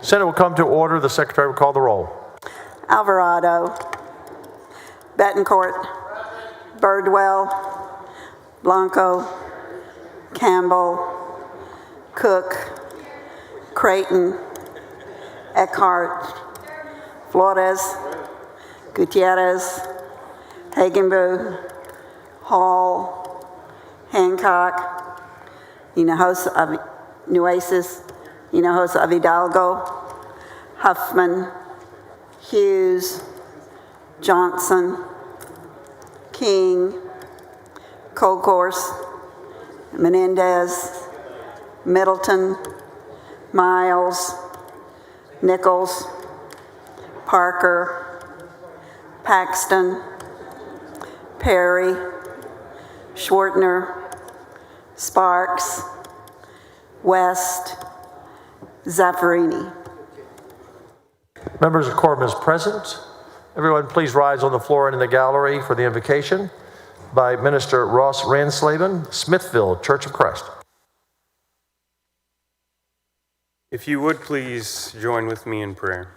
Senate will come to order. The Secretary will call the roll. Alvarado, Betancourt, Birdwell, Blanco, Campbell, Cook, Creighton, Eckhart, Flores, Gutierrez, Hagenbu, Hall, Hancock, Hinojosa Nueces, Hinojosa of Hidalgo, Huffman, Hughes, Johnson, King, Colcourse, Menendez, Middleton, Miles, Nichols, Parker, Paxton, Perry, Schwartner, Sparks, West, Zaffarini. Members of quorum is present. Everyone please rise on the floor and in the gallery for the invocation by Minister Ross Ranslaven, Smithville Church of Christ. If you would please join with me in prayer.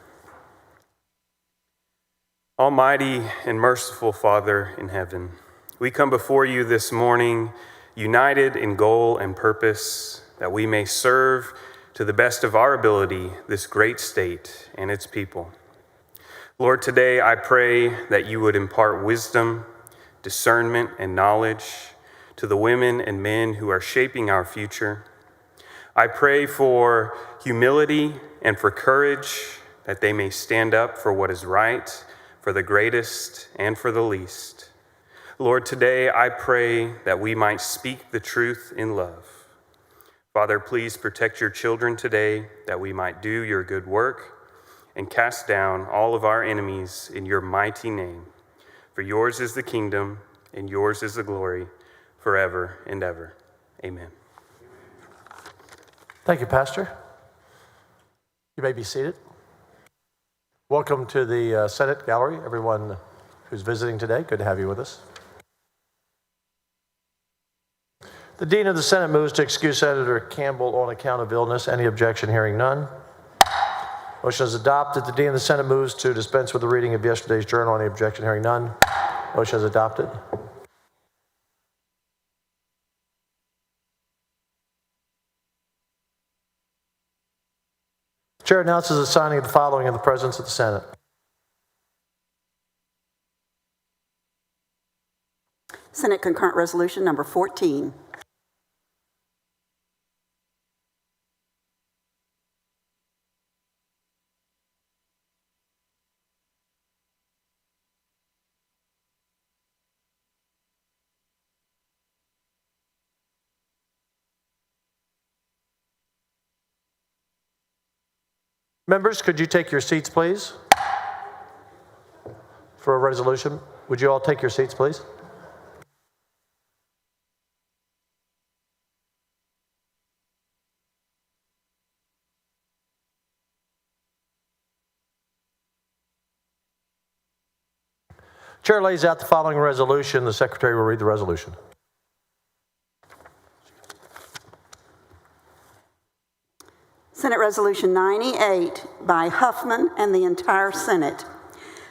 Almighty and merciful Father in heaven, we come before you this morning united in goal and purpose that we may serve to the best of our ability this great state and its people. Lord, today I pray that you would impart wisdom, discernment, and knowledge to the women and men who are shaping our future. I pray for humility and for courage that they may stand up for what is right, for the greatest and for the least. Lord, today I pray that we might speak the truth in love. Father, please protect your children today that we might do your good work and cast down all of our enemies in your mighty name. For yours is the kingdom and yours is the glory forever and ever. Amen. Thank you, Pastor. You may be seated. Welcome to the Senate Gallery, everyone who's visiting today. Good to have you with us. The Dean of the Senate moves to excuse Senator Campbell on account of illness. Any objection? Hearing none. Motion is adopted. The Dean of the Senate moves to dispense with the reading of yesterday's journal. Any objection? Hearing none. Motion is adopted. Chair announces the signing of the following in the presence of the Senate. Senate Concurrent Resolution number 14. Members, could you take your seats, please? For a resolution, would you all take your seats, please? Chair lays out the following resolution. The Secretary will read the resolution. Senate Resolution 98 by Huffman and the entire Senate.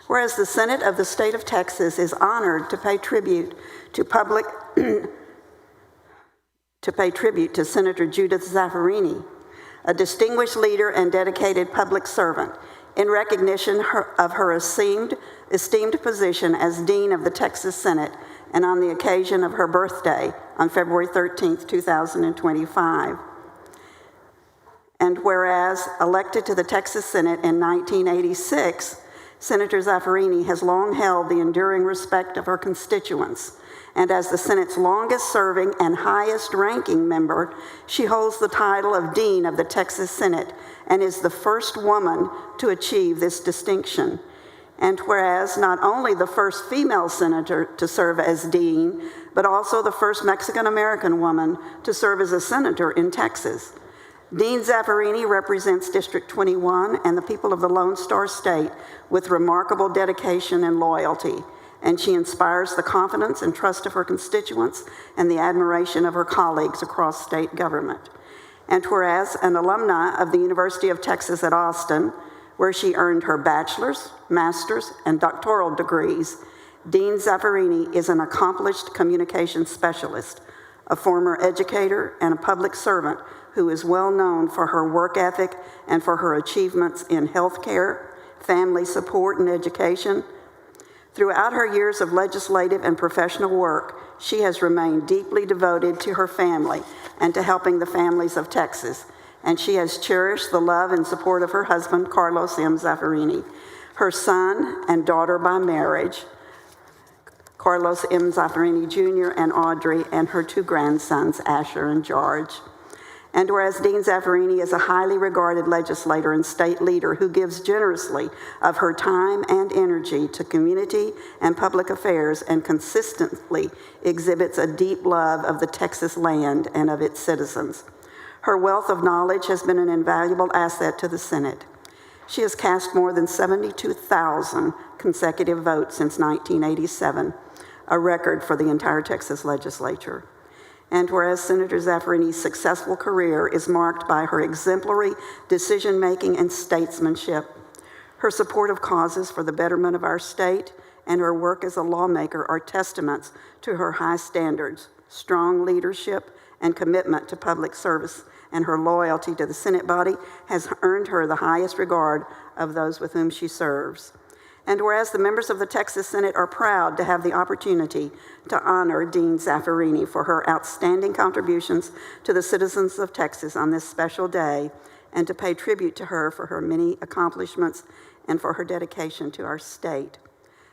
Whereas the Senate of the State of Texas is honored to pay tribute to Senator Judith Zaffarini, a distinguished leader and dedicated public servant, in recognition of her esteemed position as Dean of the Texas Senate and on the occasion of her birthday on February 13th, 2025. And whereas elected to the Texas Senate in 1986, Senator Zaffarini has long held the enduring respect of her constituents. And as the Senate's longest-serving and highest-ranking member, she holds the title of Dean of the Texas Senate and is the first woman to achieve this distinction. And whereas not only the first female senator to serve as dean, but also the first Mexican-American woman to serve as a senator in Texas. Dean Zaffarini represents District 21 and the people of the Lone Star State with remarkable dedication and loyalty, and she inspires the confidence and trust of her constituents and the admiration of her colleagues across state government. And whereas an alumna of the University of Texas at Austin, where she earned her bachelor's, master's, and doctoral degrees, Dean Zaffarini is an accomplished communications specialist, a former educator, and a public servant who is well known for her work ethic and for her achievements in healthcare, family support, and education. Throughout her years of legislative and professional work, she has remained deeply devoted to her family and to helping the families of Texas, and she has cherished the love and support of her husband, Carlos M. Zaffarini, her son and daughter by marriage, Carlos M. Zaffarini Jr. and Audrey, and her two grandsons, Asher and George. And whereas Dean Zaffarini is a highly regarded legislator and state leader who gives generously of her time and energy to community and public affairs and consistently exhibits a deep love of the Texas land and of its citizens. Her wealth of knowledge has been an invaluable asset to the Senate. She has cast more than 72,000 consecutive votes since 1987, a record for the entire Texas legislature. And whereas Senator Zaffarini's successful career is marked by her exemplary decision-making and statesmanship, her support of causes for the betterment of our state, and her work as a lawmaker are testaments to her high standards, strong leadership, and commitment to public service, and her loyalty to the Senate body has earned her the highest regard of those with whom she serves. And whereas the members of the Texas Senate are proud to have the opportunity to honor Dean Zaffarini for her outstanding contributions to the citizens of Texas on this special day, and to pay tribute to her for her many accomplishments and for her dedication to our state.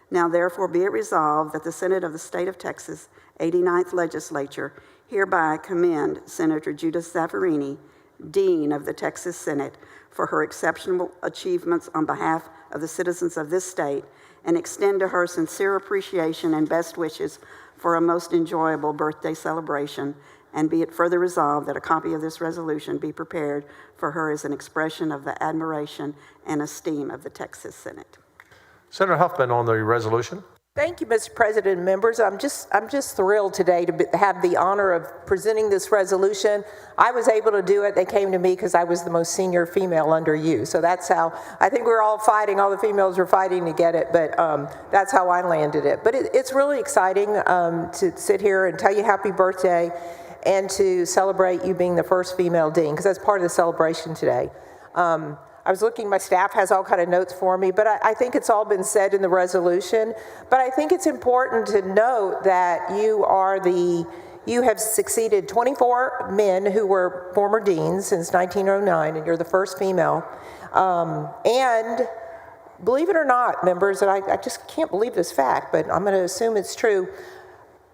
Now therefore be it resolved that the Senate of the State of Texas, 89th Legislature, hereby commend Senator Judith Zaffarini, Dean of the Texas Senate, for her exceptional achievements on behalf of the citizens of this state, and extend to her sincere appreciation and best wishes for a most enjoyable birthday celebration. And be it further resolved that a copy of this resolution be prepared for her as an expression of the admiration and esteem of the Texas Senate. Senator Huffman on the resolution. Thank you, Mr. President and members. I'm just thrilled today to have the honor of presenting this resolution. I was able to do it. They came to me because I was the most senior female under you. So that's how, I think we're all fighting, all the females were fighting to get it, but that's how I landed it. But it's really exciting to sit here and tell you happy birthday and to celebrate you being the first female dean, because that's part of the celebration today. I was looking, my staff has all kind of notes for me, but I think it's all been said in the resolution. But I think it's important to note that you have succeeded 24 men who were former deans since 1909, and you're the first female. And believe it or not, members, and I just can't believe this fact, but I'm going to assume it's true,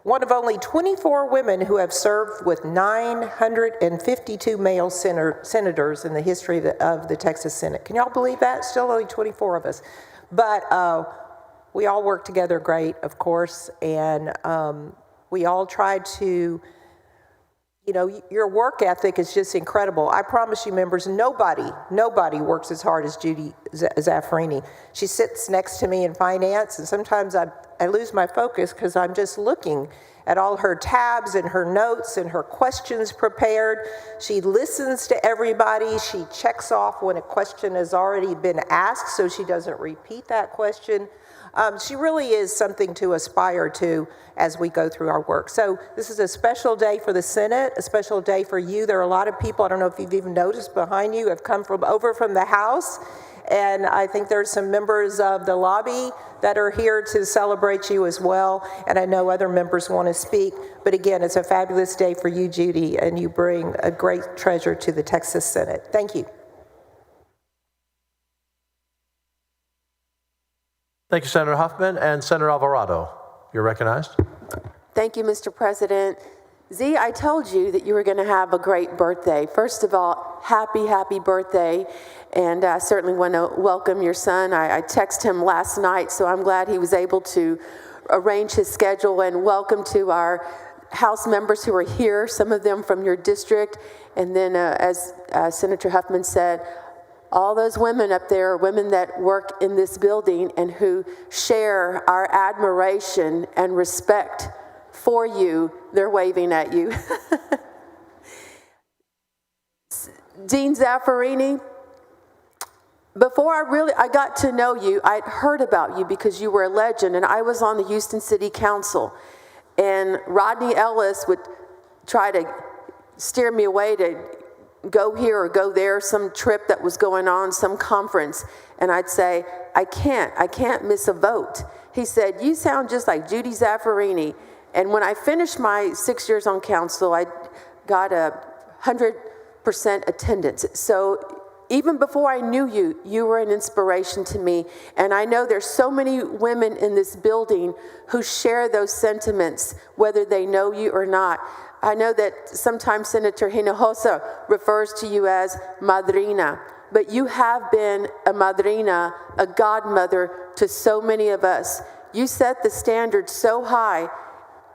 one of only 24 women who have served with 952 male senators in the history of the Texas Senate. Can y'all believe that? Still only 24 of us. But we all work together great, of course, and we all try to, you know, your work ethic is just incredible. I promise you, members, nobody works as hard as Judy Zaffarini. She sits next to me in finance, and sometimes I lose my focus because I'm just looking at all her tabs and her notes and her questions prepared. She listens to everybody. She checks off when a question has already been asked so she doesn't repeat that question. She really is something to aspire to as we go through our work. So this is a special day for the Senate, a special day for you. There are a lot of people, I don't know if you've even noticed behind you, have come over from the House. And I think there's some members of the lobby that are here to celebrate you as well. And I know other members want to speak. But again, it's a fabulous day for you, Judy, and you bring a great treasure to the Texas Senate. Thank you. Thank you, Senator Huffman. And Senator Alvarado, you're recognized. Thank you, Mr. President. Z, I told you that you were going to have a great birthday. First of all, happy birthday. And I certainly want to welcome your son. I texted him last night, so I'm glad he was able to arrange his schedule. And welcome to our House members who are here, some of them from your district. And then, as Senator Huffman said, all those women up there are women that work in this building and who share our admiration and respect for you. They're waving at you. Dean Zaffarini, before I got to know you, I'd heard about you because you were a legend, and I was on the Houston City Council, and Rodney Ellis would try to steer me away to go here or go there, some trip that was going on, some conference, and I'd say, I can't miss a vote. He said, you sound just like Judy Zaffarini. And when I finished my 6 years on council, I got 100% attendance. So even before I knew you, you were an inspiration to me. And I know there's so many women in this building who share those sentiments, whether they know you or not. I know that sometimes Senator Hinojosa refers to you as madrina, but you have been a madrina, a godmother to so many of us. You set the standard so high.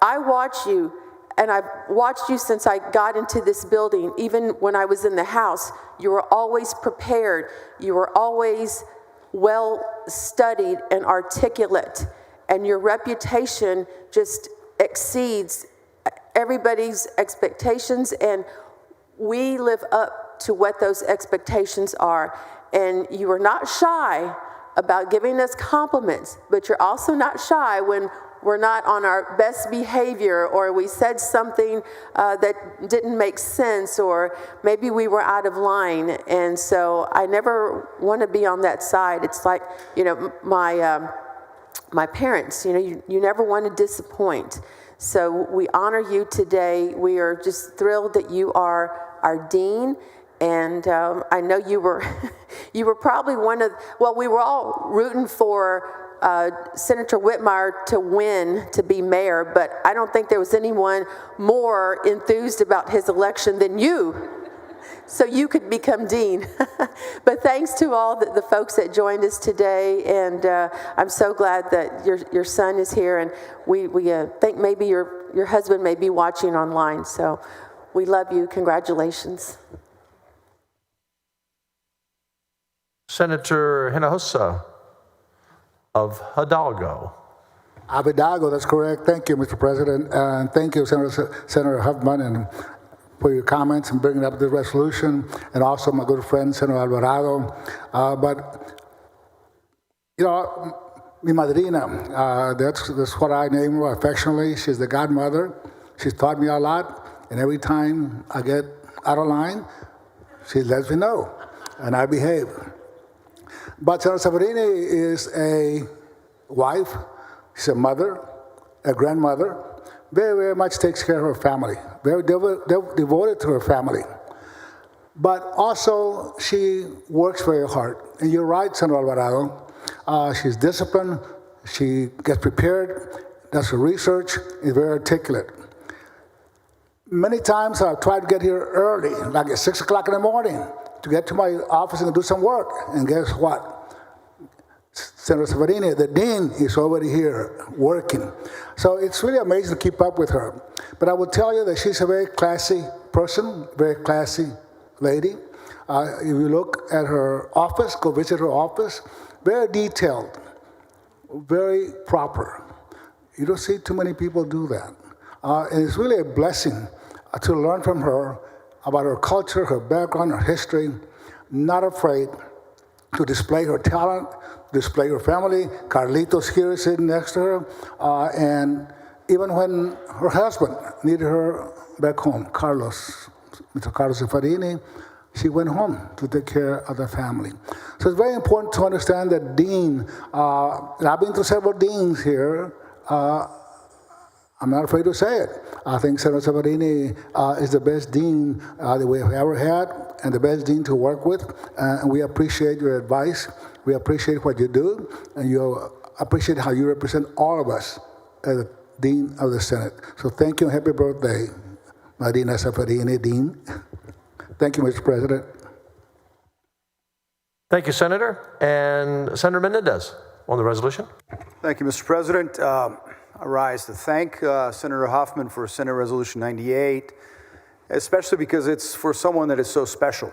I watch you, and I've watched you since I got into this building. Even when I was in the House, you were always prepared. You were always well studied and articulate, and your reputation just exceeds everybody's expectations, and we live up to what those expectations are. And you are not shy about giving us compliments, but you're also not shy when we're not on our best behavior, or we said something that didn't make sense, or maybe we were out of line. And so I never want to be on that side. It's like, my parents, you never want to disappoint. So we honor you today. We are just thrilled that you are our dean. And I know you were probably we were all rooting for Senator Whitmire to win to be mayor, but I don't think there was anyone more enthused about his election than you, so you could become dean. But thanks to all the folks that joined us today, and I'm so glad that your son is here, and we think maybe your husband may be watching online, so we love you. Congratulations. Senator Hinojosa of Hidalgo. Of Hidalgo, that's correct. Thank you, Mr. President. And thank you, Senator Huffman, and for your comments and bringing up the resolution, and also my good friend, Senator Alvarado. Mi madrina, that's what I name her affectionately. She's the godmother. She's taught me a lot, and every time I get out of line, she lets me know, and I behave. But Senator Zaffarini is a wife, she's a mother, a grandmother, very, very much takes care of her family, very devoted to her family. But also, she works very hard. And you're right, Senator Alvarado. She's disciplined, she gets prepared, does her research, is very articulate. Many times I've tried to get here early, like at 6 o'clock in the morning, to get to my office and do some work. And guess what? Senator Zaffarini, the dean, is already here working. So it's really amazing to keep up with her. But I will tell you that she's a very classy person, very classy lady. If you look at her office, go visit her office, very detailed, very proper. You don't see too many people do that. And it's really a blessing to learn from her about her culture, her background, her history, not afraid to display her talent, display her family. Carlitos here is sitting next to her. And even when her husband needed her back home, Mr. Carlos Zaffarini, she went home to take care of the family. So it's very important to understand that dean, and I've been to several deans here, I'm not afraid to say it. I think Senator Zaffarini is the best dean that we have ever had, and the best dean to work with. And we appreciate your advice. We appreciate what you do, and you appreciate how you represent all of us as the Dean of the Senate. So thank you and happy birthday, Marina Zaffarini, Dean. Thank you, Mr. President. Thank you, Senator. And Senator Menendez on the resolution. Thank you, Mr. President. I rise to thank Senator Huffman for Senate Resolution 98, especially because it's for someone that is so special.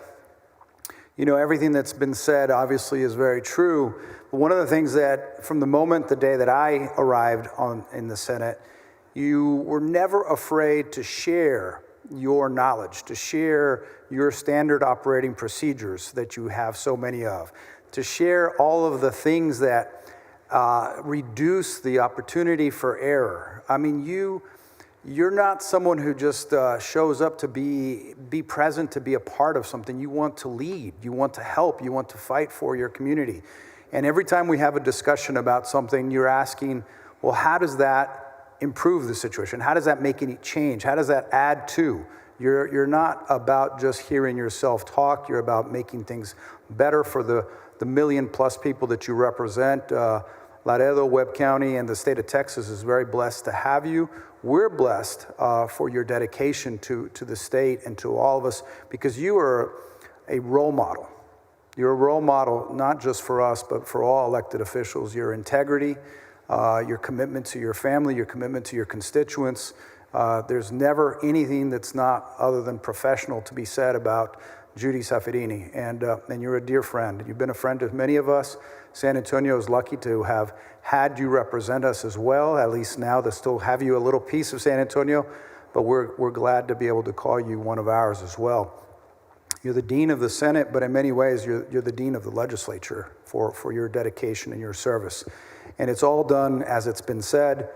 You know, everything that's been said obviously is very true, but one of the things that from the day that I arrived in the Senate, you were never afraid to share your knowledge, to share your standard operating procedures that you have so many of, to share all of the things that reduce the opportunity for error. I mean, you're not someone who just shows up to be present, to be a part of something. You want to lead, you want to help, you want to fight for your community. And every time we have a discussion about something, you're asking, well, how does that improve the situation? How does that make any change? How does that add to? You're not about just hearing yourself talk. You're about making things better for the million plus people that you represent. Laredo, Webb County, and the state of Texas is very blessed to have you. We're blessed for your dedication to the state and to all of us, because you are a role model. You're a role model, not just for us, but for all elected officials. Your integrity, your commitment to your family, your commitment to your constituents. There's never anything that's not other than professional to be said about Judy Zaffirini, and you're a dear friend. You've been a friend of many of us. San Antonio is lucky to have had you represent us as well, at least now to still have you a little piece of San Antonio, but we're glad to be able to call you one of ours as well. You're the dean of the Senate, but in many ways you're the dean of the legislature for your dedication and your service. And it's all done, as it's been said,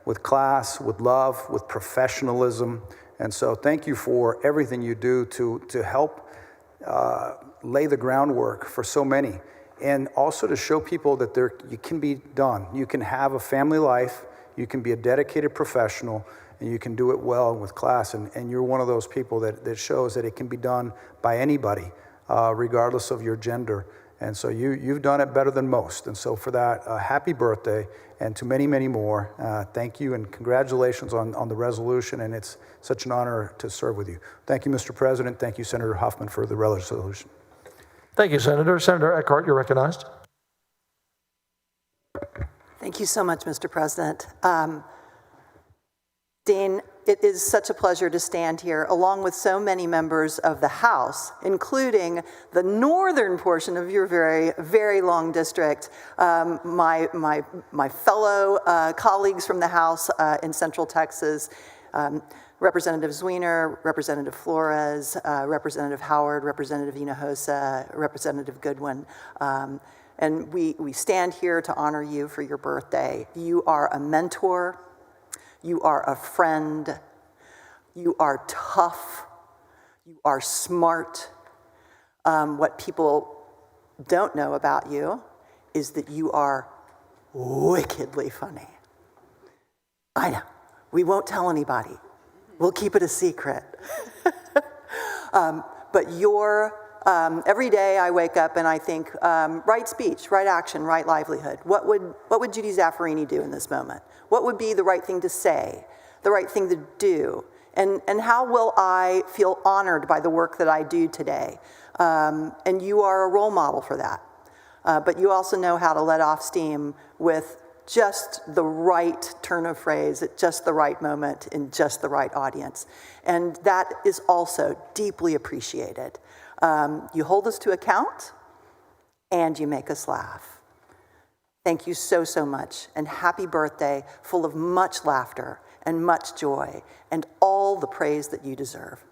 with class, with love, with professionalism. And so thank you for everything you do to help lay the groundwork for so many, and also to show people that you can be done. You can have a family life, you can be a dedicated professional, and you can do it well with class. And you're one of those people that shows that it can be done by anybody, regardless of your gender. And so you've done it better than most. And so for that, happy birthday, and to many, many more, thank you and congratulations on the resolution, and it's such an honor to serve with you. Thank you, Mr. President. Thank you, Senator Hoffman, for the resolution. Thank you, Senator. Senator Eckhart, you're recognized. Thank you so much, Mr. President. Dean, it is such a pleasure to stand here along with so many members of the House, including the northern portion of your very, very long district, my fellow colleagues from the House in Central Texas, Representative Zwiener, Representative Flores, Representative Howard, Representative Hinojosa, Representative Goodwin. And we stand here to honor you for your birthday. You are a mentor. You are a friend. You are tough. You are smart. What people don't know about you is that you are wickedly funny. I know. We won't tell anybody. We'll keep it a secret. But every day I wake up and I think, right speech, right action, right livelihood. What would Judy Zaffirini do in this moment? What would be the right thing to say, the right thing to do? And how will I feel honored by the work that I do today? And you are a role model for that. But you also know how to let off steam with just the right turn of phrase at just the right moment in just the right audience. And that is also deeply appreciated. You hold us to account, and you make us laugh. Thank you so, so much, and happy birthday, full of much laughter and much joy, and all the praise that you deserve.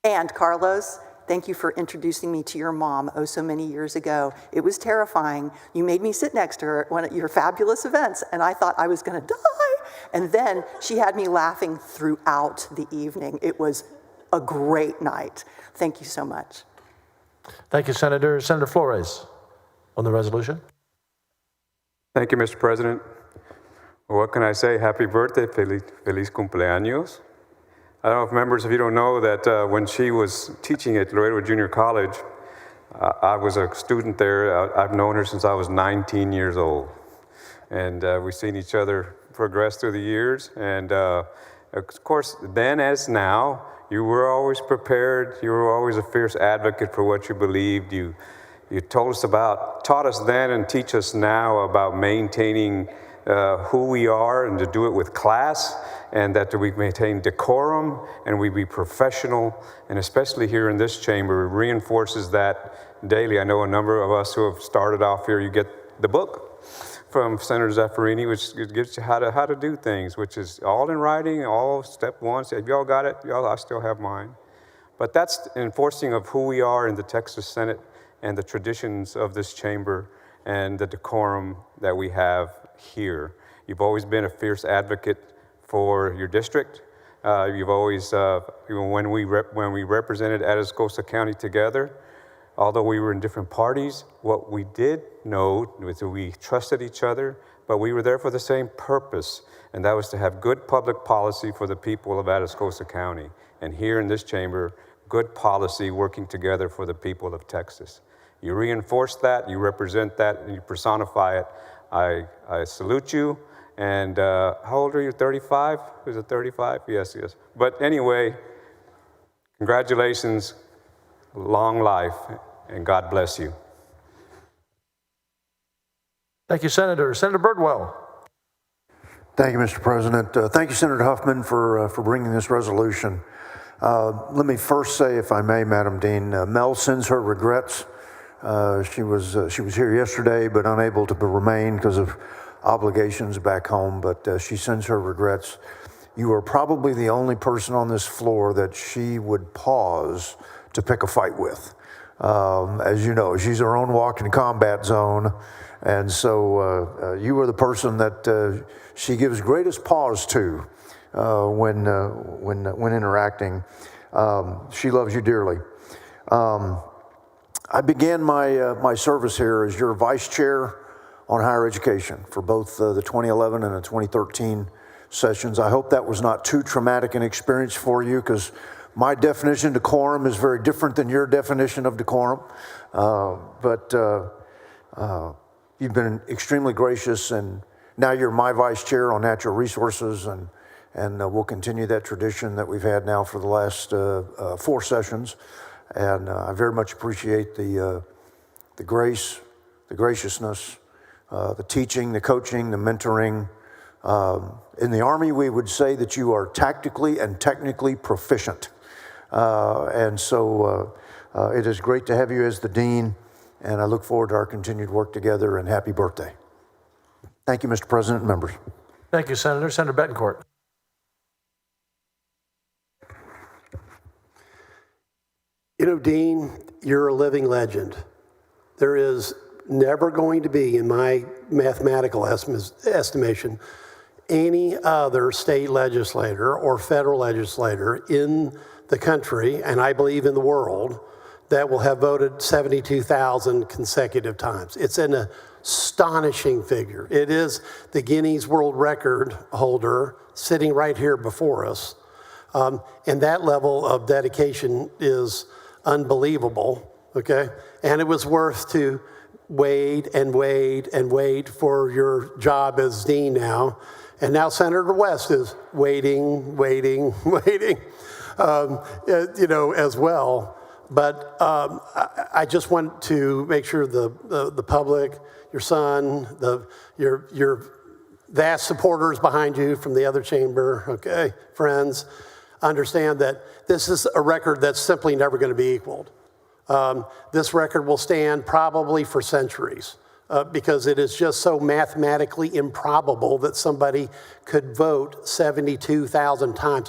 And Carlos, thank you for introducing me to your mom oh so many years ago. It was terrifying. You made me sit next to her at one of your fabulous events, and I thought I was gonna die. And then she had me laughing throughout the evening. It was a great night. Thank you so much. Thank you, Senator. Senator Flores, on the resolution. Thank you, Mr. President. What can I say? Happy birthday, feliz cumpleaños. I don't know if members of you don't know that when she was teaching at Laredo Junior College, I was a student there. I've known her since I was 19 years old. And we've seen each other progress through the years. And of course, then as now, you were always prepared. You were always a fierce advocate for what you believed. You taught us then and teach us now about maintaining who we are and to do it with class, and that we maintain decorum and we be professional, and especially here in this chamber, it reinforces that daily. I know a number of us who have started off here, you get the book from Senator Zaffarini, which gives you how to do things, which is all in writing, all step one. So if y'all got it, y'all, I still have mine. But that's enforcing of who we are in the Texas Senate and the traditions of this chamber and the decorum that we have here. You've always been a fierce advocate for your district. You've always, even when we represented Atascosa County together, although we were in different parties, what we did know was that we trusted each other, but we were there for the same purpose, and that was to have good public policy for the people of Atascosa County. And here in this chamber, good policy working together for the people of Texas. You reinforce that, you represent that, and you personify it. I salute you. And how old are you, 35? Is it 35? Yes. But anyway, congratulations, long life, and God bless you. Thank you, Senator. Senator Birdwell. Thank you, Mr. President. Thank you, Senator Huffman, for bringing this resolution. Let me first say, if I may, Madam Dean, Mel sends her regrets. She was here yesterday, but unable to remain because of obligations back home, but she sends her regrets. You are probably the only person on this floor that she would pause to pick a fight with. As you know, she's her own walking combat zone, and so you are the person that she gives greatest pause to when interacting. She loves you dearly. I began my service here as your vice chair on higher education for both the 2011 and the 2013 sessions. I hope that was not too traumatic an experience for you, because my definition of decorum is very different than your definition of decorum. But you've been extremely gracious, and now you're my vice chair on natural resources, and we'll continue that tradition that we've had now for the last 4 sessions. And I very much appreciate the grace, the graciousness, the teaching, the coaching, the mentoring. In the Army, we would say that you are tactically and technically proficient. And so it is great to have you as the dean, and I look forward to our continued work together, and happy birthday. Thank you, Mr. President and members. Thank you, Senator. Senator Bettencourt. You know, Dean, you're a living legend. There is never going to be, in my mathematical estimation, any other state legislator or federal legislator in the country, and I believe in the world, that will have voted 72,000 consecutive times. It's an astonishing figure. It is the Guinness World Record holder sitting right here before us. And that level of dedication is unbelievable, okay? And it was worth to wait and wait and wait for your job as dean now. And now Senator West is waiting, as well. But I just want to make sure the public, your son, your vast supporters behind you from the other chamber, okay, friends, understand that this is a record that's simply never going to be equaled. This record will stand probably for centuries because it is just so mathematically improbable that somebody could vote 72,000 times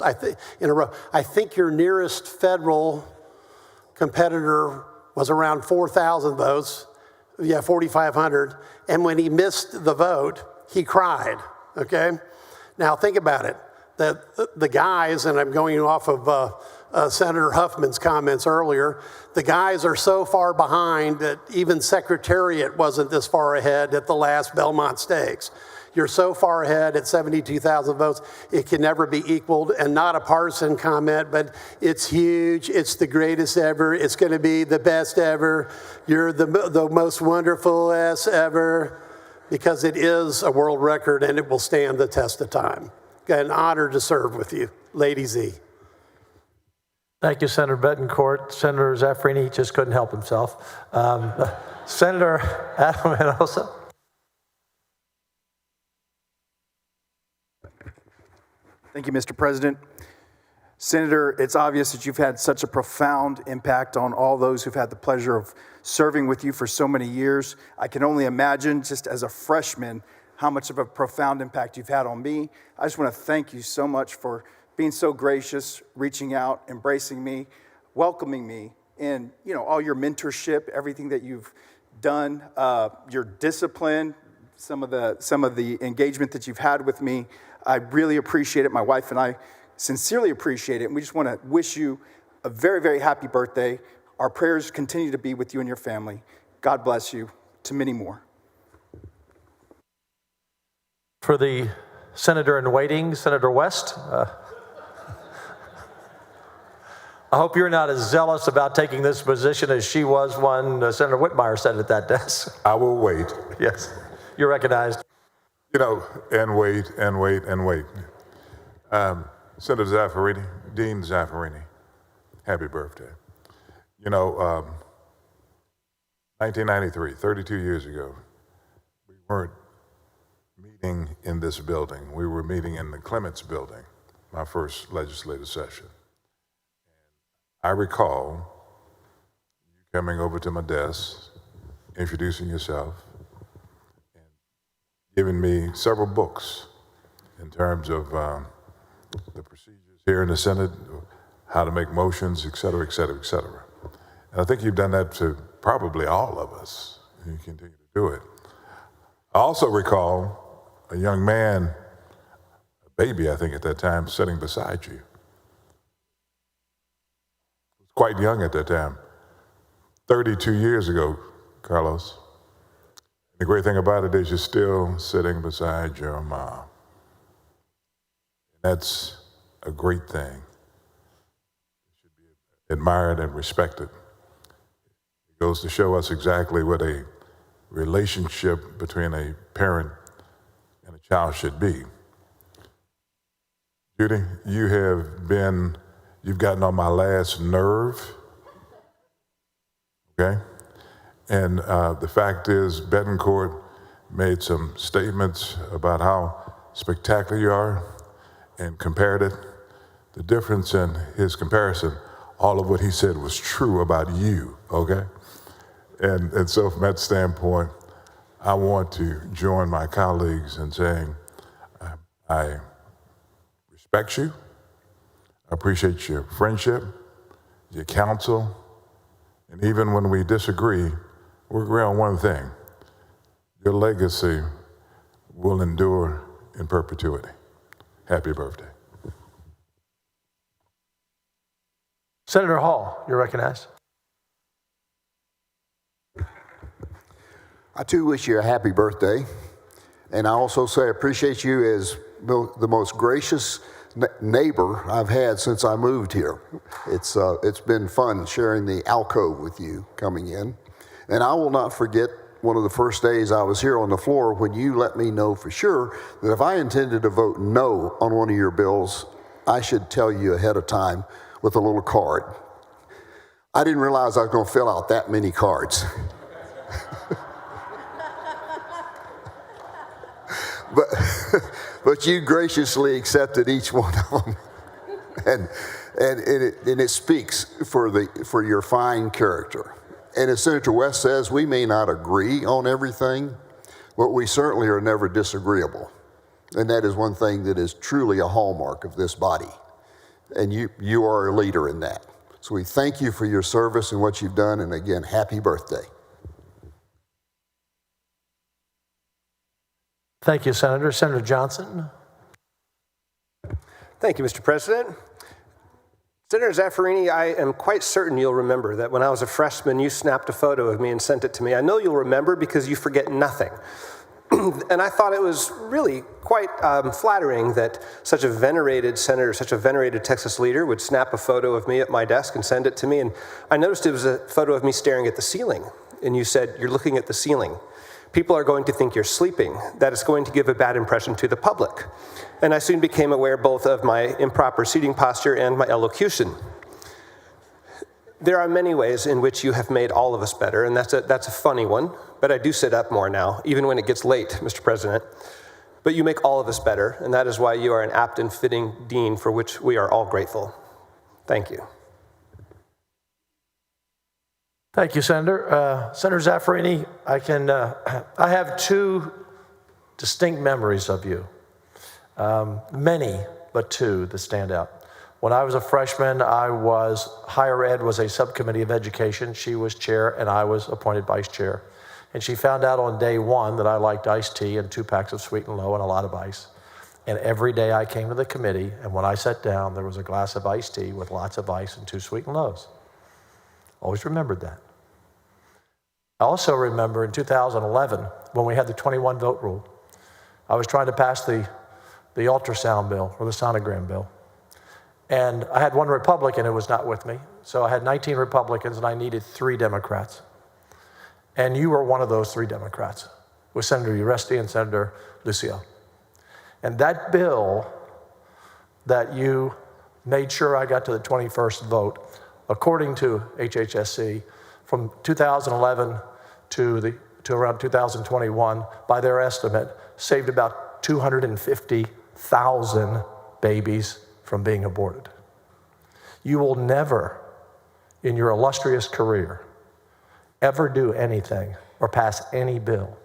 in a row. I think your nearest federal competitor was around 4,000 votes, 4,500. And when he missed the vote, he cried, okay? Now think about it. The guys, and I'm going off of Senator Huffman's comments earlier, the guys are so far behind that even Secretariat wasn't this far ahead at the last Belmont Stakes. You're so far ahead at 72,000 votes, it can never be equaled, and not a partisan comment, but it's huge, it's the greatest ever, it's gonna be the best ever, you're the most wonderful ass ever, because it is a world record and it will stand the test of time. An honor to serve with you, Lady Z. Thank you, Senator Bettencourt. Senator Zaffarini just couldn't help himself. Senator Adam Hinojosa. Thank you, Mr. President. Senator, it's obvious that you've had such a profound impact on all those who've had the pleasure of serving with you for so many years. I can only imagine, just as a freshman, how much of a profound impact you've had on me. I just want to thank you so much for being so gracious, reaching out, embracing me, welcoming me, and all your mentorship, everything that you've done, your discipline, some of the engagement that you've had with me. I really appreciate it. My wife and I sincerely appreciate it. And we just want to wish you a very, very happy birthday. Our prayers continue to be with you and your family. God bless you to many more. For the senator in waiting, Senator West, I hope you're not as zealous about taking this position as she was when Senator Whitmire sat at that desk. I will wait. Yes, you're recognized. And wait, and wait, and wait. Senator Zaffirini, Dean Zaffirini, happy birthday. 1993, 32 years ago, we weren't meeting in this building. We were meeting in the Clements building, my first legislative session. I recall you coming over to my desk, introducing yourself, and giving me several books in terms of the procedures here in the Senate, how to make motions, et cetera, et cetera, et cetera. And I think you've done that to probably all of us, and you continue to do it. I also recall a young man, a baby, I think at that time, sitting beside you. Quite young at that time, 32 years ago, Carlos. The great thing about it is you're still sitting beside your mom. That's a great thing. It should be admired and respected. It goes to show us exactly what a relationship between a parent and a child should be. Judy, you've gotten on my last nerve, okay? And the fact is, Betancourt made some statements about how spectacular you are and compared it. The difference in his comparison, all of what he said was true about you, okay? And so from that standpoint, I want to join my colleagues in saying I respect you. I appreciate your friendship, your counsel, and even when we disagree, we agree on one thing. Your legacy will endure in perpetuity. Happy birthday. Senator Hall, you're recognized. I too wish you a happy birthday. And I also say I appreciate you as the most gracious neighbor I've had since I moved here. It's been fun sharing the alcove with you coming in. And I will not forget one of the first days I was here on the floor when you let me know for sure that if I intended to vote no on one of your bills, I should tell you ahead of time with a little card. I didn't realize I was going to fill out that many cards. But you graciously accepted each one of them, and it speaks for your fine character. And as Senator West says, we may not agree on everything, but we certainly are never disagreeable, and that is one thing that is truly a hallmark of this body. And you are a leader in that. So we thank you for your service and what you've done, and again, happy birthday. Thank you, Senator. Senator Johnson. Thank you, Mr. President. Senator Zaffirini, I am quite certain you'll remember that when I was a freshman, you snapped a photo of me and sent it to me. I know you'll remember because you forget nothing. And I thought it was really quite flattering that such a venerated senator, such a venerated Texas leader would snap a photo of me at my desk and send it to me. And I noticed it was a photo of me staring at the ceiling. And you said, "You're looking at the ceiling. People are going to think you're sleeping. That is going to give a bad impression to the public." And I soon became aware both of my improper seating posture and my elocution. There are many ways in which you have made all of us better, and that's a funny one, but I do sit up more now, even when it gets late, Mr. President. But you make all of us better, and that is why you are an apt and fitting dean for which we are all grateful. Thank you. Thank you, Senator. Senator Zaffarini, I have two distinct memories of you. Many, but two that stand out. When I was a freshman, higher ed was a subcommittee of education. She was chair and I was appointed vice chair. And she found out on day one that I liked iced tea and 2 packs of sweet and low and a lot of ice. And every day I came to the committee, and when I sat down, there was a glass of iced tea with lots of ice and 2 sweet and lows. Always remembered that. I also remember in 2011, when we had the 21 vote rule, I was trying to pass the ultrasound bill or the sonogram bill. And I had one Republican who was not with me. So I had 19 Republicans and I needed 3 Democrats. And you were one of those 3 Democrats, with Senator Uresti and Senator Lucio. And that bill that you made sure I got to the 21st vote, according to HHSC, from 2011 to around 2021, by their estimate, saved about 250,000 babies from being aborted. You will never, in your illustrious career, ever do anything or pass any bill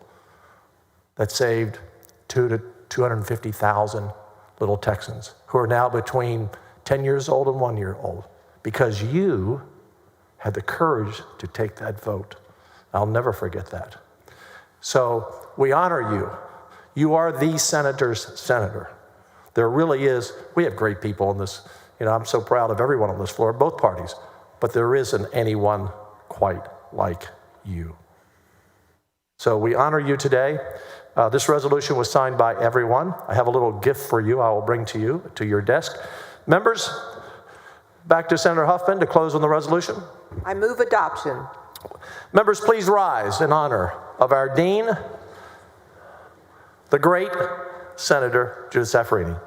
that saved 250,000 little Texans who are now between 10 years old and 1 year old, because you had the courage to take that vote. I'll never forget that. So we honor you. You are the senator's senator. There really is, we have great people in this, I'm so proud of everyone on this floor, both parties, but there isn't anyone quite like you. So we honor you today. This resolution was signed by everyone. I have a little gift for you I will bring to you, to your desk. Members, back to Senator Huffman to close on the resolution. I move adoption. Members, please rise in honor of our Dean, the great Senator Judith Zaffarini.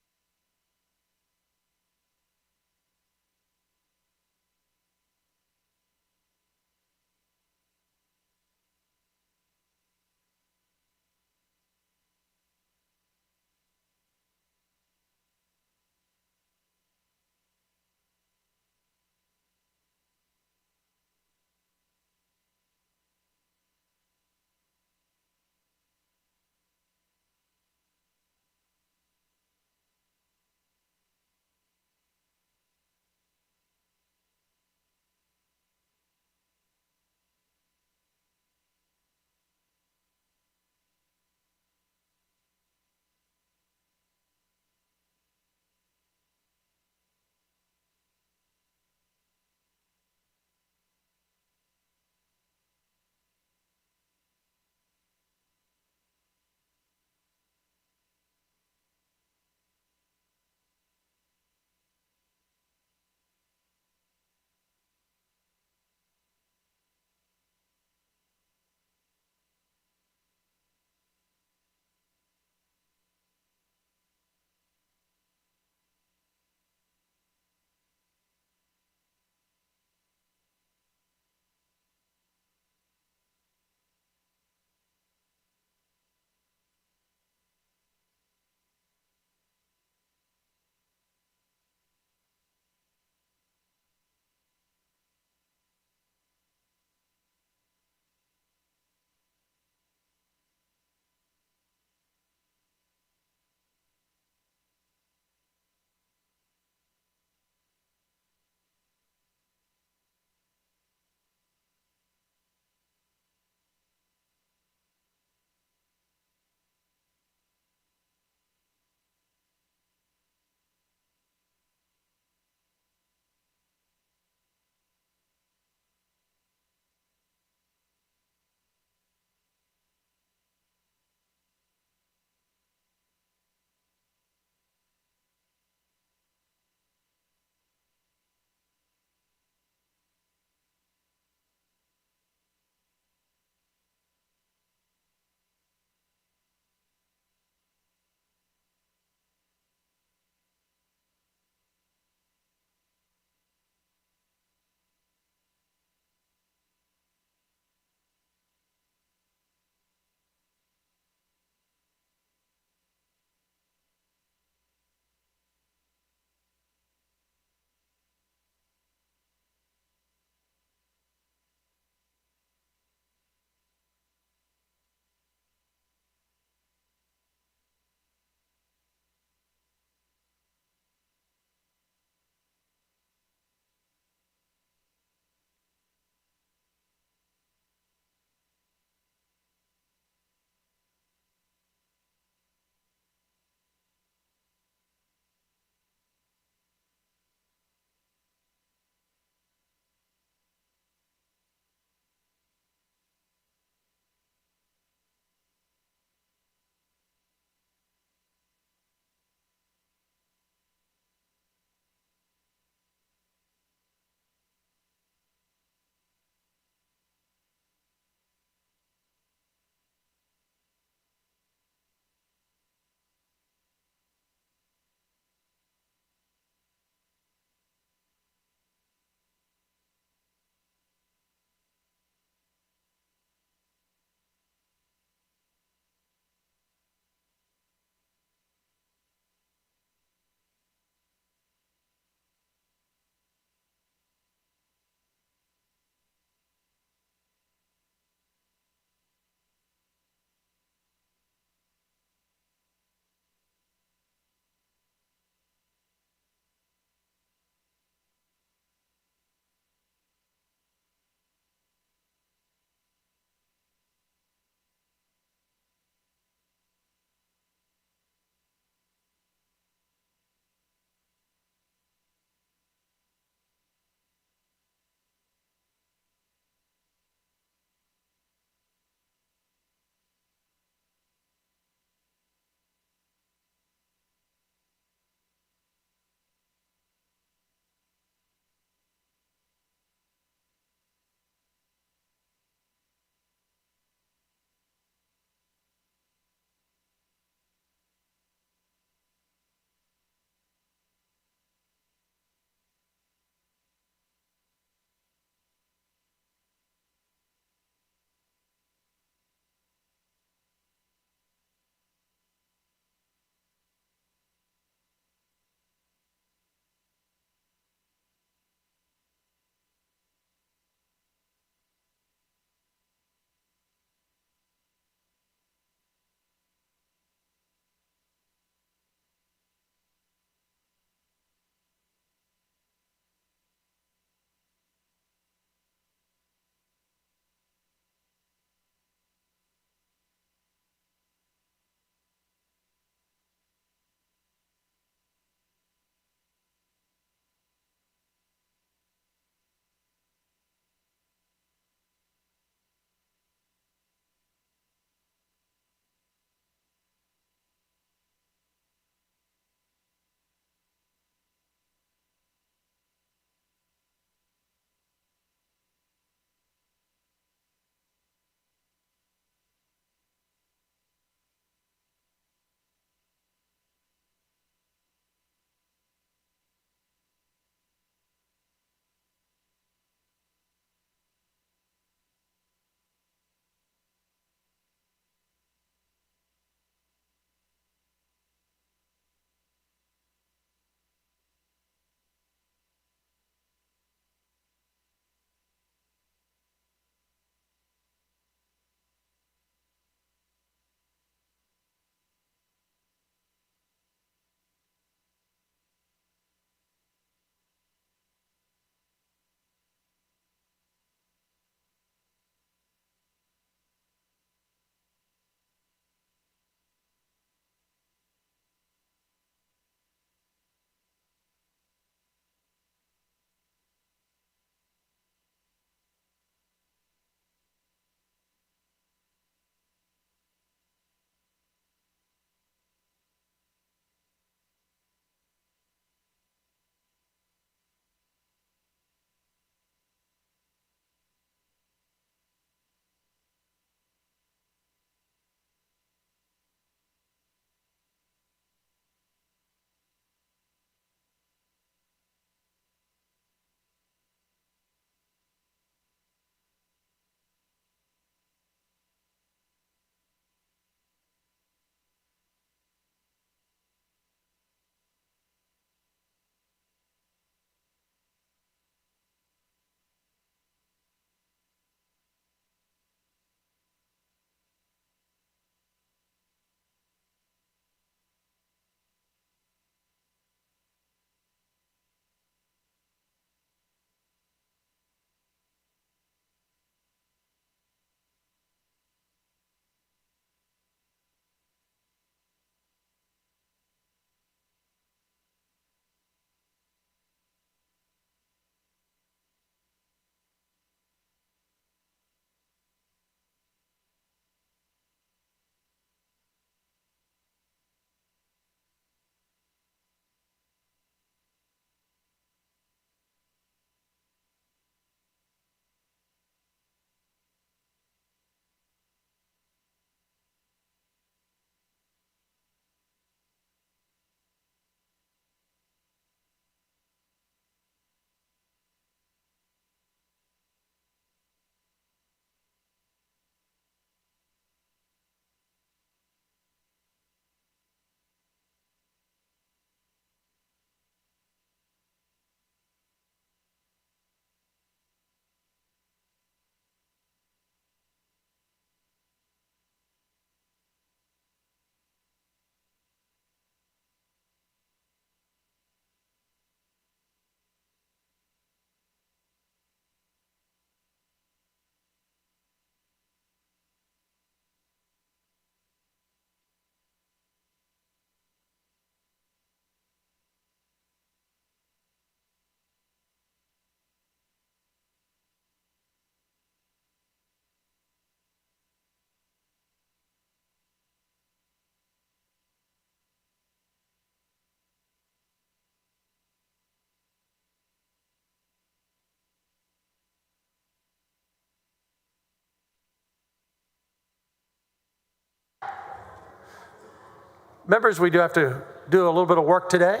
Members, we do have to do a little bit of work today.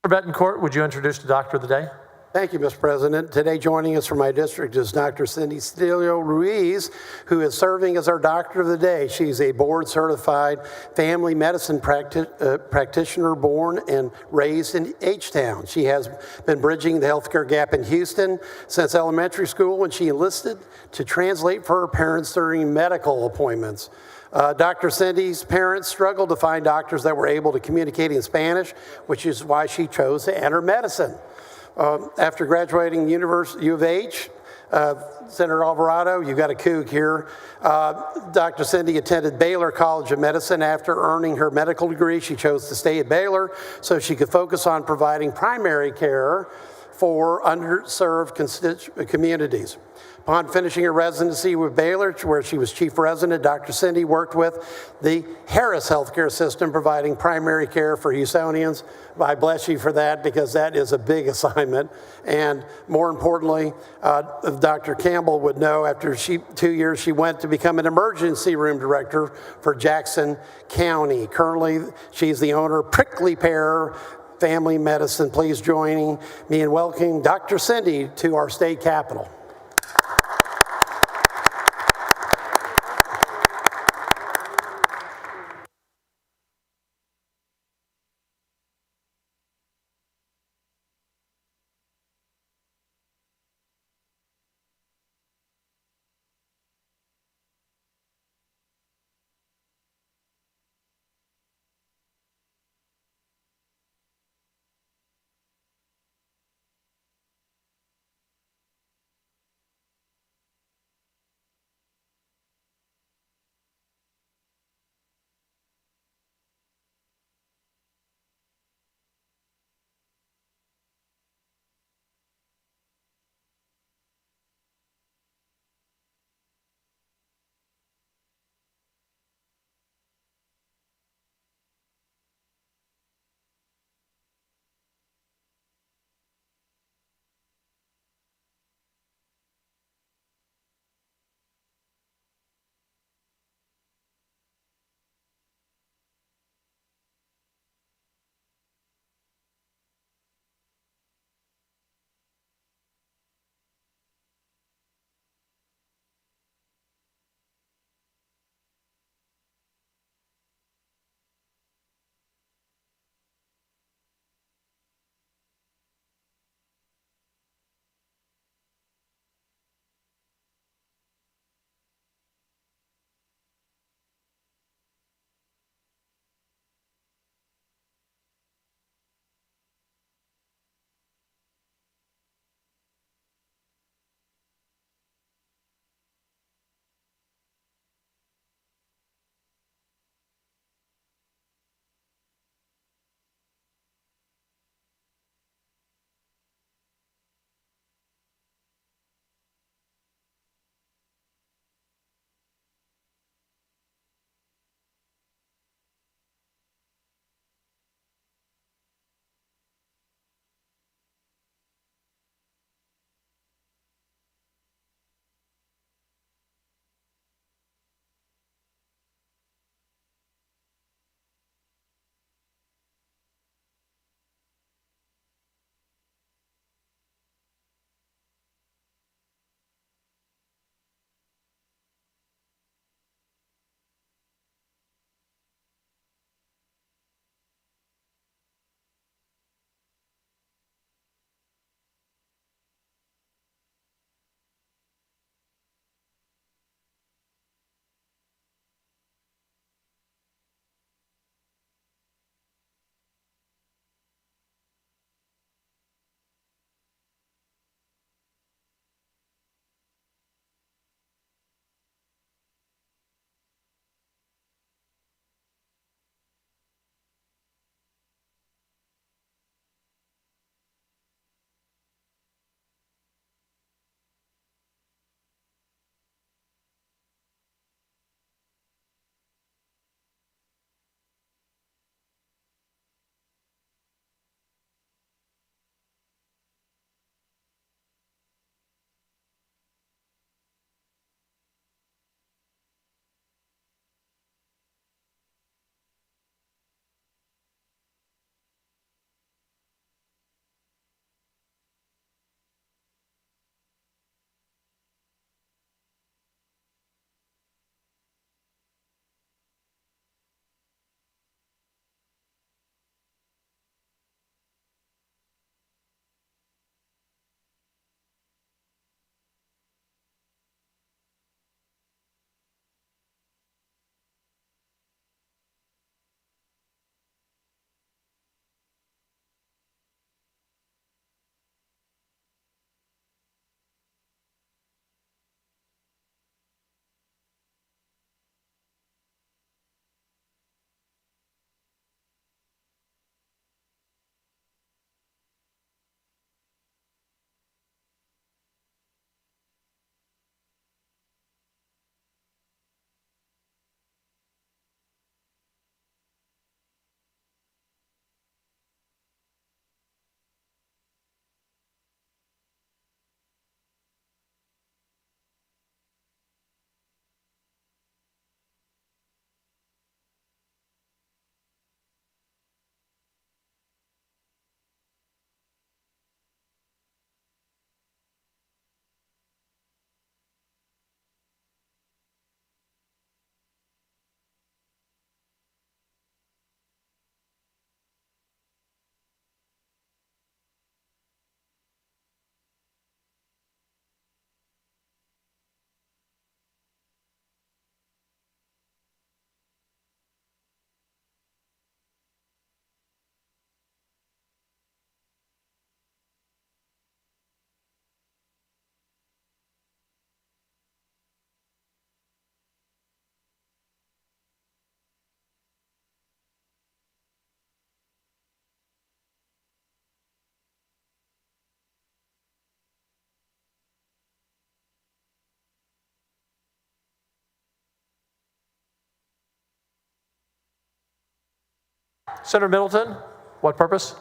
Mr. Betancourt, would you introduce the doctor of the day? Thank you, Mr. President. Today joining us from my district is Dr. Cindy Stilio Ruiz, who is serving as our doctor of the day. She's a board-certified family medicine practitioner born and raised in H-Town. She has been bridging the healthcare gap in Houston since elementary school when she enlisted to translate for her parents during medical appointments. Dr. Cindy's parents struggled to find doctors that were able to communicate in Spanish, which is why she chose to enter medicine. After graduating U of H, Senator Alvarado, you've got a kook here. Dr. Cindy attended Baylor College of Medicine. After earning her medical degree, she chose to stay at Baylor so she could focus on providing primary care for underserved communities. Upon finishing her residency with Baylor, where she was chief resident, Dr. Cindy worked with the Harris Healthcare System, providing primary care for Houstonians. I bless you for that, because that is a big assignment. And more importantly, Dr. Campbell would know, after 2 years, she went to become an emergency room director for Jackson County. Currently, she's the owner of Prickly Pear Family Medicine. Please join me in welcoming Dr. Cindy to our state capitol. Senator Middleton, what purpose?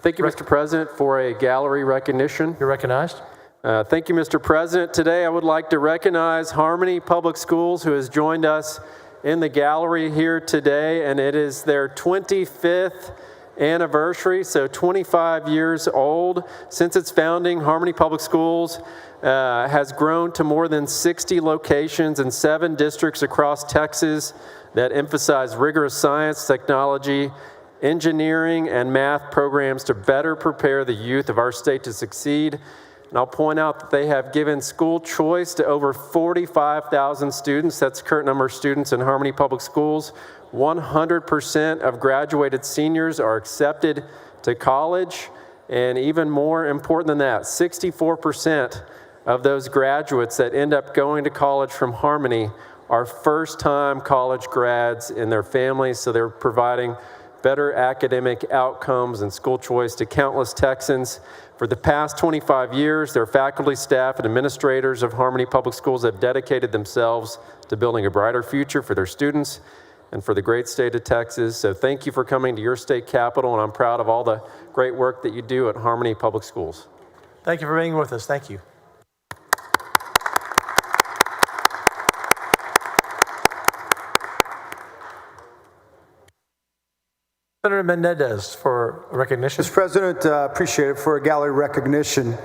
Thank you, Mr. President, for a gallery recognition. You're recognized. Thank you, Mr. President. Today, I would like to recognize Harmony Public Schools, who has joined us in the gallery here today, and it is their 25th anniversary, so 25 years old. Since its founding, Harmony Public Schools has grown to more than 60 locations in 7 districts across Texas that emphasize rigorous science, technology, engineering, and math programs to better prepare the youth of our state to succeed. And I'll point out that they have given school choice to over 45,000 students. That's the current number of students in Harmony Public Schools. 100% of graduated seniors are accepted to college. And even more important than that, 64% of those graduates that end up going to college from Harmony are first-time college grads in their families. So they're providing better academic outcomes and school choice to countless Texans. For the past 25 years, their faculty, staff, and administrators of Harmony Public Schools have dedicated themselves to building a brighter future for their students and for the great state of Texas. So thank you for coming to your state capitol, and I'm proud of all the great work that you do at Harmony Public Schools. Thank you for being with us. Thank you. Senator Menendez for recognition. Mr. President, appreciate it for a gallery recognition.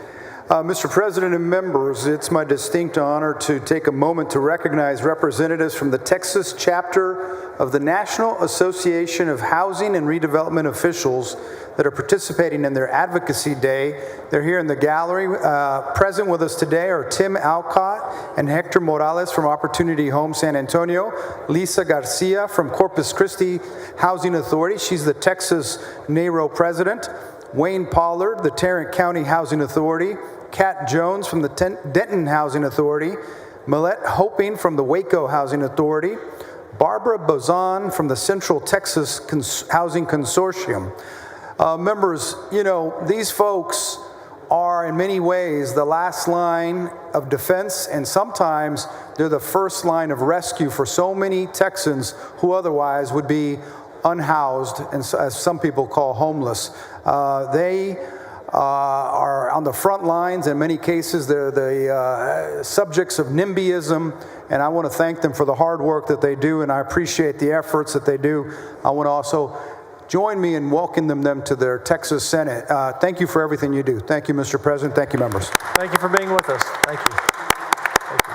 Mr. President and members, it's my distinct honor to take a moment to recognize representatives from the Texas chapter of the National Association of Housing and Redevelopment Officials that are participating in their Advocacy Day. They're here in the gallery. Present with us today are Tim Alcott and Hector Morales from Opportunity Home San Antonio, Lisa Garcia from Corpus Christi Housing Authority. She's the Texas NARO president. Wayne Pollard, the Tarrant County Housing Authority, Kat Jones from the Denton Housing Authority, Millette Hoping from the Waco Housing Authority, Barbara Bozan from the Central Texas Housing Consortium. Members, you know, these folks are in many ways the last line of defense, and sometimes they're the first line of rescue for so many Texans who otherwise would be unhoused, and as some people call homeless. They are on the front lines. In many cases, they're the subjects of NIMBYism, and I want to thank them for the hard work that they do, and I appreciate the efforts that they do. I want to also join me in welcoming them to their Texas Senate. Thank you for everything you do. Thank you, Mr. President. Thank you, members. Thank you for being with us. Thank you. Thank you.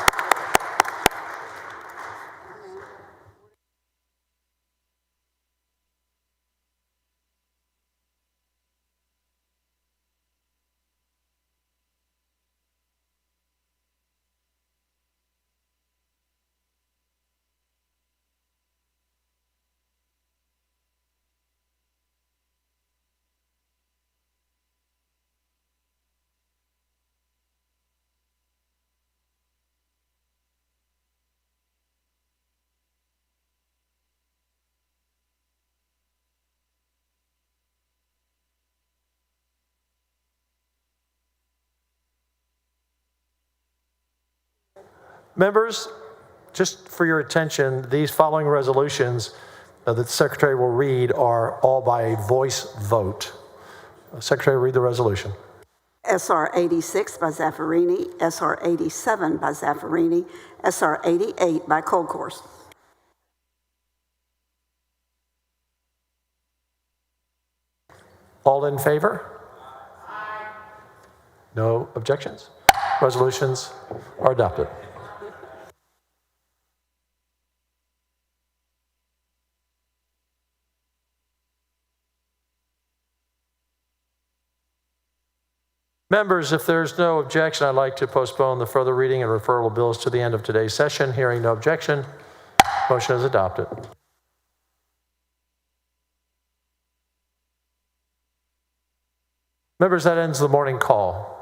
Members, just for your attention, these following resolutions that the Secretary will read are all by a voice vote. Secretary, read the resolution. SR 86 by Zaffarini, SR 87 by Zaffarini, SR 88 by Colcourse. All in favor? Aye. No objections? Resolutions are adopted. Members, if there's no objection, I'd like to postpone the further reading and referral of bills to the end of today's session. Hearing no objection, motion is adopted. Members, that ends the morning call.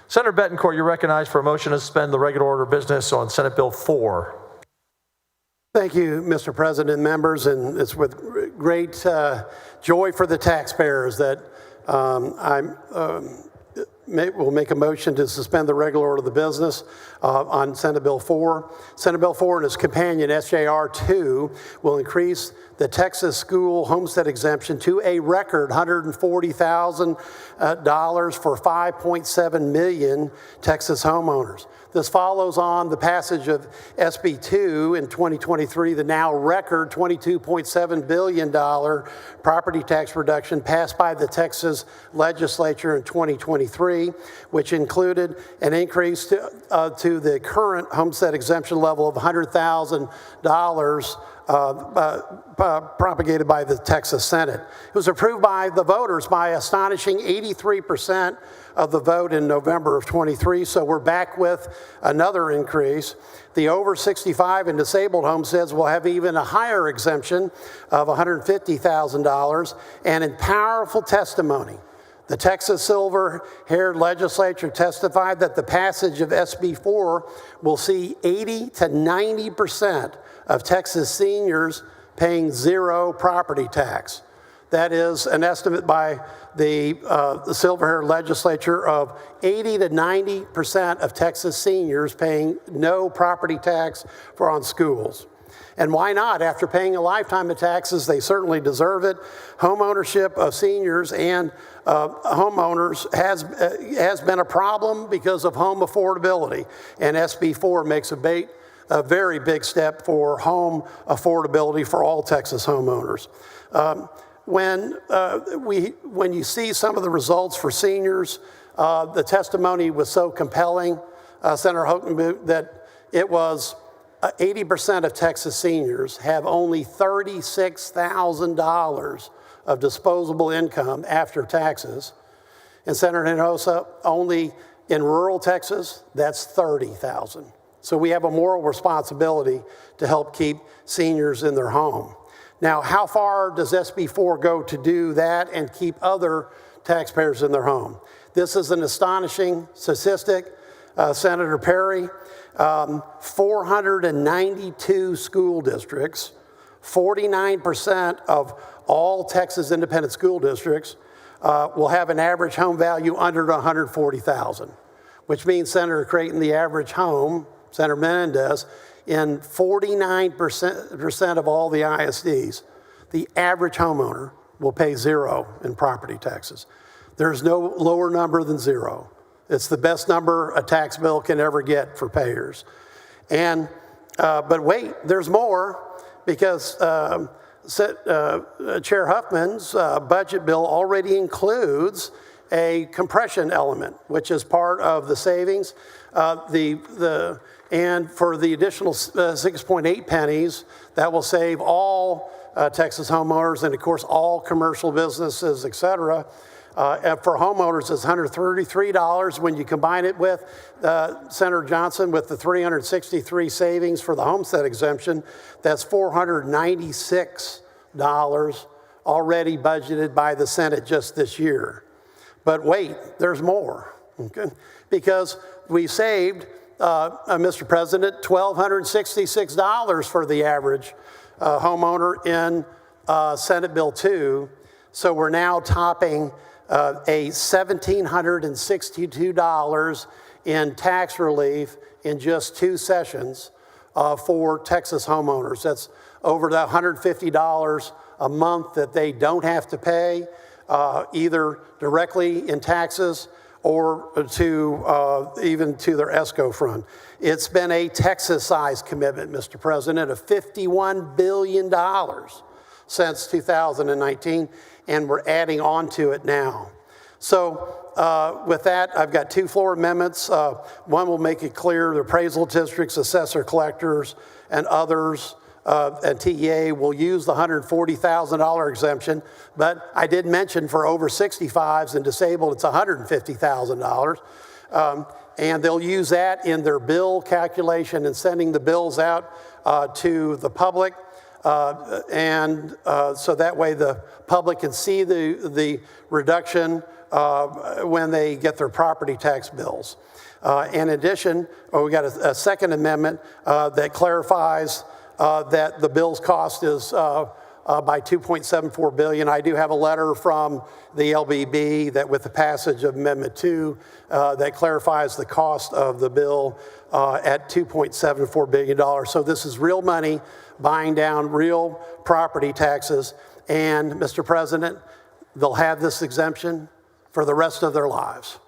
Senator Betancourt, you're recognized for a motion to suspend the regular order of business on Senate Bill 4. Thank you, Mr. President, members, and it's with great joy for the taxpayers that will make a motion to suspend the regular order of the business on Senate Bill 4. Senate Bill 4 and its companion, SJR 2, will increase the Texas school homestead exemption to a record $140,000 for 5.7 million Texas homeowners. This follows on the passage of SB 2 in 2023, the now record $22.7 billion property tax reduction passed by the Texas legislature in 2023, which included an increase to the current homestead exemption level of $100,000 propagated by the Texas Senate. It was approved by the voters by astonishing 83% of the vote in November of 23, so we're back with another increase. The over 65 and disabled homesteads will have even a higher exemption of $150,000, and in powerful testimony, the Texas silver-haired legislature testified that the passage of SB 4 will see 80 to 90% of Texas seniors paying zero property tax. That is an estimate by the silver-haired legislature of 80 to 90% of Texas seniors paying no property tax for on schools. And why not? After paying a lifetime of taxes, they certainly deserve it. Home ownership of seniors and homeowners has been a problem because of home affordability. And SB 4 makes a very big step for home affordability for all Texas homeowners. When you see some of the results for seniors, the testimony was so compelling, Senator Hogan, that it was 80% of Texas seniors have only $36,000 of disposable income after taxes. And Senator Hinojosa, only in rural Texas, that's $30,000. So we have a moral responsibility to help keep seniors in their home. Now, how far does SB 4 go to do that and keep other taxpayers in their home? This is an astonishing statistic, Senator Perry. 492 school districts, 49% of all Texas independent school districts will have an average home value under $140,000, which means, Senator Creighton, the average home, Senator Menendez, in 49% of all the ISDs, the average homeowner will pay zero in property taxes. There's no lower number than zero. It's the best number a tax bill can ever get for payers. And, but wait, there's more, because Chair Huffman's budget bill already includes a compression element, which is part of the savings. And for the additional 6.8 pennies, that will save all Texas homeowners and, of course, all commercial businesses, et cetera. For homeowners, it's $133 when you combine it with, Senator Johnson, with the $363 savings for the homestead exemption. That's $496 already budgeted by the Senate just this year. But wait, there's more, okay? Because we saved, Mr. President, $1,266 for the average homeowner in Senate Bill 2. So we're now topping a $1,762 in tax relief in just 2 sessions for Texas homeowners. That's over the $150 a month that they don't have to pay, either directly in taxes or to even to their ESCO fund. It's been a Texas-sized commitment, Mr. President, of $51 billion since 2019, and we're adding on to it now. So with that, I've got 2 floor amendments. One will make it clear the appraisal districts, assessor collectors, and others and TEA will use the $140,000 exemption, but I did mention for over 65s and disabled, it's $150,000. And they'll use that in their bill calculation and sending the bills out to the public. So that way the public can see the reduction when they get their property tax bills. In addition, we got a second amendment that clarifies that the bill's cost is by $2.74 billion. I do have a letter from the LBB that with the passage of Amendment 2 that clarifies the cost of the bill at $2.74 billion. So this is real money buying down real property taxes. And Mr. President, they'll have this exemption for the rest of their lives.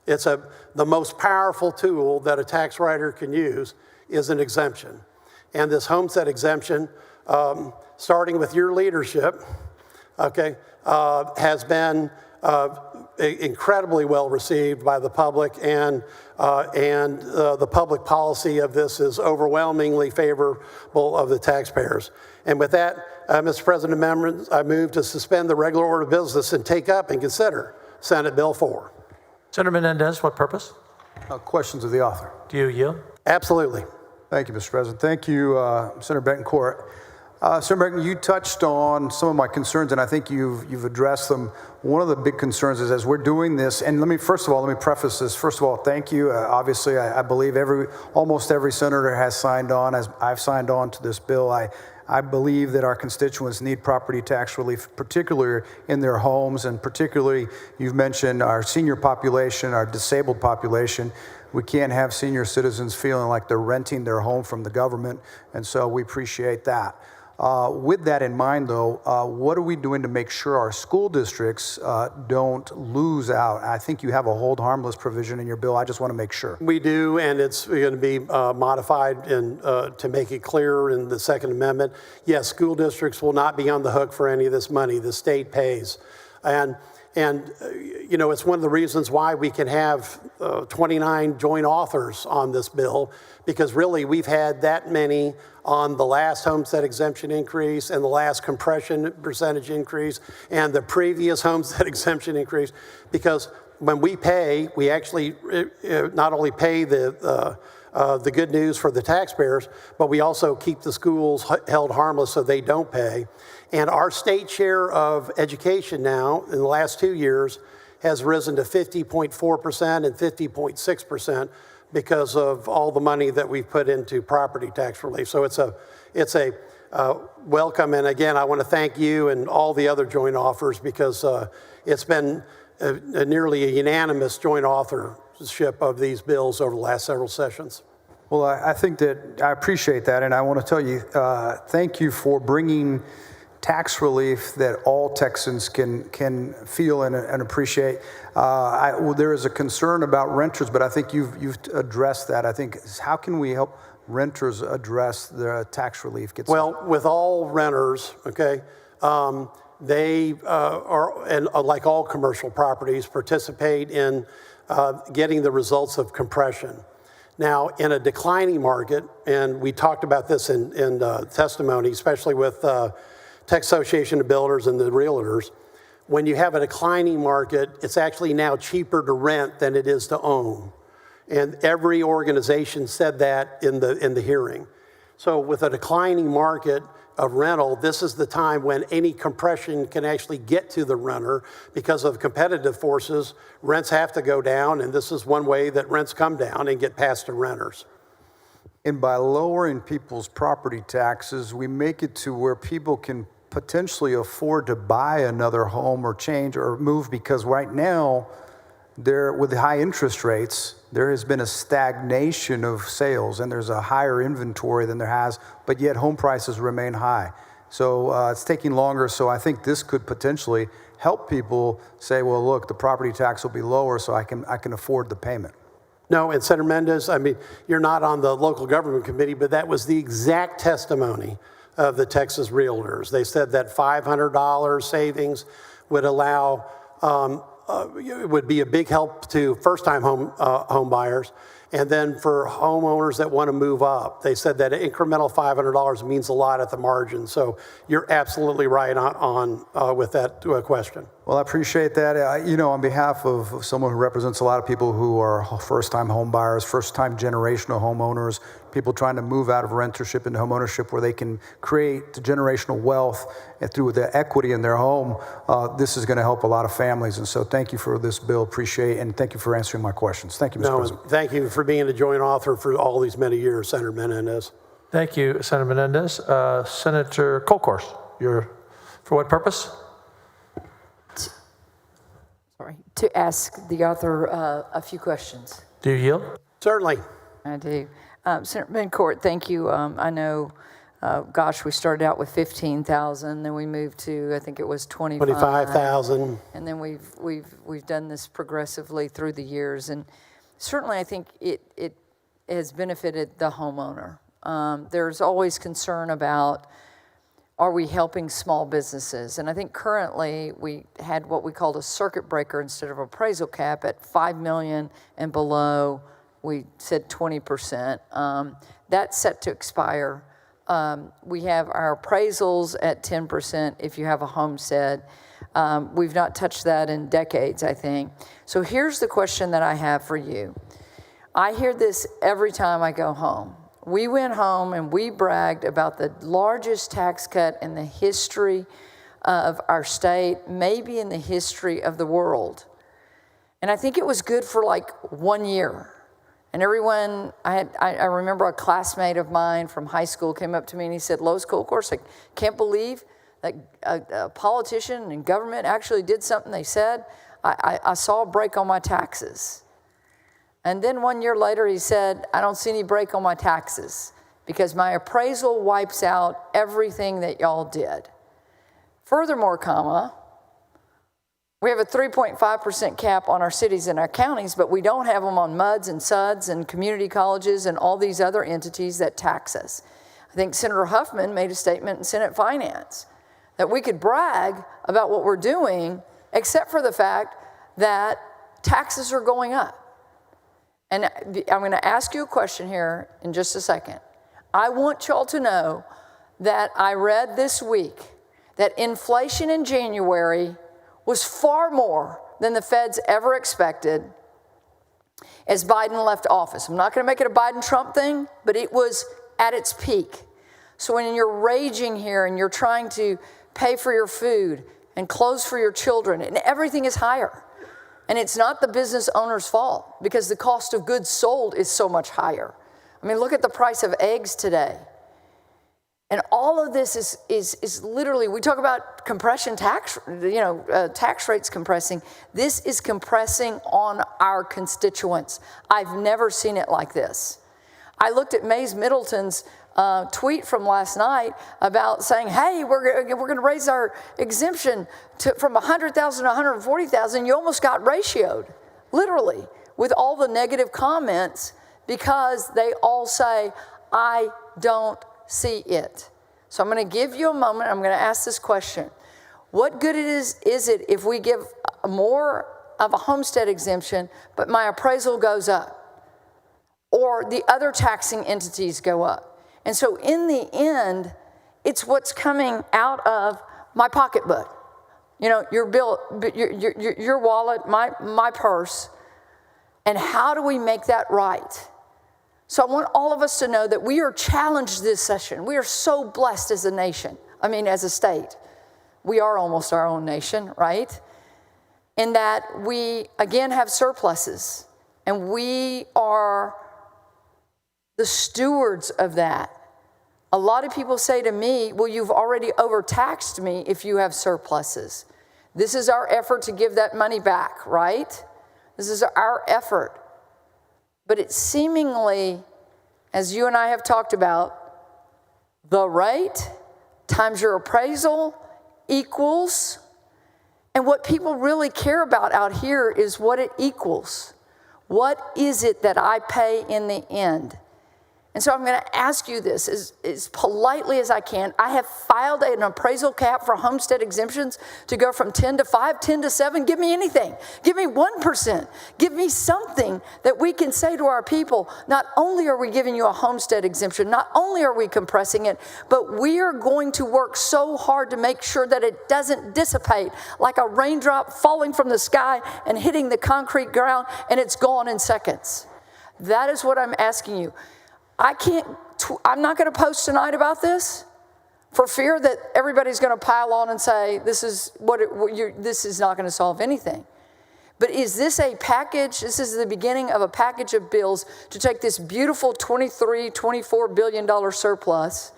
It's the most powerful tool that a tax writer can use is an exemption. And this homestead exemption, starting with your leadership, okay, has been incredibly well received by the public, and the public policy of this is overwhelmingly favorable of the taxpayers. And with that, Mr. President, members, I move to suspend the regular order of business and take up and consider Senate Bill 4. Senator Menendez, what purpose? Questions of the author? Do you yield? Absolutely. Thank you, Mr. President. Thank you, Senator Betancourt. Senator Betancourt, you touched on some of my concerns, and I think you've addressed them. One of the big concerns is as we're doing this, and let me preface this. First of all, thank you. Obviously, I believe almost every senator has signed on, as I've signed on to this bill. I believe that our constituents need property tax relief, particularly in their homes, and particularly, you've mentioned our senior population, our disabled population. We can't have senior citizens feeling like they're renting their home from the government, and so we appreciate that. With that in mind, though, what are we doing to make sure our school districts don't lose out? I think you have a hold harmless provision in your bill. I just want to make sure. We do, and it's going to be modified to make it clearer in the Second Amendment. Yes, school districts will not be on the hook for any of this money. The state pays. And you know, it's one of the reasons why we can have 29 joint authors on this bill, because really we've had that many on the last homestead exemption increase and the last compression percentage increase and the previous homestead exemption increase, because when we pay, we actually not only pay the good news for the taxpayers, but we also keep the schools held harmless so they don't pay. And our state share of education now in the last 2 years has risen to 50.4% and 50.6% because of all the money that we've put into property tax relief. So it's a welcome. And again, I want to thank you and all the other joint authors, because it's been nearly a unanimous joint authorship of these bills over the last several sessions. Well, I think that I appreciate that, and I want to tell you, thank you for bringing tax relief that all Texans can feel and appreciate. There is a concern about renters, but I think you've addressed that. I think, how can we help renters address the tax relief? Well, with all renters, okay, they are, and like all commercial properties, participate in getting the results of compression. Now, in a declining market, and we talked about this in testimony, especially with Texas Association of Builders and the realtors, when you have a declining market, it's actually now cheaper to rent than it is to own. And every organization said that in the hearing. So with a declining market of rental, this is the time when any compression can actually get to the renter. Because of competitive forces, rents have to go down, and this is one way that rents come down and get passed to renters. And by lowering people's property taxes, we make it to where people can potentially afford to buy another home or change or move, because right now, with the high interest rates, there has been a stagnation of sales, and there's a higher inventory than there has, but yet home prices remain high. So it's taking longer. So I think this could potentially help people say, well, look, the property tax will be lower, so I can afford the payment. No, and Senator Menendez, I mean, you're not on the local government committee, but that was the exact testimony of the Texas Realtors. They said that $500 savings would allow, would be a big help to first-time home buyers, and then for homeowners that want to move up. They said that incremental $500 means a lot at the margin. So you're absolutely right on with that question. Well, I appreciate that. On behalf of someone who represents a lot of people who are first-time home buyers, first-time generational homeowners, people trying to move out of rentership into homeownership where they can create generational wealth and through the equity in their home, this is going to help a lot of families. And so thank you for this bill. Appreciate it. And thank you for answering my questions. Thank you, Mr. President. Thank you for being a joint author for all these many years, Senator Menendez. Thank you, Senator Menendez. Senator Kolkhorst, for what purpose? To ask the author a few questions. Do you yield? Certainly. I do. Senator Bencourt, thank you. I know, we started out with 15,000, then we moved to, I think it was 25,000. And then we've done this progressively through the years. And certainly I think it has benefited the homeowner. There's always concern about, are we helping small businesses? And I think currently we had what we called a circuit breaker instead of appraisal cap at $5 million and below. We said 20%. That's set to expire. We have our appraisals at 10% if you have a homestead. We've not touched that in decades, I think. So here's the question that I have for you. I hear this every time I go home. We went home and we bragged about the largest tax cut in the history of our state, maybe in the history of the world. And I think it was good for like 1 year. And everyone, I remember a classmate of mine from high school came up to me and he said, Lois Kolkhorst, I can't believe that a politician in government actually did something they said. I saw a break on my taxes. And then 1 year later, he said, I don't see any break on my taxes because my appraisal wipes out everything that y'all did. Furthermore, we have a 3.5% cap on our cities and our counties, but we don't have them on MUDs and SUDs and community colleges and all these other entities that tax us. I think Senator Huffman made a statement in Senate Finance that we could brag about what we're doing, except for the fact that taxes are going up. And I'm going to ask you a question here in just a second. I want y'all to know that I read this week that inflation in January was far more than the Feds ever expected as Biden left office. I'm not going to make it a Biden-Trump thing, but it was at its peak. So when you're raging here and you're trying to pay for your food and clothes for your children, and everything is higher. And it's not the business owner's fault because the cost of goods sold is so much higher. I mean, look at the price of eggs today. And all of this is literally, we talk about compression tax, tax rates compressing. This is compressing on our constituents. I've never seen it like this. I looked at Mays Middleton's tweet from last night about saying, hey, we're going to raise our exemption from 100,000 to 140,000. You almost got ratioed, literally, with all the negative comments because they all say, I don't see it. So I'm going to give you a moment. I'm going to ask this question. What good is it if we give more of a homestead exemption, but my appraisal goes up? Or the other taxing entities go up? And so in the end, it's what's coming out of my pocketbook. Your bill, your wallet, my purse. And how do we make that right? So I want all of us to know that we are challenged this session. We are so blessed as a nation. As a state. We are almost our own nation, right? In that we, again, have surpluses. And we are the stewards of that. A lot of people say to me, well, you've already overtaxed me if you have surpluses. This is our effort to give that money back, right? This is our effort. But it's seemingly, as you and I have talked about, the rate times your appraisal equals, and what people really care about out here is what it equals. What is it that I pay in the end? And so I'm going to ask you this as politely as I can. I have filed an appraisal cap for homestead exemptions to go from 10 to 5, 10 to 7. Give me anything. Give me 1%. Give me something that we can say to our people, not only are we giving you a homestead exemption, not only are we compressing it, but we are going to work so hard to make sure that it doesn't dissipate like a raindrop falling from the sky and hitting the concrete ground and it's gone in seconds. That is what I'm asking you. I'm not going to post tonight about this for fear that everybody's going to pile on and say, this is not going to solve anything. But is this a package? This is the beginning of a package of bills to take this beautiful $24 billion surplus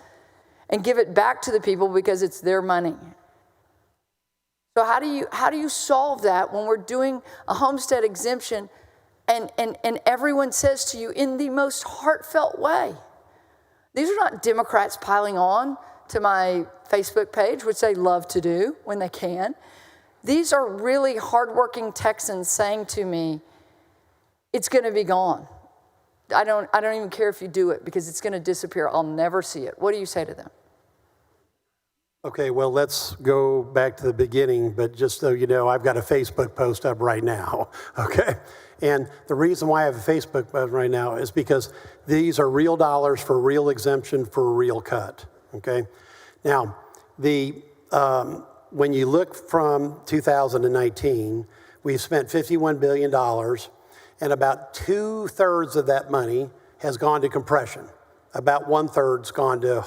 and give it back to the people because it's their money. So how do you solve that when we're doing a homestead exemption and everyone says to you in the most heartfelt way? These are not Democrats piling on to my Facebook page, which they love to do when they can. These are really hardworking Texans saying to me, it's going to be gone. I don't even care if you do it because it's going to disappear. I'll never see it. What do you say to them? Okay, well, let's go back to the beginning, but just so you know, I've got a Facebook post up right now, okay? And the reason why I have a Facebook post right now is because these are real dollars for real exemption for a real cut, okay? Now, when you look from 2019, we've spent $51 billion, and about 2/3 of that money has gone to compression. About 1/3's gone to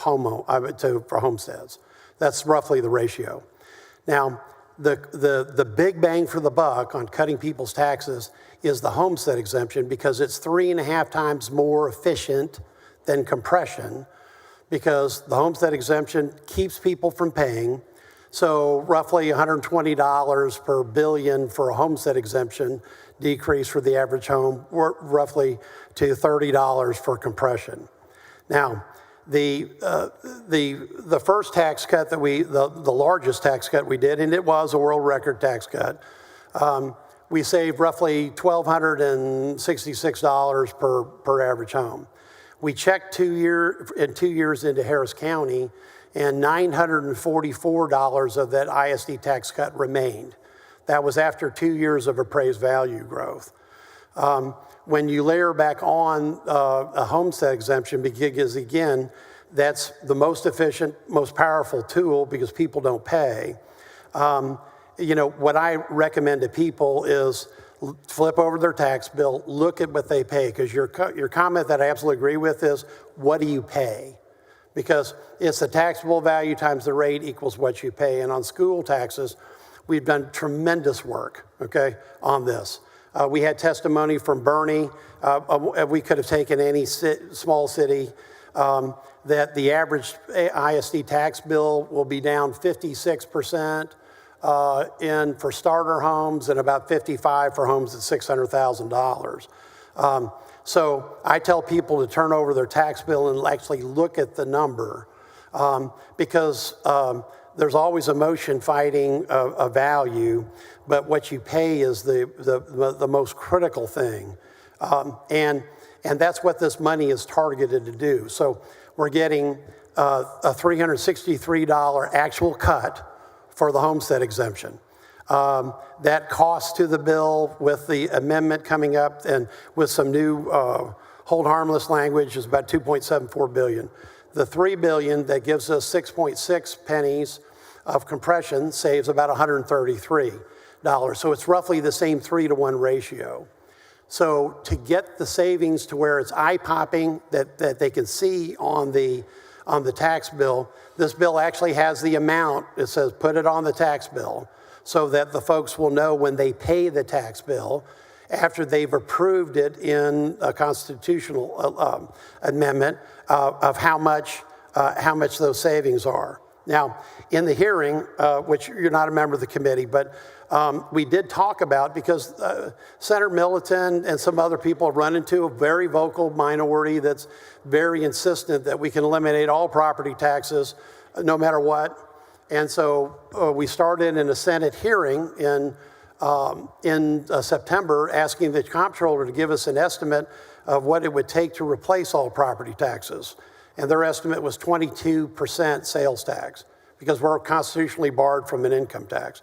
for homesteads. That's roughly the ratio. Now, the big bang for the buck on cutting people's taxes is the homestead exemption because it's 3.5 times more efficient than compression because the homestead exemption keeps people from paying. So roughly $120 per billion for a homestead exemption decrease for the average home, roughly to $30 for compression. Now, the first tax cut that the largest tax cut we did, and it was a world record tax cut, we saved roughly $1,266 per average home. We checked 2 years into Harris County, and $944 of that ISD tax cut remained. That was after 2 years of appraised value growth. When you layer back on a homestead exemption, because again, that's the most efficient, most powerful tool because people don't pay. What I recommend to people is flip over their tax bill, look at what they pay, because your comment that I absolutely agree with is, what do you pay? Because it's the taxable value times the rate equals what you pay. And on school taxes, we've done tremendous work, okay, on this. We had testimony from Bernie. We could have taken any small city that the average ISD tax bill will be down 56% for starter homes and about 55% for homes at $600,000. So I tell people to turn over their tax bill and actually look at the number because there's always emotion fighting a value, but what you pay is the most critical thing. And that's what this money is targeted to do. So we're getting a $363 actual cut for the homestead exemption. That cost to the bill with the amendment coming up and with some new hold harmless language is about $2.74 billion. The $3 billion that gives us 6.6 pennies of compression saves about $133. So it's roughly the same 3-to-1 ratio. So to get the savings to where it's eye-popping that they can see on the tax bill, this bill actually has the amount. It says put it on the tax bill so that the folks will know when they pay the tax bill after they've approved it in a constitutional amendment of how much those savings are. Now, in the hearing, which you're not a member of the committee, but we did talk about, because Senator Milliton and some other people have run into a very vocal minority that's very insistent that we can eliminate all property taxes no matter what. And so we started in a Senate hearing in September asking the comptroller to give us an estimate of what it would take to replace all property taxes. And their estimate was 22% sales tax, because we're constitutionally barred from an income tax.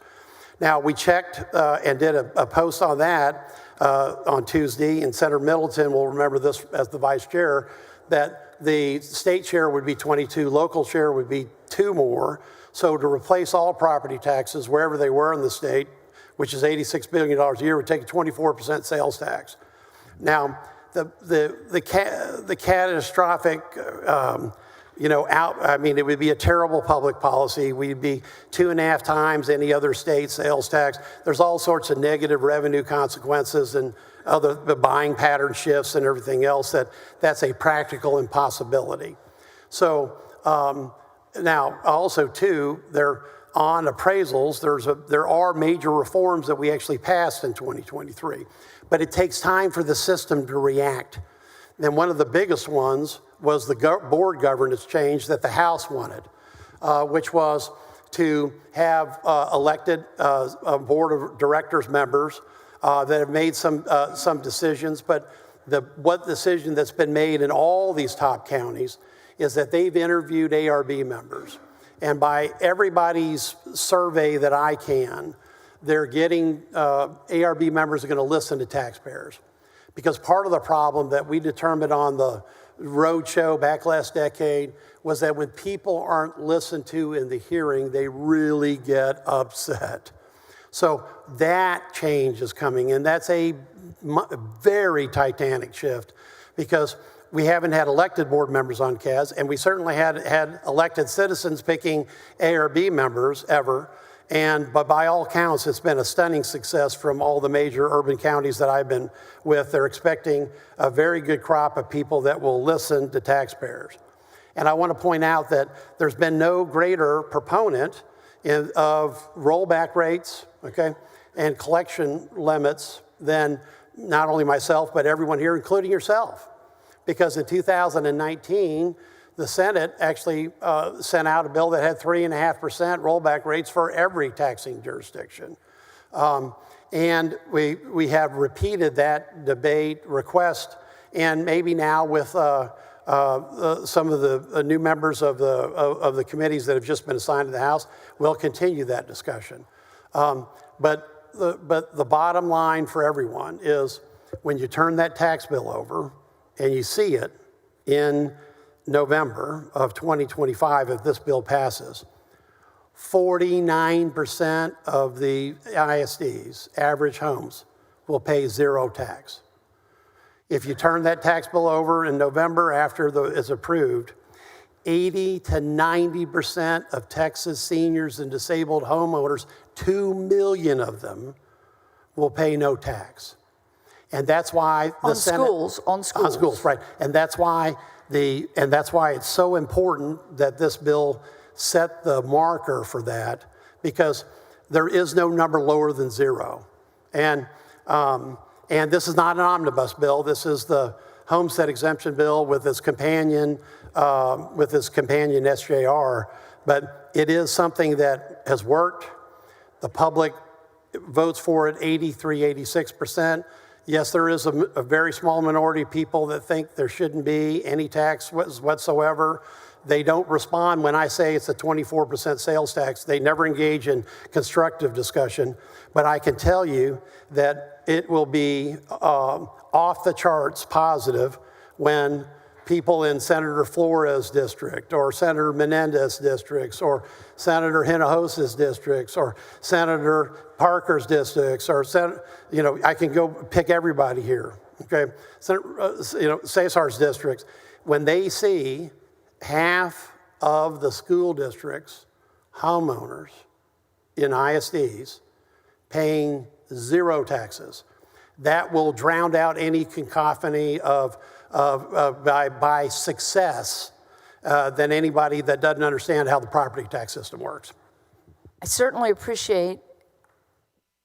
Now, we checked and did a post on that on Tuesday, and Senator Middleton will remember this as the vice chair, that the state share would be 22, local share would be 2 more. So to replace all property taxes wherever they were in the state, which is $86 billion a year, would take a 24% sales tax. Now, the catastrophic, it would be a terrible public policy. We'd be 2.5 times any other state sales tax. There's all sorts of negative revenue consequences and other buying pattern shifts and everything else that's a practical impossibility. So now also too, on appraisals, there are major reforms that we actually passed in 2023, but it takes time for the system to react. And one of the biggest ones was the board governance change that the House wanted, which was to have elected board of directors members that have made some decisions, but what decision that's been made in all these top counties is that they've interviewed ARB members. And by everybody's survey that I can, they're getting, ARB members are going to listen to taxpayers. Because part of the problem that we determined on the roadshow back last decade was that when people aren't listened to in the hearing, they really get upset. So that change is coming, and that's a very titanic shift, because we haven't had elected board members on CAS, and we certainly had elected citizens picking ARB members ever. But by all counts, it's been a stunning success from all the major urban counties that I've been with. They're expecting a very good crop of people that will listen to taxpayers. And I want to point out that there's been no greater proponent of rollback rates, okay, and collection limits than not only myself, but everyone here, including yourself. Because in 2019, the Senate actually sent out a bill that had 3.5% rollback rates for every taxing jurisdiction. And we have repeated that debate request, and maybe now with some of the new members of the committees that have just been assigned to the House, we'll continue that discussion. But the bottom line for everyone is when you turn that tax bill over and you see it in November of 2025, if this bill passes, 49% of the ISDs, average homes, will pay 0 tax. If you turn that tax bill over in November after it's approved, 80 to 90% of Texas seniors and disabled homeowners, 2 million of them, will pay no tax. And that's why the Senate... On schools, right. And that's why it's so important that this bill set the marker for that, because there is no number lower than 0. And this is not an omnibus bill. This is the homestead exemption bill with its companion SJR. But it is something that has worked. The public votes for it 83, 86%. Yes, there is a very small minority of people that think there shouldn't be any tax whatsoever. They don't respond when I say it's a 24% sales tax. They never engage in constructive discussion. But I can tell you that it will be off the charts positive when people in Senator Flores' district or Senator Menendez districts or Senator Hinojos' districts or Senator Parker's districts or I can go pick everybody here, okay? Cesar's districts, when they see half of the school districts, homeowners in ISDs paying 0 taxes, that will drown out any cacophony by success than anybody that doesn't understand how the property tax system works. I certainly appreciate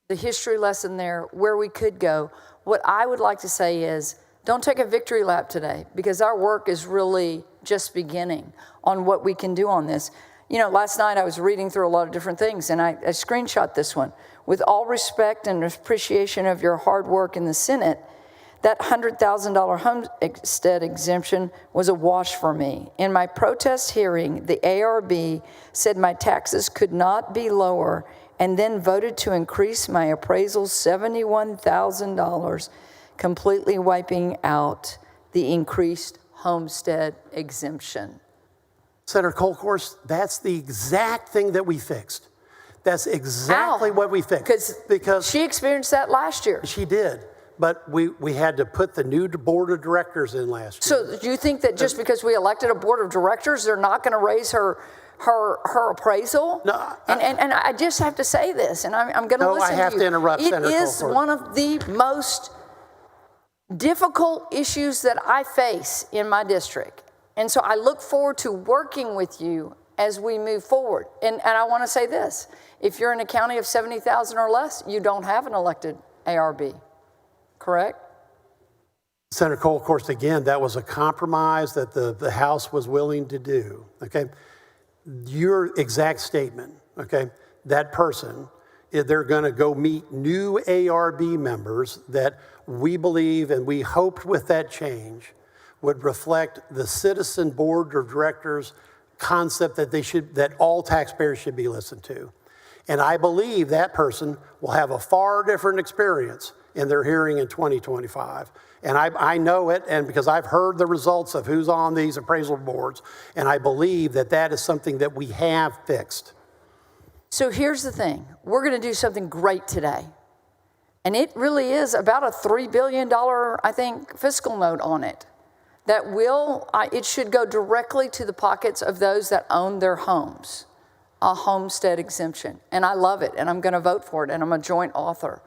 the history lesson there, where we could go. What I would like to say is, don't take a victory lap today, because our work is really just beginning on what we can do on this. Last night I was reading through a lot of different things, and I screenshot this one. With all respect and appreciation of your hard work in the Senate, That $100,000 homestead exemption was a wash for me. In my protest hearing, the ARB said my taxes could not be lower and then voted to increase my appraisal $71,000, completely wiping out the increased homestead exemption. Senator Kolkhorst, that's the exact thing that we fixed. That's exactly How? what we fixed. Because she experienced that last year. She did. But we had to put the new board of directors in last year. So do you think that just because we elected a board of directors, they're not going to raise her appraisal? No. And I just have to say this, and I'm going to listen to you. No, I have to interrupt, Senator It is Kolkhorst. one of the most difficult issues that I face in my district. And so I look forward to working with you as we move forward. And I want to say this. If you're in a county of 70,000 or less, you don't have an elected ARB. Correct? Senator Kolkhorst, again, that was a compromise that the House was willing to do, okay? Your exact statement, okay? That person, they're going to go meet new ARB members that we believe and we hoped with that change would reflect the citizen board of directors concept that all taxpayers should be listened to. And I believe that person will have a far different experience in their hearing in 2025. And I know it, and because I've heard the results of who's on these appraisal boards, and I believe that that is something that we have fixed. So here's the thing. We're going to do something great today. And it really is about a $3 billion, I think, fiscal note on it. That it should go directly to the pockets of those that own their homes. A homestead exemption. And I love it, and I'm going to vote for it, and I'm a joint author.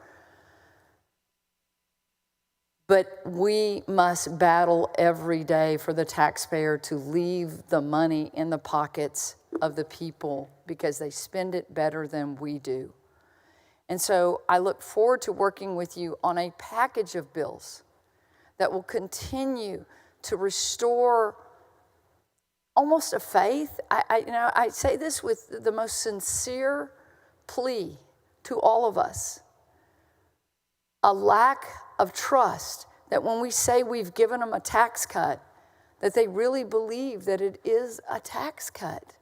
But we must battle every day for the taxpayer to leave the money in the pockets of the people because they spend it better than we do. And so I look forward to working with you on a package of bills that will continue to restore almost a faith. I say this with the most sincere plea to all of us. A lack of trust that when we say we've given them a tax cut, that they really believe that it is a tax cut.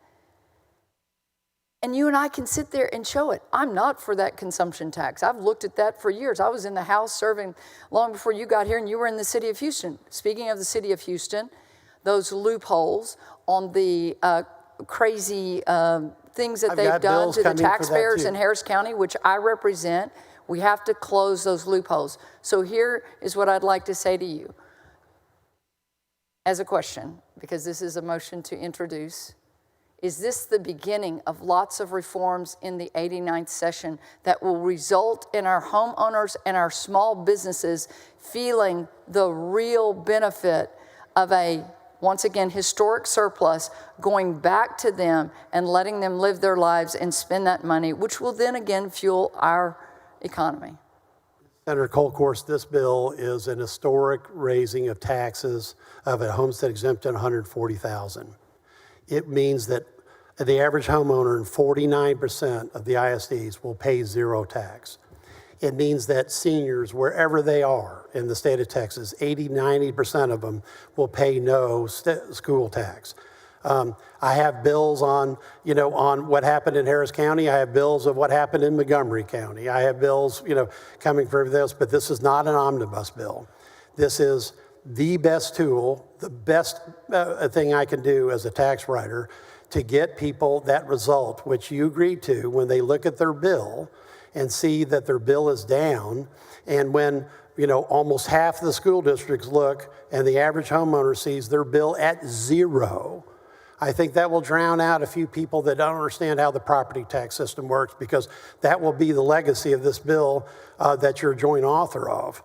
And you and I can sit there and show it. I'm not for that consumption tax. I've looked at that for years. I was in the House serving long before you got here, and you were in the city of Houston. Speaking of the city of Houston, those loopholes on the crazy things that they've done to the taxpayers in Harris County, which I represent, we have to close those loopholes. So here is what I'd like to say to you as a question, because this is a motion to introduce. Is this the beginning of lots of reforms in the 89th session that will result in our homeowners and our small businesses feeling the real benefit of a, once again, historic surplus going back to them and letting them live their lives and spend that money, which will then again fuel our economy? Senator Kolkhorst, this bill is an historic raising of taxes of a homestead exemption $140,000. It means that the average homeowner in 49% of the ISDs will pay zero tax. It means that seniors, wherever they are in the state of Texas, 80, 90% of them will pay no school tax. I have bills on what happened in Harris County. I have bills of what happened in Montgomery County. I have bills, coming for everything else, but this is not an omnibus bill. This is the best tool, the best thing I can do as a tax writer to get people that result, which you agreed to when they look at their bill and see that their bill is down. And when, almost half of the school districts look and the average homeowner sees their bill at zero, I think that will drown out a few people that don't understand how the property tax system works, because that will be the legacy of this bill that you're a joint author of.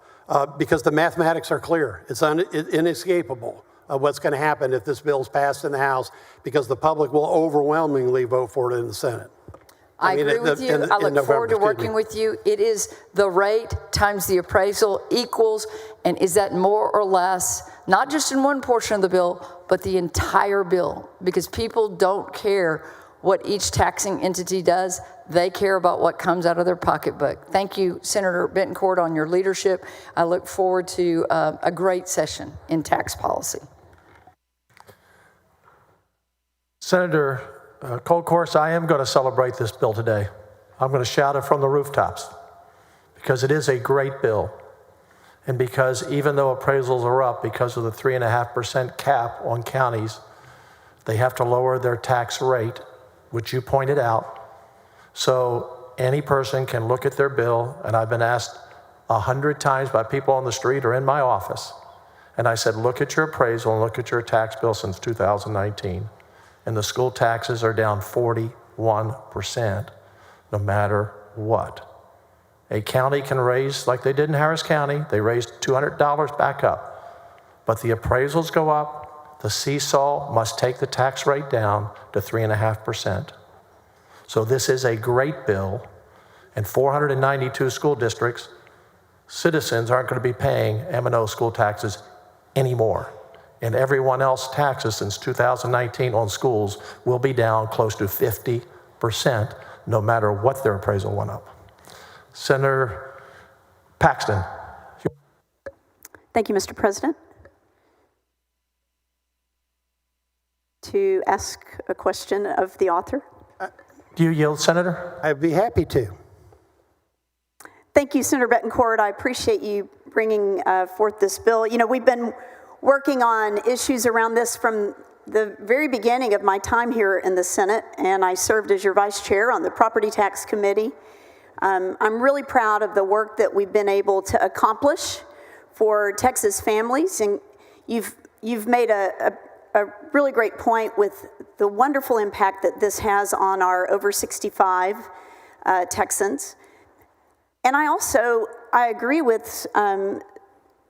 Because the mathematics are clear. It's inescapable of what's going to happen if this bill is passed in the House, because the public will overwhelmingly vote for it in the Senate. I agree with you. I look forward to working with you. It is the rate times the appraisal equals, and is that more or less, not just in one portion of the bill, but the entire bill? Because people don't care what each taxing entity does. they care about what comes out of their pocketbook. Thank you, Senator Bettencourt, on your leadership. I look forward to a great session in tax policy. Senator Kolkhorst, I am going to celebrate this bill today. I'm going to shout it from the rooftops because it is a great bill. And because even though appraisals are up because of the 3.5% cap on counties, they have to lower their tax rate, which you pointed out. So any person can look at their bill, and I've been asked 100 times by people on the street or in my office, and I said, look at your appraisal and look at your tax bill since 2019. And the school taxes are down 41%, no matter what. A county can raise, like they did in Harris County, they raised $200 back up. But the appraisals go up, the seesaw must take the tax rate down to 3.5%. So this is a great bill, and 492 school districts, citizens aren't going to be paying M&O school taxes anymore. And everyone else taxes since 2019 on schools will be down close to 50%, no matter what their appraisal went up. Senator Paxton. Thank you, Mr. President. To ask a question of the author. Do you yield, Senator? I'd be happy to. Thank you, Senator Bettencourt. I appreciate you bringing forth this bill. You know, we've been working on issues around this from the very beginning of my time here in the Senate, and I served as your vice chair on the Property Tax Committee. I'm really proud of the work that we've been able to accomplish for Texas families, and you've made a really great point with the wonderful impact that this has on our over 65 Texans. And I agree with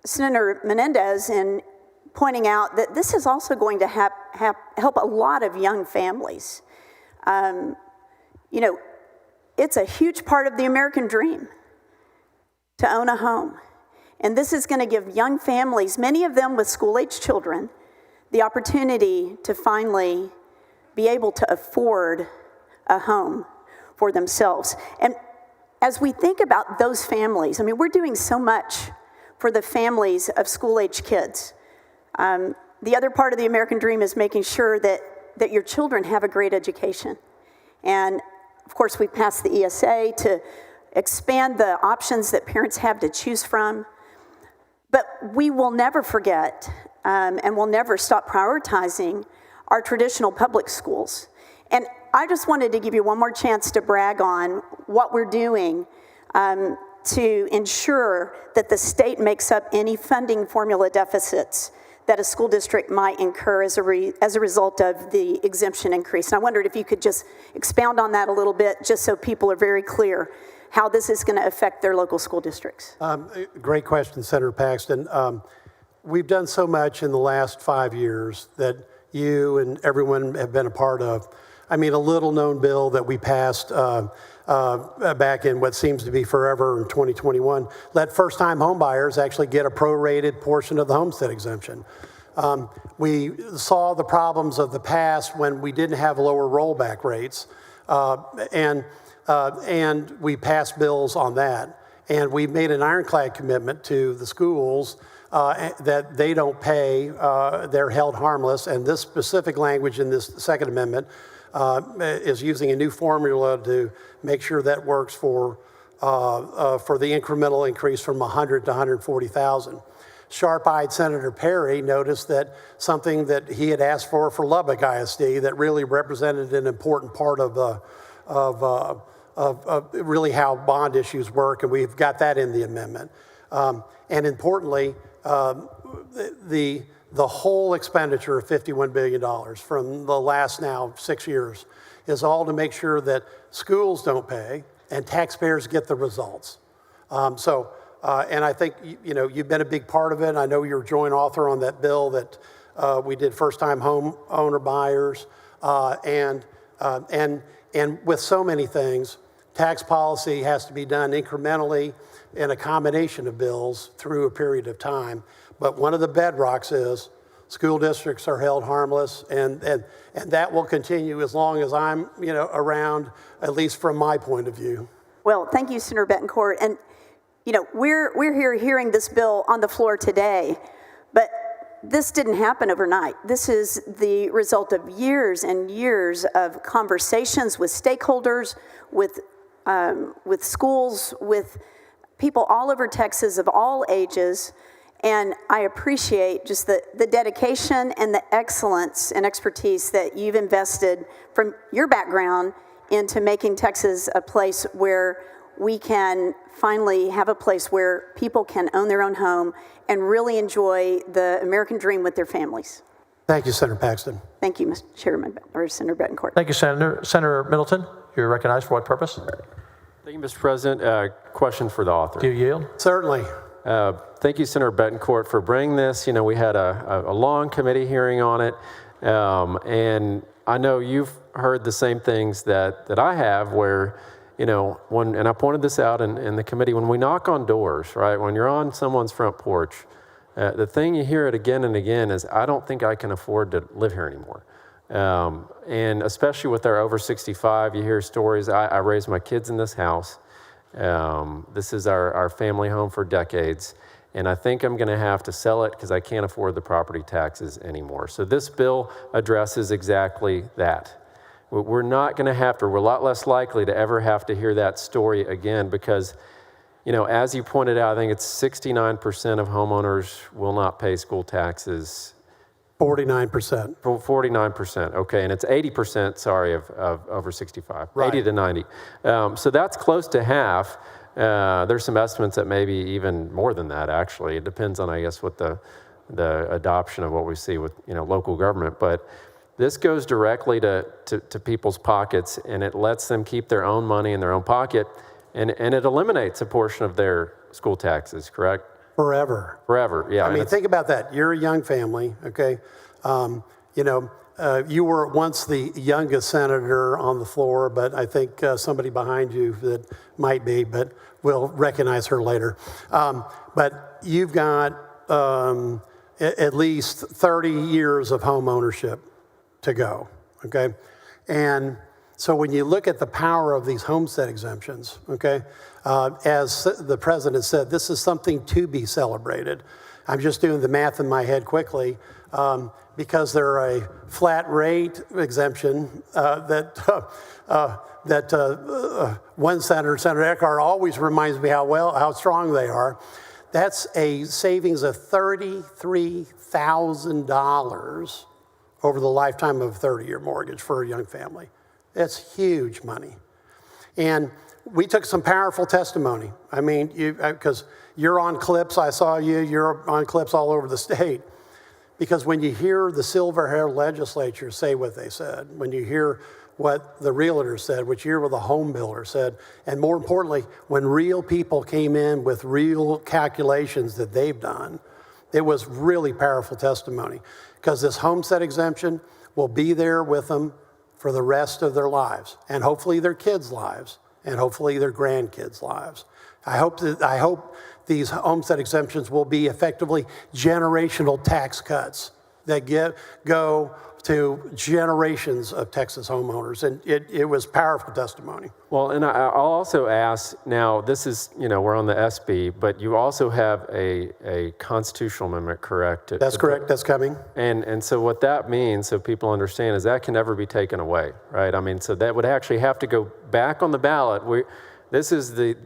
Senator Menendez in pointing out that this is also going to help a lot of young families. You know, it's a huge part of the American dream to own a home. And this is going to give young families, many of them with school-age children, the opportunity to finally be able to afford a home for themselves. And as we think about those families, I mean, we're doing so much for the families of school-age kids. The other part of the American dream is making sure that your children have a great education. And of course, we passed the ESA to expand the options that parents have to choose from. But we will never forget and we'll never stop prioritizing our traditional public schools. And I just wanted to give you one more chance to brag on what we're doing to ensure that the state makes up any funding formula deficits that a school district might incur as a result of the exemption increase. And I wondered if you could just expound on that a little bit, just so people are very clear how this is going to affect their local school districts. Great question, Senator Paxton. We've done so much in the last 5 years that you and everyone have been a part of. I mean, a little-known bill that we passed back in what seems to be forever in 2021 let first-time home buyers actually get a prorated portion of the homestead exemption. We saw the problems of the past when we didn't have lower rollback rates, and we passed bills on that. And we made an ironclad commitment to the schools that they don't pay, they're held harmless. And this specific language in this Second Amendment is using a new formula to make sure that works for the incremental increase from 100 to 140,000. Sharp-eyed Senator Perry noticed that something that he had asked for Lubbock ISD that really represented an important part of really how bond issues work, and we've got that in the amendment. And importantly, the whole expenditure of $51 billion from the last now 6 years is all to make sure that schools don't pay and taxpayers get the results. And I think, you know, you've been a big part of it. I know you're a joint author on that bill that we did first-time home owner buyers. And with so many things, tax policy has to be done incrementally in a combination of bills through a period of time. But one of the bedrocks is school districts are held harmless, and that will continue as long as I'm, around, at least from my point of view. Well, thank you, Senator Betancourt. And, we're here hearing this bill on the floor today, but this didn't happen overnight. This is the result of years and years of conversations with stakeholders, with schools, with people all over Texas of all ages. And I appreciate just the dedication and the excellence and expertise that you've invested from your background into making Texas a place where we can finally have a place where people can own their own home and really enjoy the American dream with their families. Thank you, Senator Paxton. Thank you, Mr. Chairman, or Senator Betancourt. Thank you, Senator. Senator Middleton, you're recognized for what purpose? Thank you, Mr. President. Question for the author. Do you yield? Certainly. Thank you, Senator Betancourt, for bringing this. We had a long committee hearing on it, and I know you've heard the same things that I have where, and I pointed this out in the committee, when we knock on doors, right, when you're on someone's front porch, the thing you hear it again and again is, I don't think I can afford to live here anymore. And especially with our over 65, you hear stories. I raised my kids in this house. This is our family home for decades. And I think I'm going to have to sell it because I can't afford the property taxes anymore. So this bill addresses exactly that. We're not going to have to, we're a lot less likely to ever have to hear that story again because, as you pointed out, I think it's 69% of homeowners will not pay school taxes. 49%. 49%, okay, and it's 80%, sorry, of over 65, right. 80 to 90. So that's close to half. There's some estimates that maybe even more than that, actually. It depends on, I guess, what the adoption of what we see with, local government. But this goes directly to people's pockets, and it lets them keep their own money in their own pocket, and it eliminates a portion of their school taxes, correct? Forever. Forever, yeah. I mean, think about that. You're a young family, okay? You were once the youngest senator on the floor, but I think somebody behind you that might be, but we'll recognize her later. But you've got at least 30 years of home ownership to go, okay? And so when you look at the power of these homestead exemptions, okay, as the president said, this is something to be celebrated. I'm just doing the math in my head quickly. Because they're a flat rate exemption that one senator, Senator Eckhart, always reminds me how strong they are. That's a savings of $33,000 over the lifetime of a 30-year mortgage for a young family. That's huge money. And we took some powerful testimony. I mean, because you're on clips, I saw you're on clips all over the state. Because when you hear the silver-haired legislature say what they said, when you hear what the realtor said, what you hear what the home builder said, and more importantly, when real people came in with real calculations that they've done, it was really powerful testimony. Because this homestead exemption will be there with them for the rest of their lives, and hopefully their kids' lives, and hopefully their grandkids' lives. I hope these homestead exemptions will be effectively generational tax cuts that go to generations of Texas homeowners, and it was powerful testimony. Well, and I'll also ask, now this is, we're on the SB, but you also have a constitutional amendment, correct? That's correct, that's coming. And so what that means, so people understand, is that can never be taken away, right? I mean, so that would actually have to go back on the ballot. This is the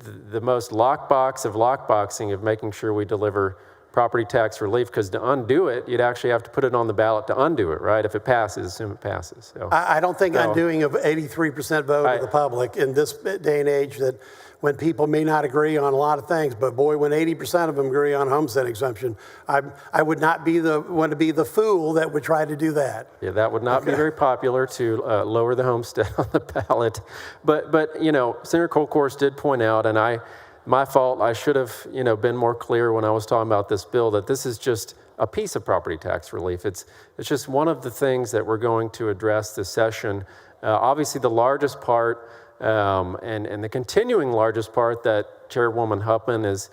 most lockbox of lockboxing of making sure we deliver property tax relief, because to undo it, you'd actually have to put it on the ballot to undo it, right? If it passes, assume it passes. So, I don't think undoing of 83% vote of the public in this day and age, that when people may not agree on a lot of things, but boy, when 80% of them agree on homestead exemption, I would not want to be the fool that would try to do that. Yeah, that would not be very popular to lower the homestead on the ballot. But Senator Kolkhorst did point out, and my fault, I should have been more clear when I was talking about this bill, that this is just a piece of property tax relief. It's just one of the things that we're going to address this session. Obviously, the largest part, and the continuing largest part that Chairwoman Huffman is,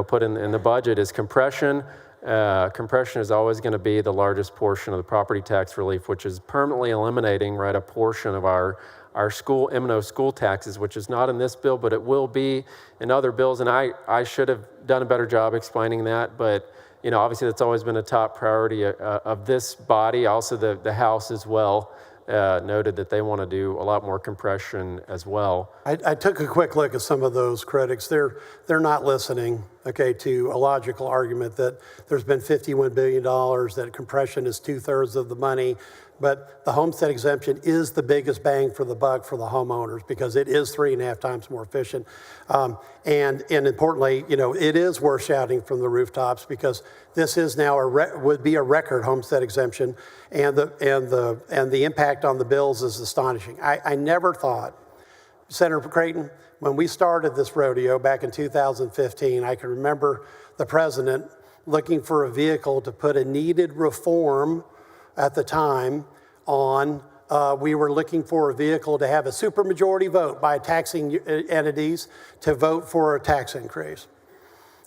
put in the budget is compression compression is always going to be the largest portion of the property tax relief, which is permanently eliminating, right, a portion of our school, M&O school taxes, which is not in this bill, but it will be in other bills. And I should have done a better job explaining that, but obviously that's always been a top priority of this body. Also the House as well noted that they want to do a lot more compression as well. I took a quick look at some of those critics. They're not listening, okay, to a logical argument that there's been $51 billion, that compression is 2/3 of the money. But the homestead exemption is the biggest bang for the buck for the homeowners because it is 3.5 times more efficient. And importantly, it is worth shouting from the rooftops because this is now would be a record homestead exemption, and the impact on the bills is astonishing. I never thought, Senator Creighton, when we started this rodeo back in 2015, I can remember the president looking for a vehicle to put a needed reform at the time on. We were looking for a vehicle to have a supermajority vote by taxing entities to vote for a tax increase.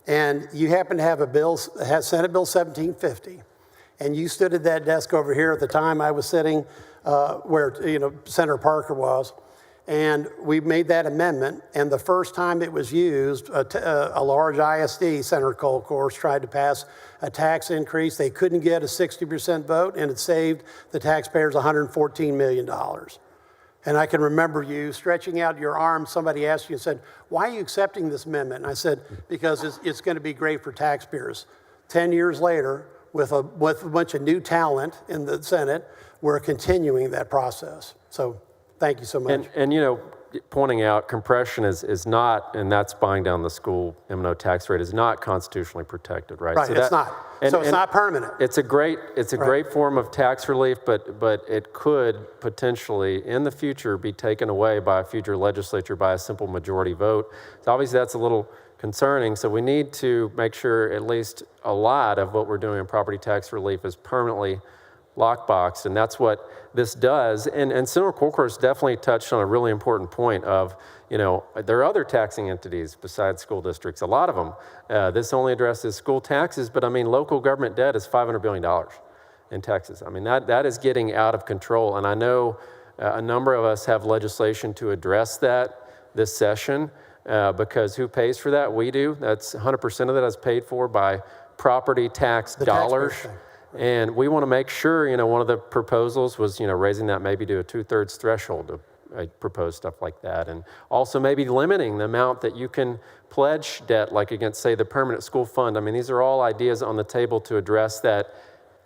And you happen to have a bill, Senate Bill 1750, and you stood at that desk over here at the time I was sitting where Senator Parker was, and we made that amendment, and the first time it was used, a large ISD, Senator Cole, of course, tried to pass a tax increase. They couldn't get a 60% vote, and it saved the taxpayers $114 million. And I can remember you stretching out your arm. Somebody asked you and said, "Why are you accepting this amendment?" And I said, "Because it's going to be great for taxpayers." 10 years later, with a bunch of new talent in the Senate, we're continuing that process. So thank you so much. And pointing out compression is not, and that's buying down the school M&O tax rate, is not constitutionally protected, right? Right, it's not. So it's not permanent. It's a great form of tax relief, but it could potentially in the future be taken away by a future legislature by a simple majority vote. So obviously that's a little concerning. So we need to make sure at least a lot of what we're doing in property tax relief is permanently lockboxed, and that's what this does. And Senator Colcourse definitely touched on a really important point of, there are other taxing entities besides school districts, a lot of them. This only addresses school taxes, but local government debt is $500 billion in Texas. That is getting out of control, and I know a number of us have legislation to address that this session, because who pays for that? We do. That's 100% of that is paid for by property tax dollars. And we want to make sure, one of the proposals was, raising that maybe to a 2/3 threshold. I propose stuff like that. And also maybe limiting the amount that you can pledge debt, like against, say, the permanent school fund. These are all ideas on the table to address that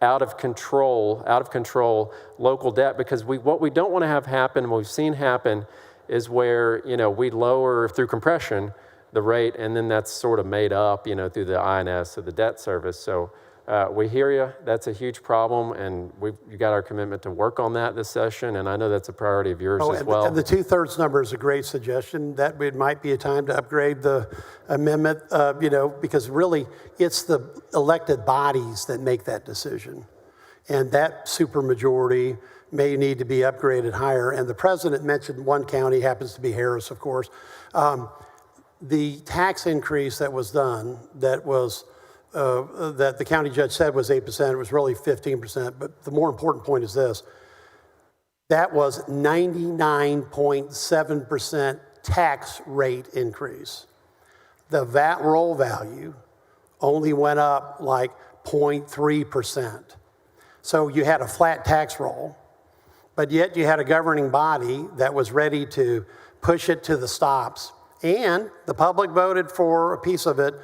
out of control local debt, because what we don't want to have happen, what we've seen happen, is where, we lower through compression the rate, and then that's sort of made up, through the INS or the debt service. So we hear you. That's a huge problem, and you got our commitment to work on that this session, and I know that's a priority of yours as well. And the 2/3 number is a great suggestion. That it might be a time to upgrade the amendment, because really it's the elected bodies that make that decision, and that supermajority may need to be upgraded higher. And the president mentioned one county, happens to be Harris, of course. The tax increase that was done, that the county judge said was 8%, it was really 15%, but the more important point is this: that was 99.7% tax rate increase. The VAT roll value only went up like 0.3%. So you had a flat tax roll, but yet you had a governing body that was ready to push it to the stops, and the public voted for a piece of it,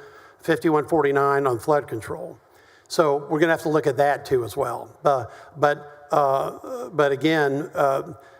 5149 on flood control. So we're going to have to look at that too as well. But again,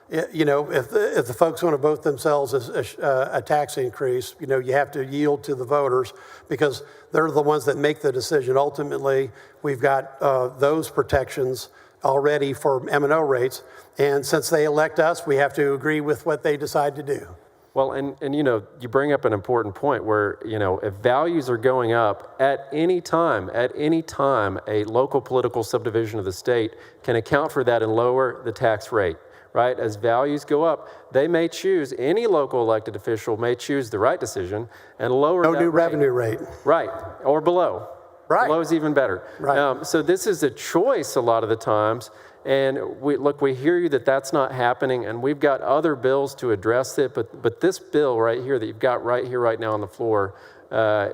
if the folks want to vote themselves as a tax increase, you have to yield to the voters because they're the ones that make the decision. Ultimately, we've got those protections already for M&O rates, and since they elect us, we have to agree with what they decide to do. Well, and you bring up an important point where, if values are going up at any time, a local political subdivision of the state can account for that and lower the tax rate, right? As values go up, they may choose, any local elected official may choose the right decision and lower that No new revenue rate. Right, or below. Right. Below is even better. Right. So this is a choice a lot of the times. And we hear you that that's not happening, and we've got other bills to address it, but this bill right here that you've got right here, right now on the floor,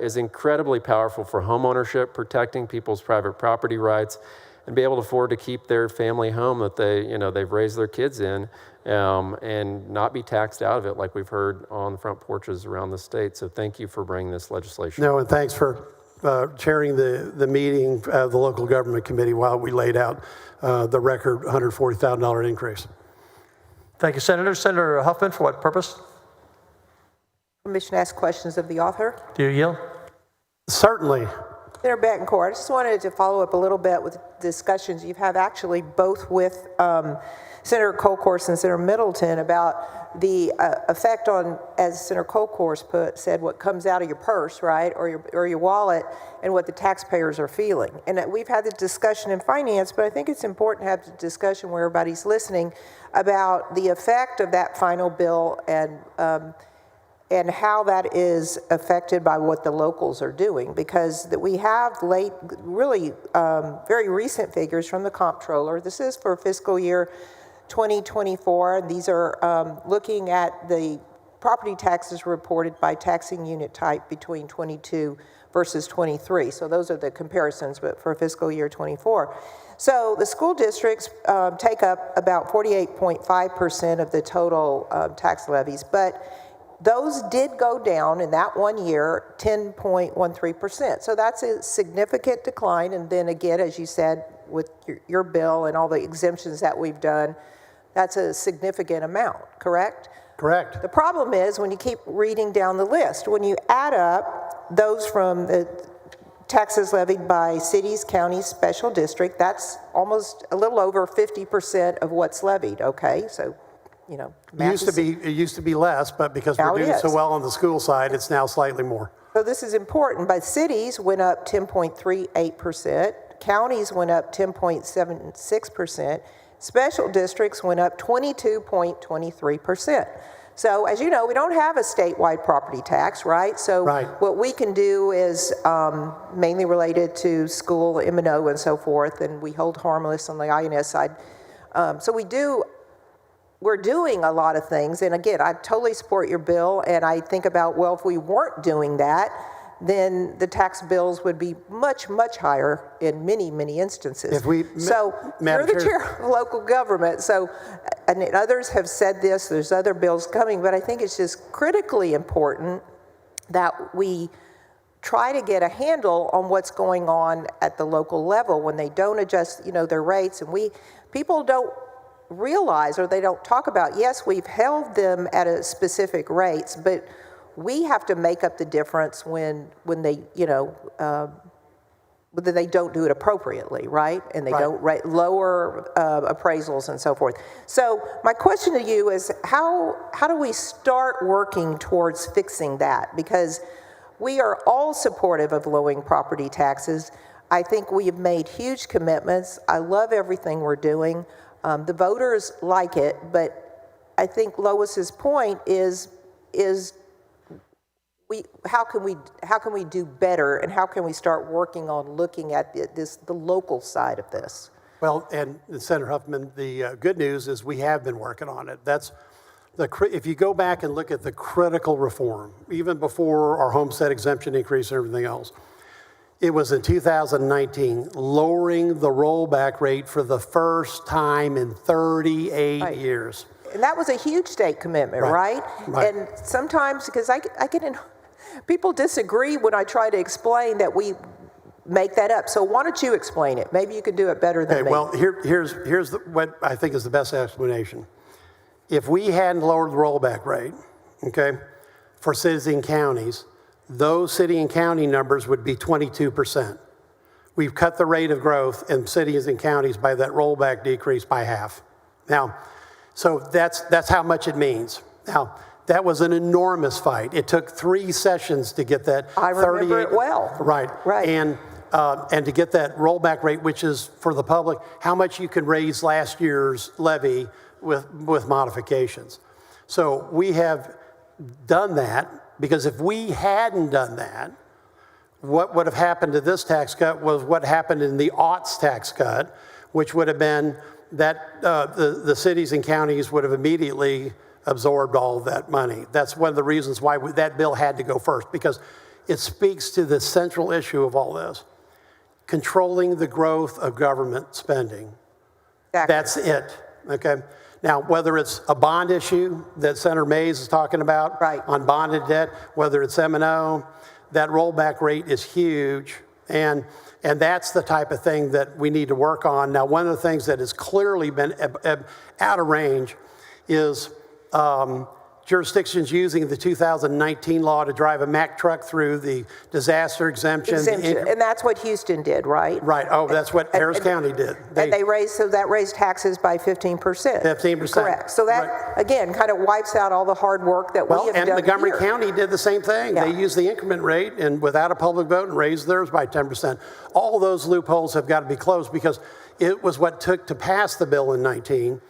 is incredibly powerful for homeownership, protecting people's private property rights, and be able to afford to keep their family home that they've raised their kids in, and not be taxed out of it like we've heard on the front porches around the state. So thank you for bringing this legislation. No, and thanks for chairing the meeting of the local government committee while we laid out the record $140,000 increase. Thank you, Senator. Senator Huffman, for what purpose? Permission to ask questions of the author? Do you yield? Certainly. Senator Betancourt, I just wanted to follow up a little bit with discussions you've had actually both with Senator Kolkhorst and Senator Middleton about the effect on, as Senator Kolkhorst said, what comes out of your purse, right, or your wallet, and what the taxpayers are feeling. And we've had the discussion in finance, but I think it's important to have the discussion where everybody's listening about the effect of that final bill and how that is affected by what the locals are doing, because we have very recent figures from the comptroller. This is for fiscal year 2024. These are looking at the property taxes reported by taxing unit type between 22 versus 23. So those are the comparisons, but for fiscal year 24. So the school districts take up about 48.5% of the total tax levies, but those did go down in that 1 year 10.13%. So that's a significant decline. And then again, as you said, with your bill and all the exemptions that we've done, that's a significant amount, correct? Correct. The problem is when you keep reading down the list, when you add up those from the taxes levied by cities, counties, special district, that's almost a little over 50% of what's levied, okay? So, it used to be less, but because we're doing so well on the school side, it's now slightly more. So this is important. But cities went up 10.38%, counties went up 10.76%, special districts went up 22.23%. So as you know, we don't have a statewide property tax, right? So what we can do is mainly related to school, M&O, and so forth, and we hold harmless on the INS side. So we're doing a lot of things, and again, I totally support your bill, and I think about, well, if we weren't doing that, then the tax bills would be much, much higher in many, many instances. You're the chair of local government, so, and others have said this, there's other bills coming, but I think it's just critically important that we try to get a handle on what's going on at the local level when they don't adjust, their rates, and people don't realize, or they don't talk about, yes, we've held them at a specific rates, but we have to make up the difference when they, whether they don't do it appropriately, right? And they don't lower appraisals and so forth. So my question to you is, how do we start working towards fixing that? Because we are all supportive of lowering property taxes. I think we have made huge commitments. I love everything we're doing. The voters like it, but I think Lois's point is how can we do better, and how can we start working on looking at the local side of this? Well, and Senator Huffman, the good news is we have been working on it. If you go back and look at the critical reform, even before our homestead exemption increase and everything else, it was in 2019, lowering the rollback rate for the first time in 38 years. And that was a huge state commitment, right? And sometimes, because I get in, people disagree when I try to explain that we make that up. So why don't you explain it? Maybe you can do it better than me. Well, here's what I think is the best explanation. If we hadn't lowered the rollback rate, for cities and counties, those city and county numbers would be 22%. We've cut the rate of growth in cities and counties by that rollback decrease by half. Now, so that's how much it means. Now, that was an enormous fight. It took 3 sessions to get that. I remember it well. Right. And to get that rollback rate, which is for the public, how much you can raise last year's levy with modifications. So we have done that, because if we hadn't done that, what would have happened to this tax cut was what happened in the aughts tax cut, which would have been that the cities and counties would have immediately absorbed all of that money. That's one of the reasons why that bill had to go first, because it speaks to the central issue of all this, controlling the growth of government spending. Exactly. That's it, okay? Now, whether it's a bond issue that Senator Mays is talking about on bonded debt, whether it's M&O, that rollback rate is huge, and that's the type of thing that we need to work on. Now, one of the things that has clearly been out of range is jurisdictions using the 2019 law to drive a Mack truck through the disaster exemption. And that's what Houston did, right? Right. Oh, that's what Harris County did. And they raised, so that raised taxes by 15%. 15%. Correct. So that, again, kind of wipes out all the hard work that we have done and Montgomery here. County did the same thing. Yeah. They used the increment rate and without a public vote and raised theirs by 10%. All those loopholes have got to be closed because it was what took to pass the bill in 19.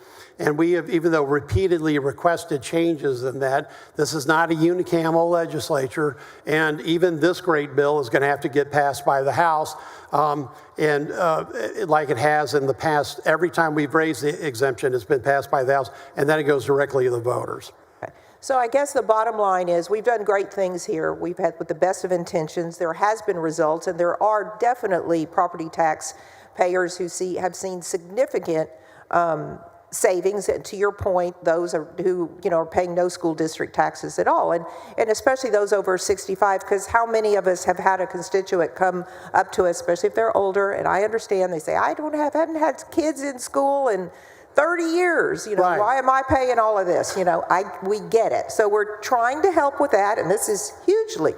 And we have, even though repeatedly requested changes in that, this is not a unicameral legislature, and even this great bill is going to have to get passed by the House, like it has in the past. Every time we've raised the exemption, it's been passed by the House, and then it goes directly to the voters. Okay. So I guess the bottom line is we've done great things here. We've had with the best of intentions. There has been results, and there are definitely property tax payers who have seen significant savings, and to your point, those who are paying no school district taxes at all, and especially those over 65, because how many of us have had a constituent come up to us, especially if they're older, and I understand, they say, I haven't had kids in school in 30 years, Right. Why am I paying all of this? We get it. So we're trying to help with that, and this is hugely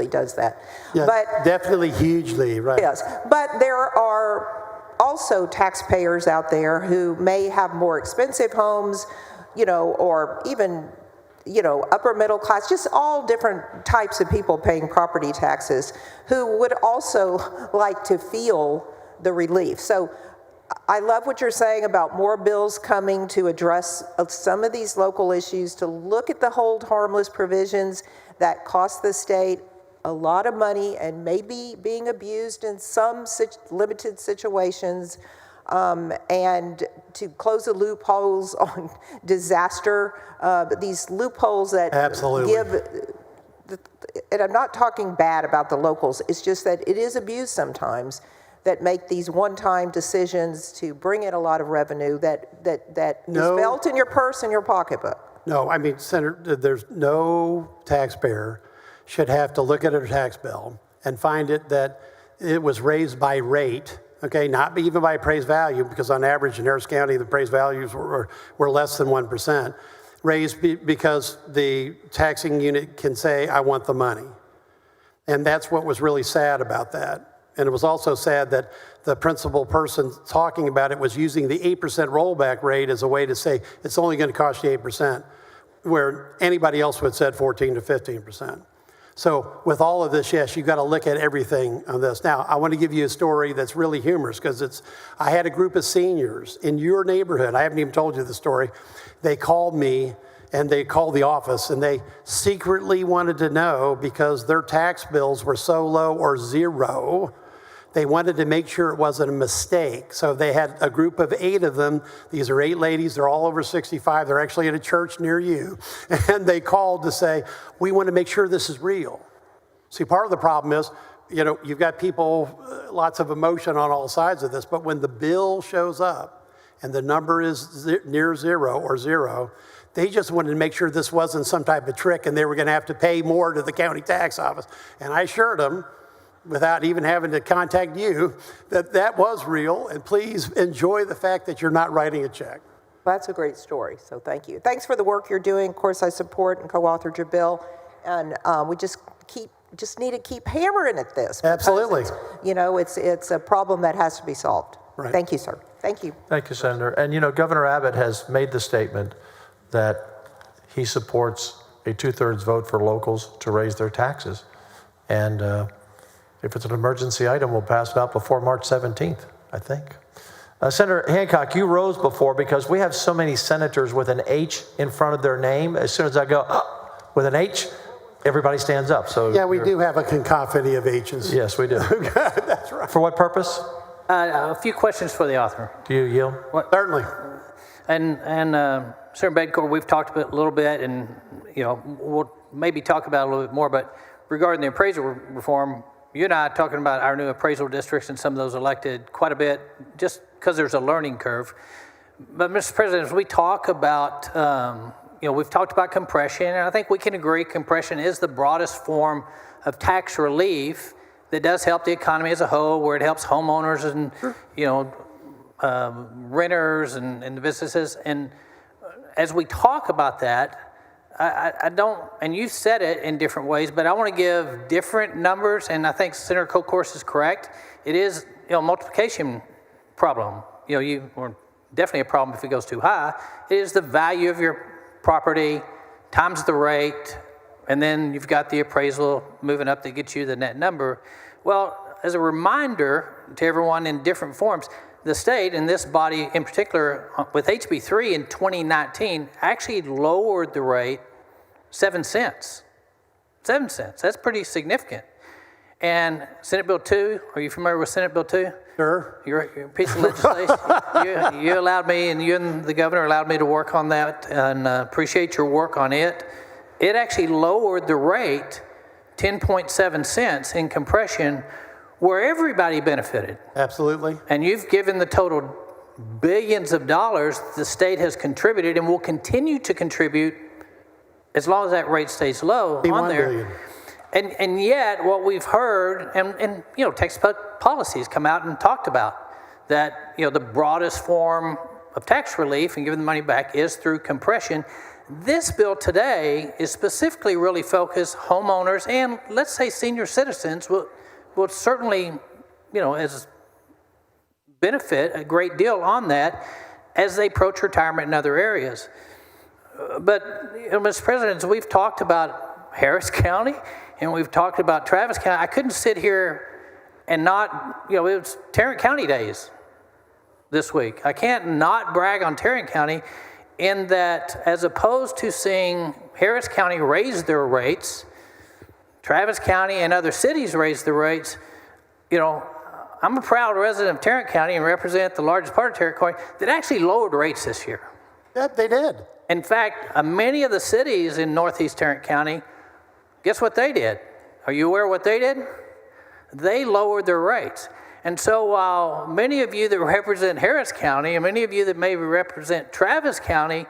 does that. Yeah, but definitely hugely, right. Yes, but there are also taxpayers out there who may have more expensive homes, or even, upper middle class, just all different types of people paying property taxes who would also like to feel the relief. So I love what you're saying about more bills coming to address some of these local issues, to look at the hold harmless provisions that cost the state a lot of money and maybe being abused in some limited situations, and to close the loopholes on disaster, these loopholes that and I'm not talking bad about the locals, it's just that it is abused sometimes, that make these one-time decisions to bring in a lot of revenue that is felt in your purse and your pocketbook. No, I mean, Senator, there's no taxpayer should have to look at a tax bill and find it that it was raised by rate, okay, not even by appraised value, because on average in Harris County, the appraised values were less than 1%, raised because the taxing unit can say, I want the money. And that's what was really sad about that. And it was also sad that the principal person talking about it was using the 8% rollback rate as a way to say, it's only going to cost you 8%, where anybody else would have said 14 to 15%. So with all of this, yes, you've got to look at everything on this. Now, I want to give you a story that's really humorous, because I had a group of seniors in your neighborhood. I haven't even told you the story. They called me, and they called the office, and they secretly wanted to know, because their tax bills were so low or zero, they wanted to make sure it wasn't a mistake. So they had a group of 8 of them. These are 8 ladies. They're all over 65. They're actually at a church near you. And they called to say, we want to make sure this is real. See, part of the problem is, you've got people, lots of emotion on all sides of this, but when the bill shows up and the number is near zero or zero, they just wanted to make sure this wasn't some type of trick and they were going to have to pay more to the county tax office. And I assured them, without even having to contact you, that was real, and please enjoy the fact that you're not writing a check. Well, that's a great story, so thank you. Thanks for the work you're doing. Of course, I support and co-authored your bill, and we just need to keep hammering at this. Absolutely. It's a problem that has to be solved. Right. Thank you, sir. Thank you. Thank you, Senator. And Governor Abbott has made the statement that he supports a 2/3 vote for locals to raise their taxes. And if it's an emergency item, we'll pass it out before March 17th, I think. Senator Hancock, you rose before because we have so many senators with an H in front of their name. As soon as I go, with an H, everybody stands up. So Yeah, we do have a cacophony of H's. Yes, we do. That's right. For what purpose? A few questions for the author. Do you yield? Certainly. And Senator Bettencourt, we've talked about a little bit, and we'll maybe talk about it a little bit more. But regarding the appraisal reform, you and I are talking about our new appraisal districts and some of those elected quite a bit, just because there's a learning curve. But Mr. President, as we talk about, we've talked about compression, and I think we can agree compression is the broadest form of tax relief that does help the economy as a whole, where it helps homeowners and renters and the businesses. And as we talk about that, I don't, and you've said it in different ways, but I want to give different numbers, and I think Senator Kokorsk is correct. It is a multiplication problem. Or definitely a problem if it goes too high. It is the value of your property times the rate, and then you've got the appraisal moving up to get you the net number. Well, as a reminder to everyone in different forms, the state, and this body in particular, with HB 3 in 2019, actually lowered the rate 7 cents. 7 cents, that's pretty significant. And Senate Bill 2, are you familiar with Senate Bill 2? Sure. You're a piece of legislation. you allowed me, and you and the governor allowed me to work on that, and appreciate your work on it. It actually lowered the rate 10.7 cents in compression, where everybody benefited. Absolutely. And you've given the total billions of dollars the state has contributed and will continue to contribute as long as that rate stays low on there. Billion. And yet what we've heard, and tax policies come out and talked about that, the broadest form of tax relief and giving the money back is through compression. This bill today is specifically really focused homeowners and let's say senior citizens will certainly, as benefit a great deal on that as they approach retirement in other areas. But, Mr. President, as we've talked about Harris County and we've talked about Travis County, I couldn't sit here and not, it was Tarrant County days this week. I can't not brag on Tarrant County in that as opposed to seeing Harris County raise their rates, Travis County and other cities raise the rates. I'm a proud resident of Tarrant County and represent the largest part of Tarrant County that actually lowered rates this year. Yeah, they did. In fact, many of the cities in Northeast Tarrant County, guess what they did? Are you aware of what they did? They lowered their rates. And so while many of you that represent Harris County and many of you that maybe represent Travis County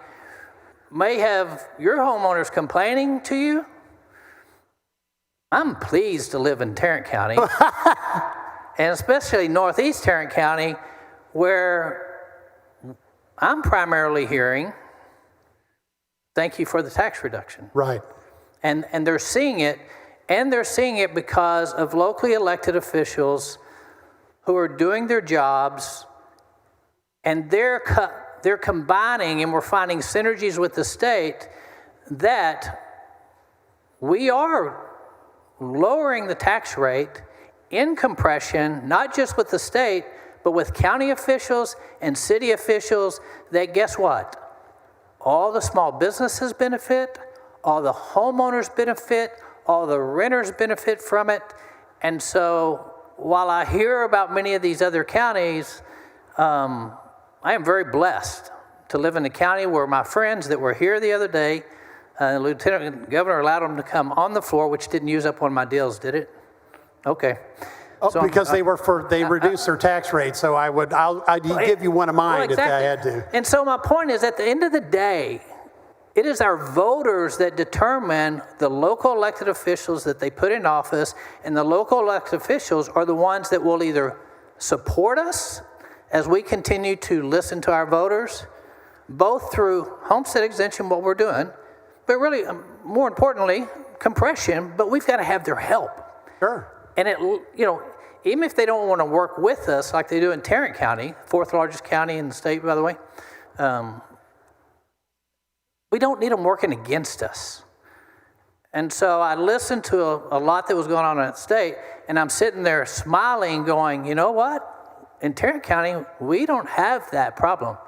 may have your homeowners complaining to you, I'm pleased to live in Tarrant County, and especially Northeast Tarrant County, where I'm primarily hearing, thank you for the tax reduction. Right. And they're seeing it, and they're seeing it because of locally elected officials who are doing their jobs, and they're combining, and we're finding synergies with the state that we are lowering the tax rate in compression, not just with the state, but with county officials and city officials that, guess what? All the small businesses benefit, all the homeowners benefit, all the renters benefit from it. And so while I hear about many of these other counties, I am very blessed to live in a county where my friends that were here the other day, Lieutenant Governor allowed them to come on the floor, which didn't use up one of my deals, did it? Okay. So because they reduced their tax rate, so I'd give you one of mine if I had to. And so my point is, at the end of the day, it is our voters that determine the local elected officials that they put in office, and the local elected officials are the ones that will either support us as we continue to listen to our voters, both through homestead exemption, what we're doing, but really, more importantly, compression, but we've got to have their help. Sure. And even if they don't want to work with us like they do in Tarrant County, fourth largest county in the state, by the way, we don't need them working against us. And so I listened to a lot that was going on in that state, and I'm sitting there smiling going, you know what? In Tarrant County, we don't have that problem.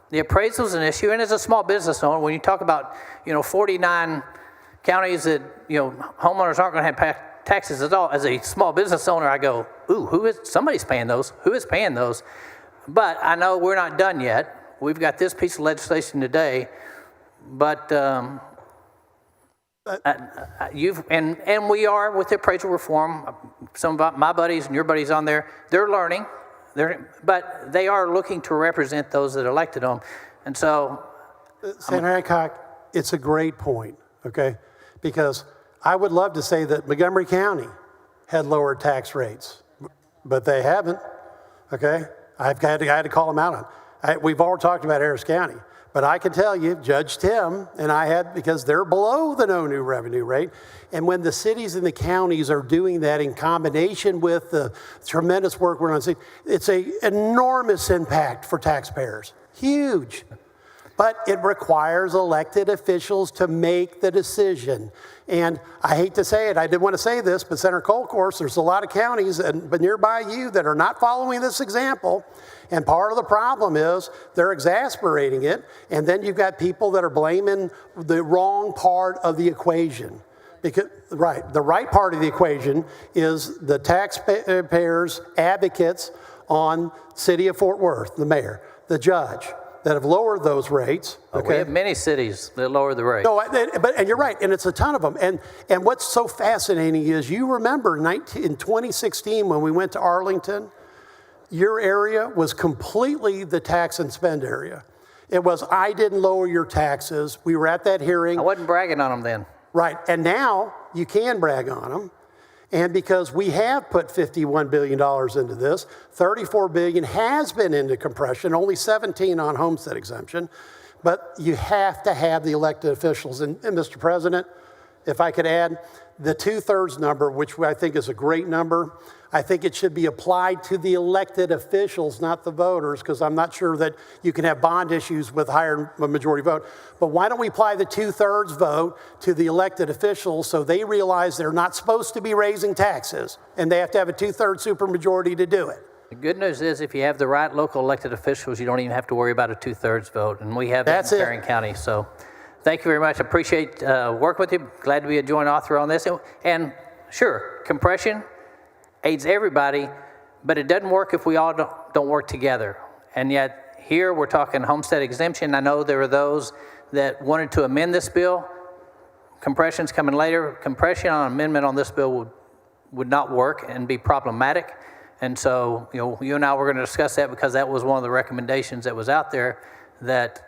The appraisal is an issue, and as a small business owner, when you talk about, 49 counties that, homeowners aren't going to have taxes at all. As a small business owner, I go, ooh, somebody's paying those. Who is paying those? But I know we're not done yet. We've got this piece of legislation today, but we are with the appraisal reform. Some of my buddies and your buddies on there, they're learning, but they are looking to represent those that elected them. And so, Senator Hancock, it's a great point, okay? Because I would love to say that Montgomery County had lower tax rates, but they haven't, okay? I had to call them out on it. We've all talked about Harris County, but I can tell you, Judge Tim and I had, because they're below the no new revenue rate, and when the cities and the counties are doing that in combination with the tremendous work we're on, it's an enormous impact for taxpayers, huge. But it requires elected officials to make the decision. And I hate to say it, I didn't want to say this, but Senator Colcourse, there's a lot of counties but nearby you that are not following this example. And part of the problem is they're exasperating it. And then you've got people that are blaming the wrong part of the equation. Because, the right part of the equation is the taxpayers' advocates on City of Fort Worth, the mayor, the judge, that have lowered those rates. Okay? We have many cities that lower the rate. No, and you're right, and it's a ton of them. And what's so fascinating is you remember in 2016 when we went to Arlington, your area was completely the tax and spend area. It was, I didn't lower your taxes. We were at that hearing. I wasn't bragging on them then. Right, and now you can brag on them. And because we have put $51 billion into this, $34 billion has been into compression, only 17 on homestead exemption. But you have to have the elected officials. And Mr. President, if I could add, the 2/3 number, which I think is a great number, I think it should be applied to the elected officials, not the voters, because I'm not sure that you can have bond issues with higher majority vote. But why don't we apply the 2/3 vote to the elected officials so they realize they're not supposed to be raising taxes and they have to have a 2/3 supermajority to do it? The good news is if you have the right local elected officials, you don't even have to worry about a 2/3 vote. And we have that in Marion County. So thank you very much. I appreciate working with you. Glad to be a joint author on this. And sure, compression aids everybody, but it doesn't work if we all don't work together. And yet here we're talking homestead exemption. I know there are those that wanted to amend this bill. Compression's coming later. Compression on amendment on this bill would not work and be problematic. And so, you and I were going to discuss that because that was one of the recommendations that was out there, that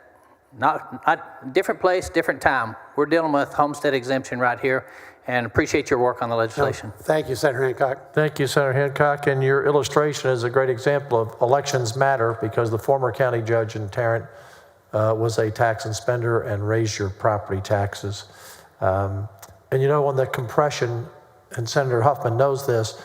not different place, different time. We're dealing with homestead exemption right here, and appreciate your work on the legislation. No, thank you, Senator Hancock. Thank you, Senator Hancock. And your illustration is a great example of elections matter, because the former county judge in Tarrant was a tax and spender and raised your property taxes. And on the compression, and Senator Huffman knows this,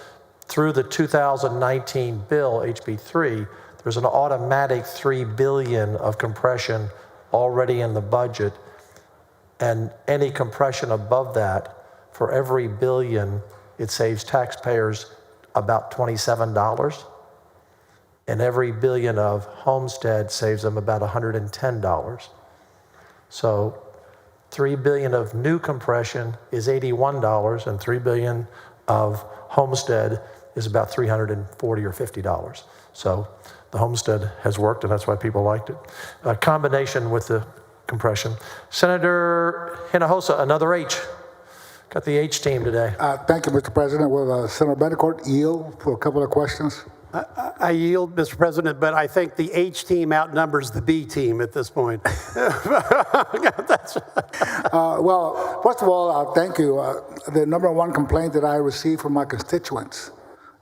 through the 2019 bill, HB 3, there's an automatic $3 billion of compression already in the budget. And any compression above that, for every billion, it saves taxpayers about $27. And every billion of homestead saves them about $110. So $3 billion of new compression is $81, and $3 billion of homestead is about $340 or $50. So the homestead has worked, and that's why people liked it. A combination with the compression. Senator Hinojosa, another H. Got the H team today. Thank you, Mr. President. Will Senator Betancourt yield for a couple of questions? I yield, Mr. President, but I think the H team outnumbers the B team at this point. Well, first of all, thank you. The number one complaint that I receive from my constituents,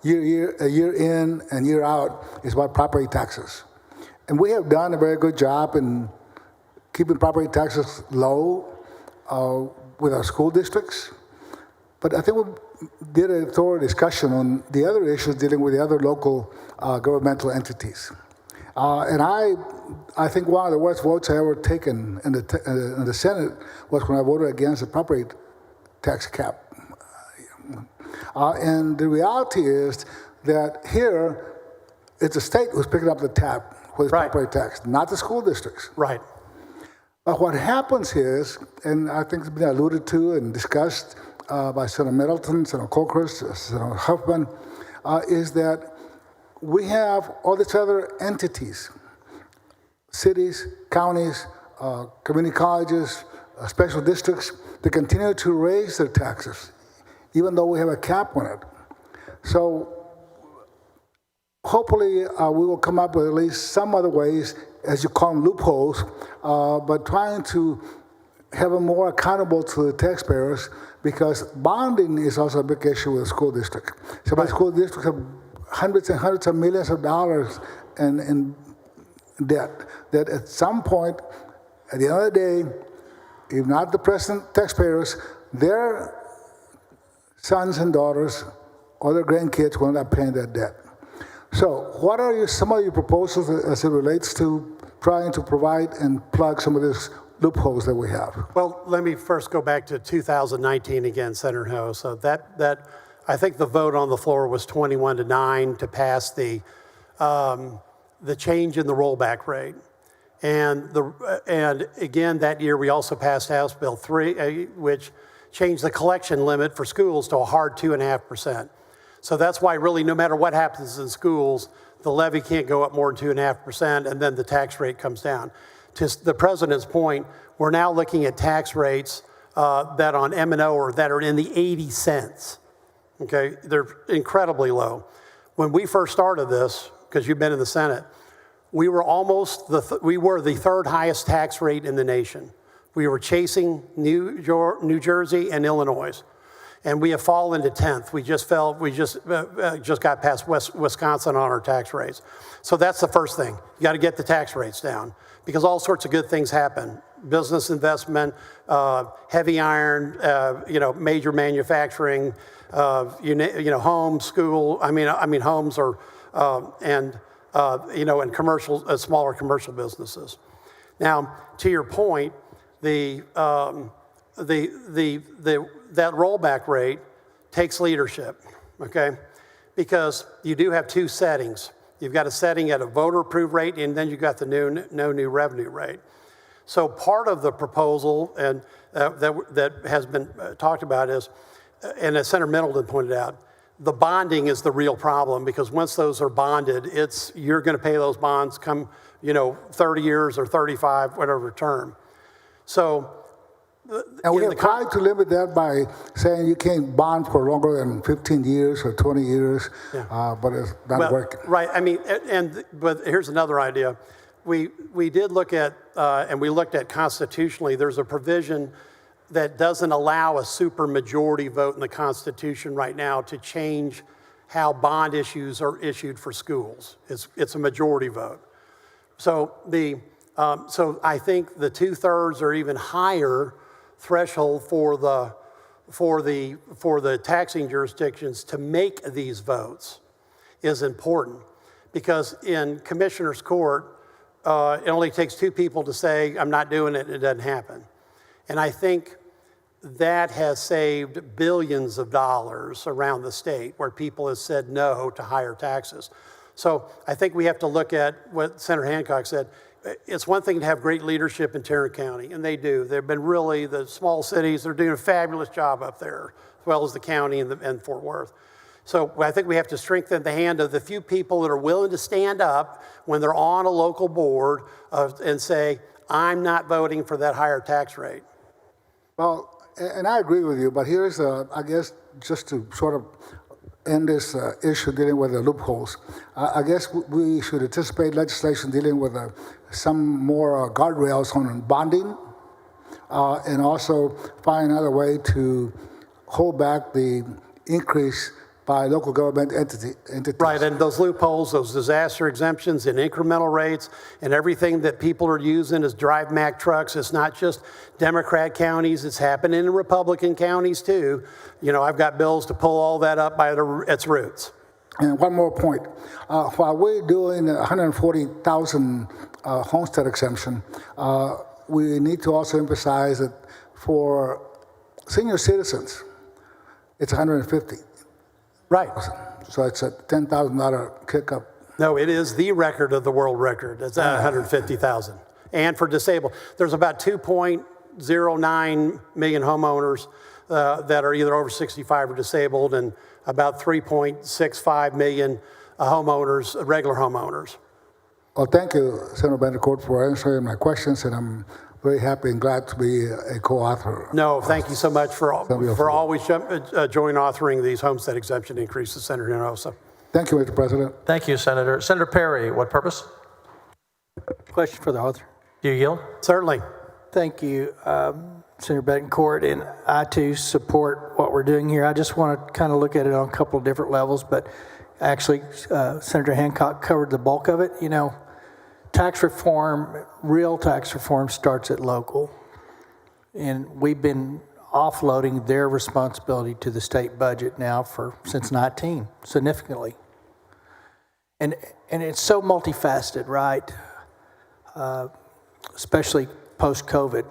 year in and year out, is about property taxes. And we have done a very good job in keeping property taxes low with our school districts. But I think we did a thorough discussion on the other issues dealing with the other local governmental entities. And I think one of the worst votes I ever taken in the Senate was when I voted against the property tax cap. And the reality is that here, it's the state who's picking up the tab with property tax, not the school districts. Right. But what happens is, and I think it's been alluded to and discussed by Senator Middleton, Senator Colchrist, Senator Huffman, is that we have all these other entities, cities, counties, community colleges, special districts, that continue to raise their taxes, even though we have a cap on it. So hopefully we will come up with at least some other ways, as you call them, loopholes, but trying to have them more accountable to the taxpayers, because bonding is also a big issue with the school district. Some of the school districts have hundreds and hundreds of millions of dollars in debt that at some point, at the end of the day, if not the present taxpayers, their sons and daughters or their grandkids will end up paying that debt. So what are some of your proposals as it relates to trying to provide and plug some of these loopholes that we have? Well, let me first go back to 2019 again, Senator Ho. So that I think the vote on the floor was 21-9 to pass the change in the rollback rate. And again, that year we also passed House Bill 3, which changed the collection limit for schools to a hard 2.5%. So that's why really no matter what happens in schools, the levy can't go up more than 2.5%, and then the tax rate comes down. To the president's point, we're now looking at tax rates that on M&O or that are in the 80 cents. Okay, they're incredibly low. When we first started this, because you've been in the Senate, we were the third highest tax rate in the nation. We were chasing New Jersey and Illinois, and we have fallen to 10th. We just got past Wisconsin on our tax rates. So that's the first thing. You got to get the tax rates down, because all sorts of good things happen. Business investment, heavy iron, major manufacturing, home, school. Homes are and commercial, smaller commercial businesses. Now, to your point, that rollback rate takes leadership, okay? Because you do have two settings. You've got a setting at a voter-approved rate, and then you've got the no new revenue rate. So part of the proposal and that has been talked about is, and as Senator Middleton pointed out, the bonding is the real problem, because once those are bonded, you're going to pay those bonds come 30 years or 35, whatever term. So, and we have tried to limit that by saying you can't bond for longer than 15 years or 20 years, but it's not working. Right. But here's another idea. We did look at, and we looked at constitutionally, there's a provision that doesn't allow a supermajority vote in the Constitution right now to change how bond issues are issued for schools. It's a majority vote. So so I think the 2/3 or even higher threshold for the taxing jurisdictions to make these votes is important, because in Commissioner's Court, it only takes two people to say, I'm not doing it, and it doesn't happen. And I think that has saved billions of dollars around the state where people have said no to higher taxes. So I think we have to look at what Senator Hancock said. It's one thing to have great leadership in Tarrant County, and they do. They've been really, the small cities, they're doing a fabulous job up there, as well as the county and Fort Worth. So I think we have to strengthen the hand of the few people that are willing to stand up when they're on a local board and say, I'm not voting for that higher tax rate. Well, and I agree with you, but here's, I guess, just to sort of end this issue dealing with the loopholes, I guess we should anticipate legislation dealing with some more guardrails on bonding, and also find another way to hold back the increase by local government entities. Right, and those loopholes, those disaster exemptions and incremental rates, and everything that people are using as drive Mack trucks. It's not just Democrat counties, it's happening in Republican counties too. I've got bills to pull all that up by its roots. And one more point. While we're doing 140,000 homestead exemption, we need to also emphasize that for senior citizens, it's 150. Right. So it's a $10,000 kick up. No, it is the record of the world record. It's 150,000. and for disabled. There's about 2.09 million homeowners that are either over 65 or disabled, and about 3.65 million homeowners, regular homeowners. Well, thank you, Senator Bettencourt, for answering my questions, and I'm very happy and glad to be a co-author. No, thank you so much for always joint authoring these homestead exemption increases, Senator Hinojosa. Thank you, Mr. President. Thank you, Senator. Senator Perry, what purpose? Question for the author. Do you yield? Certainly. Thank you, Senator Bettencourt, and I too support what we're doing here. I just want to kind of look at it on a couple of different levels, but actually, Senator Hancock covered the bulk of it. You know, tax reform, real tax reform starts at local, and we've been offloading their responsibility to the state budget now since 19, significantly. And it's so multifaceted, right? Especially post-COVID,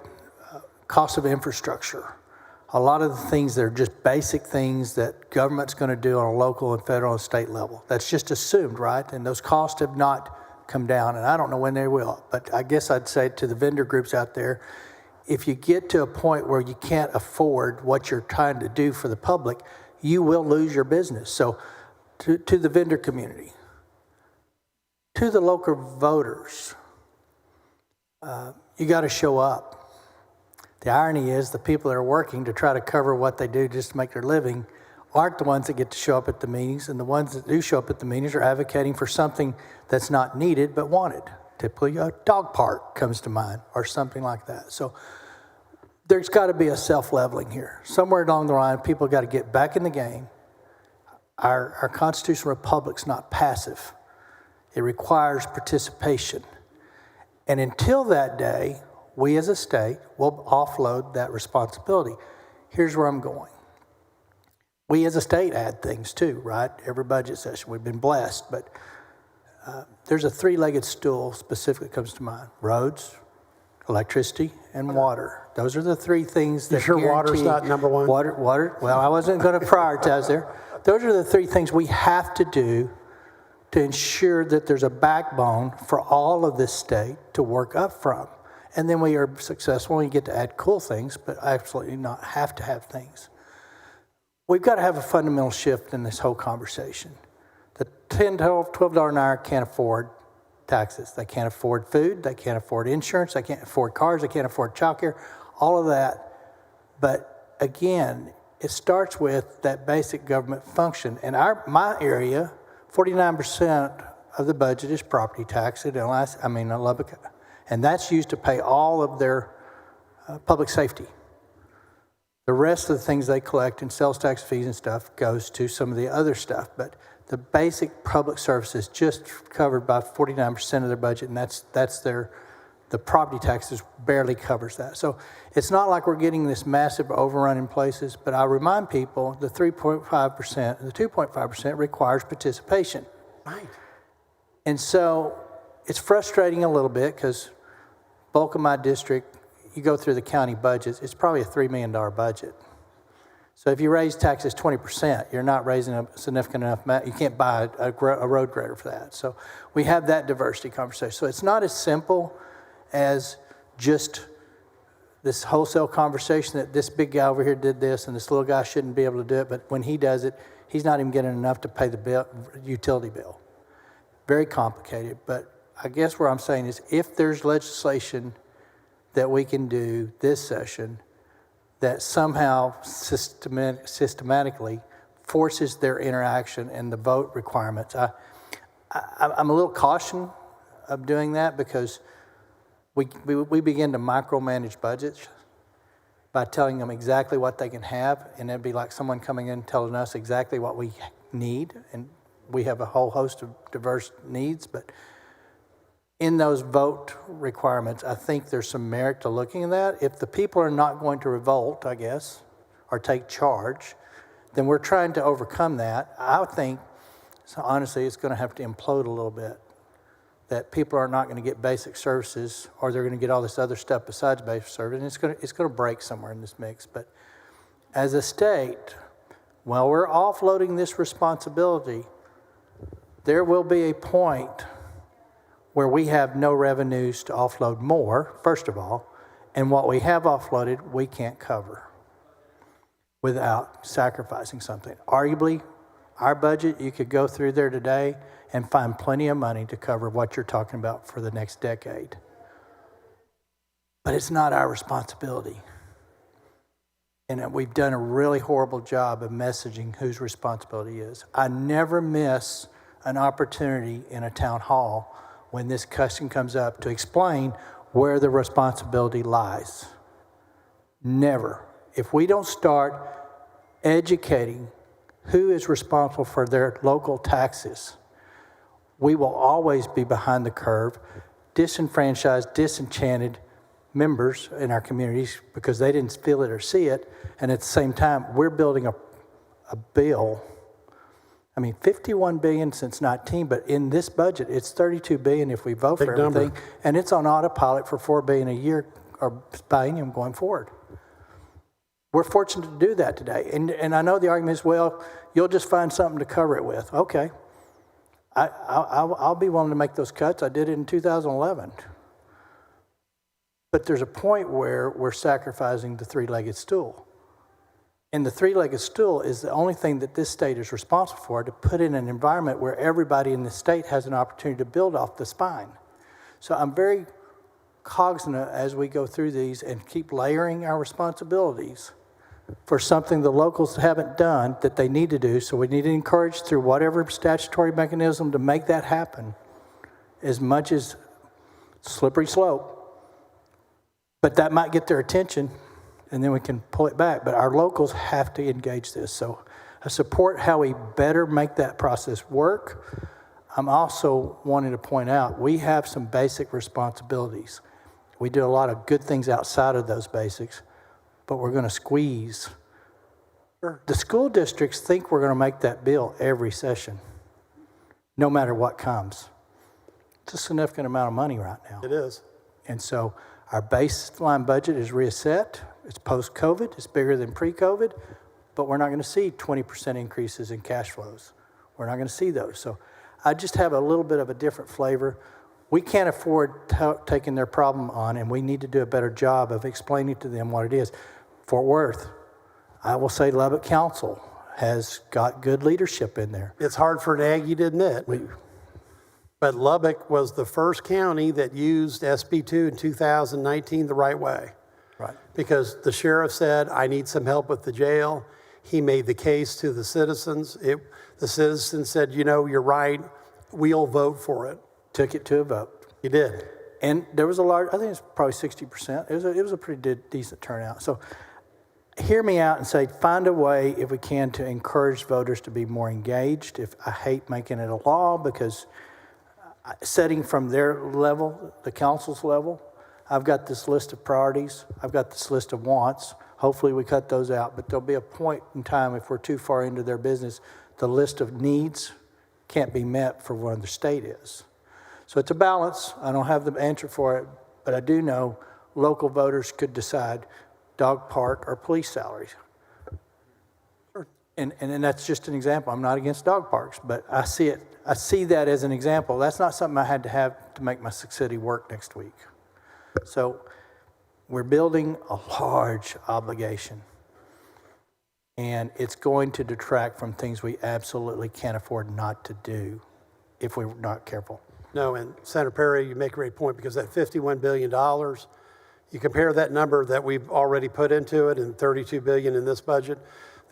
cost of infrastructure. A lot of the things that are just basic things that government's going to do on a local and federal and state level. That's just assumed, right? And those costs have not come down, and I don't know when they will. But I guess I'd say to the vendor groups out there, if you get to a point where you can't afford what you're trying to do for the public, you will lose your business. So to the vendor community, to the local voters, you got to show up. The irony is the people that are working to try to cover what they do just to make their living aren't the ones that get to show up at the meetings, and the ones that do show up at the meetings are advocating for something that's not needed but wanted. Typically a dog park comes to mind or something like that. So there's got to be a self-leveling here. Somewhere along the line, people got to get back in the game. Our constitutional republic's not passive. It requires participation. And until that day, we as a state will offload that responsibility. Here's where I'm going. We as a state add things too, right? Every budget session, we've been blessed, but there's a three-legged stool specifically comes to mind. Roads, electricity, and water. Those are the three things that You sure water's not number one? Water, well, I wasn't going to prioritize there. Those are the three things we have to do to ensure that there's a backbone for all of this state to work up from. And then we are successful and you get to add cool things, but absolutely not have to have things. We've got to have a fundamental shift in this whole conversation. The $10, $12 an hour can't afford taxes. They can't afford food. They can't afford insurance. They can't afford cars. They can't afford childcare, all of that. But again, it starts with that basic government function. In my area, 49% of the budget is property tax in Lubbock, and that's used to pay all of their public safety. The rest of the things they collect in sales tax fees and stuff goes to some of the other stuff, but the basic public services just covered by 49% of their budget, and that's the property taxes barely covers that. So it's not like we're getting this massive overrun in places, but I remind people the 3.5%, the 2.5% requires participation. Right. And so it's frustrating a little bit because bulk of my district, you go through the county budgets, it's probably a $3 million budget. So if you raise taxes 20%, you're not raising a significant enough amount. You can't buy a road grader for that. So we have that diversity conversation. So it's not as simple as just this wholesale conversation that this big guy over here did this and this little guy shouldn't be able to do it. But when he does it, he's not even getting enough to pay the utility bill. Very complicated. But I guess what I'm saying is if there's legislation that we can do this session that somehow systematically forces their interaction and the vote requirements. I'm a little caution of doing that because we begin to micromanage budgets by telling them exactly what they can have, and it'd be like someone coming in telling us exactly what we need, and we have a whole host of diverse needs, but in those vote requirements, I think there's some merit to looking at that. If the people are not going to revolt, I guess, or take charge, then we're trying to overcome that. I think, so honestly, it's going to have to implode a little bit. That people are not going to get basic services, or they're going to get all this other stuff besides basic service, and it's going to break somewhere in this mix. But as a state, while we're offloading this responsibility, there will be a point where we have no revenues to offload more, first of all, and what we have offloaded, we can't cover without sacrificing something. Arguably, our budget, you could go through there today and find plenty of money to cover what you're talking about for the next decade. But it's not our responsibility. And we've done a really horrible job of messaging whose responsibility is. I never miss an opportunity in a town hall when this question comes up to explain where the responsibility lies. Never. If we don't start educating who is responsible for their local taxes, we will always be behind the curve, disenfranchised, disenchanted members in our communities because they didn't feel it or see it. And at the same time, we're building a bill. I mean, 51 billion since 19, but in this budget, it's 32 billion if we vote for everything. And it's on autopilot for 4 billion a year or biennium going forward. We're fortunate to do that today. And I know the argument is, well, you'll just find something to cover it with. Okay. I'll be willing to make those cuts. I did it in 2011. But there's a point where we're sacrificing the three-legged stool. And the three-legged stool is the only thing that this state is responsible for, to put in an environment where everybody in the state has an opportunity to build off the spine. So I'm very cognizant as we go through these and keep layering our responsibilities for something the locals haven't done that they need to do. So we need to encourage through whatever statutory mechanism to make that happen, as much as slippery slope. But that might get their attention, and then we can pull it back. But our locals have to engage this. So I support how we better make that process work. I'm also wanting to point out we have some basic responsibilities. We do a lot of good things outside of those basics, but we're going to squeeze. The school districts think we're going to make that bill every session, no matter what comes. It's a significant amount of money right now. It is. And so our baseline budget is reset. It's post-COVID. It's bigger than pre-COVID, but we're not going to see 20% increases in cash flows. We're not going to see those. So I just have a little bit of a different flavor. We can't afford taking their problem on, and we need to do a better job of explaining to them what it is. Fort Worth, I will say Lubbock Council has got good leadership in there. It's hard for an Aggie to admit. But Lubbock was the first county that used SB2 in 2019 the right way. Right. Because the sheriff said, I need some help with the jail. He made the case to the citizens. The citizens said, you know, you're right. We'll vote for it. Took it to a vote. You did. And there was a large, I think it's probably 60%. It was a pretty decent turnout. So hear me out and say, find a way, if we can, to encourage voters to be more engaged. I hate making it a law because setting from their level, the council's level, I've got this list of priorities. I've got this list of wants. Hopefully we cut those out, but there'll be a point in time if we're too far into their business, the list of needs can't be met for where the state is. So it's a balance. I don't have the answer for it, but I do know local voters could decide dog park or police salaries. And that's just an example. I'm not against dog parks, but I see that as an example. That's not something I had to have to make my city work next week. So we're building a large obligation, and it's going to detract from things we absolutely can't afford not to do if we're not careful. No, and Senator Perry, you make a great point, because that $51 billion, you compare that number that we've already put into it and $32 billion in this budget,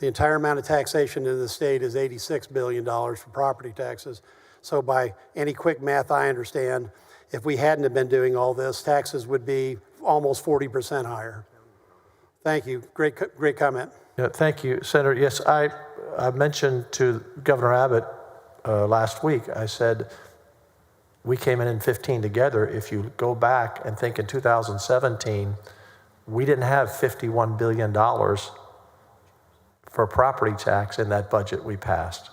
the entire amount of taxation in the state is $86 billion for property taxes. So by any quick math I understand, if we hadn't have been doing all this, taxes would be almost 40% higher. Thank you. Great comment. Yeah, thank you, Senator. Yes, I mentioned to Governor Abbott last week, I said, we came in 15 together. If you go back and think in 2017, we didn't have $51 billion for property tax in that budget we passed.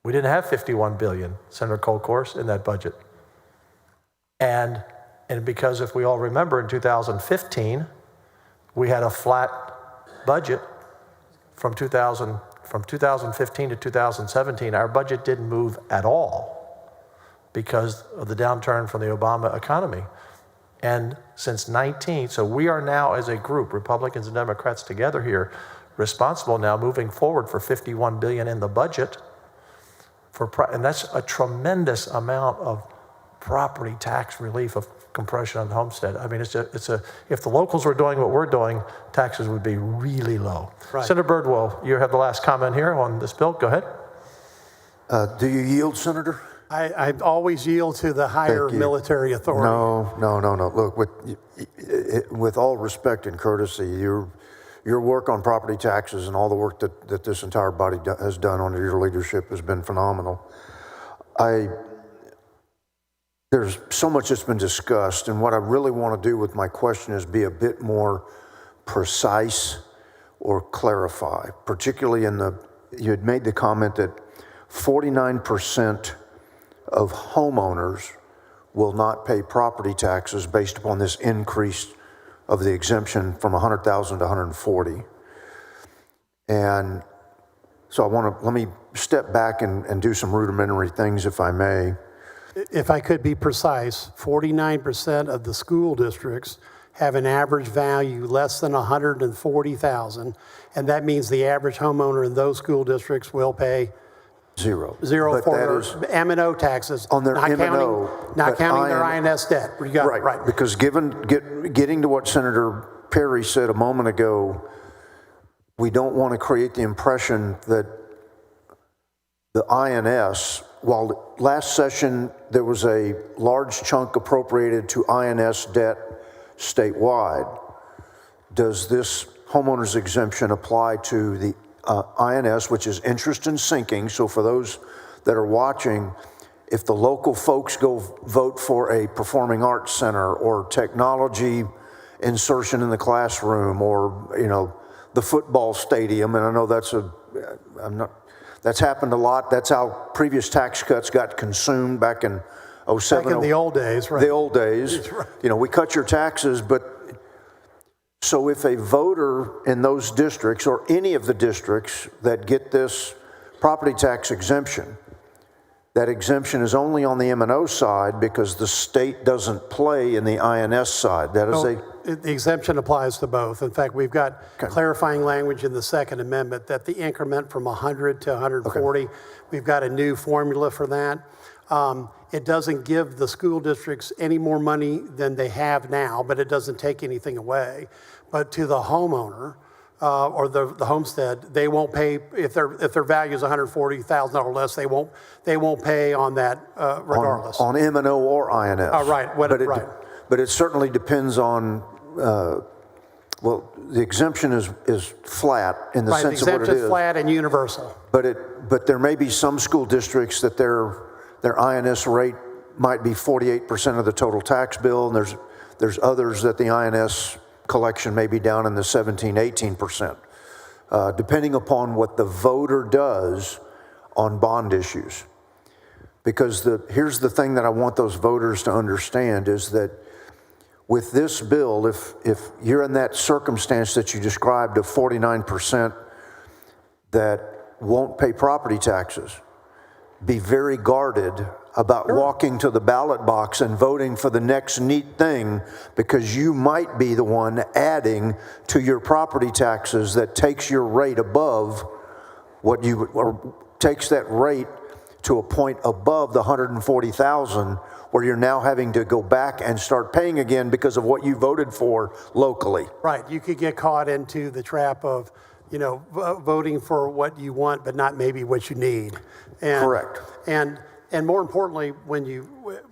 We didn't have $51 billion, Senator Kolkhorst, in that budget. And because if we all remember, in 2015, we had a flat budget from 2015 to 2017. Our budget didn't move at all. because of the downturn from the Obama economy. And since 19, so we are now as a group, Republicans and Democrats together here, responsible now moving forward for $51 billion in the budget. And that's a tremendous amount of property tax relief of compression on the homestead. I mean, if the locals were doing what we're doing, taxes would be really low. Right. Senator Birdwell, you have the last comment here on this bill. Go ahead. Do you yield, Senator? I always yield to the higher military authority. No. Look, with all respect and courtesy, your work on property taxes and all the work that this entire body has done under your leadership has been phenomenal. There's so much that's been discussed, and what I really want to do with my question is be a bit more precise or clarify, particularly you had made the comment that 49% of homeowners will not pay property taxes based upon this increase of the exemption from 100,000 to 140. And so let me step back and do some rudimentary things, if I may. If I could be precise, 49% of the school districts have an average value less than 140,000, and that means the average homeowner in those school districts will pay Zero for their M&O taxes, on their not M&O, counting their INS debt. You got it, right. Because getting to what Senator Perry said a moment ago, we don't want to create the impression that the INS, while last session there was a large chunk appropriated to INS debt statewide, does this homeowner's exemption apply to the INS, which is interest in sinking? So for those that are watching, if the local folks go vote for a performing arts center or technology insertion in the classroom or, the football stadium, and I know that's happened a lot. That's how previous tax cuts got consumed back in 07. Back in the old days, right? The old days. Right. We cut your taxes, but so if a voter in those districts or any of the districts that get this property tax exemption, that exemption is only on the M&O side because the state doesn't play in the INS side. That is the exemption applies to both. In fact, we've got clarifying language in the Second Amendment that the increment from 100 to 140, we've got a new formula for that. It doesn't give the school districts any more money than they have now, but it doesn't take anything away. But to the homeowner or the homestead, they won't pay if their value is $140,000 or less. They won't pay on that regardless. On M&O or INS. Right. But it certainly depends on. The exemption is flat in the sense of what it is. The exemption is flat and universal. But there may be some school districts that their INS rate might be 48% of the total tax bill, and there's others that the INS collection may be down in the 17-18%, depending upon what the voter does on bond issues. Because here's the thing that I want those voters to understand is that with this bill, if you're in that circumstance that you described of 49% that won't pay property taxes, be very guarded about walking to the ballot box and voting for the next neat thing, because you might be the one adding to your property taxes that takes your rate above or takes that rate to a point above the 140,000, where you're now having to go back and start paying again because of what you voted for locally. Right. You could get caught into the trap of, voting for what you want, but not maybe what you need. Correct. And more importantly,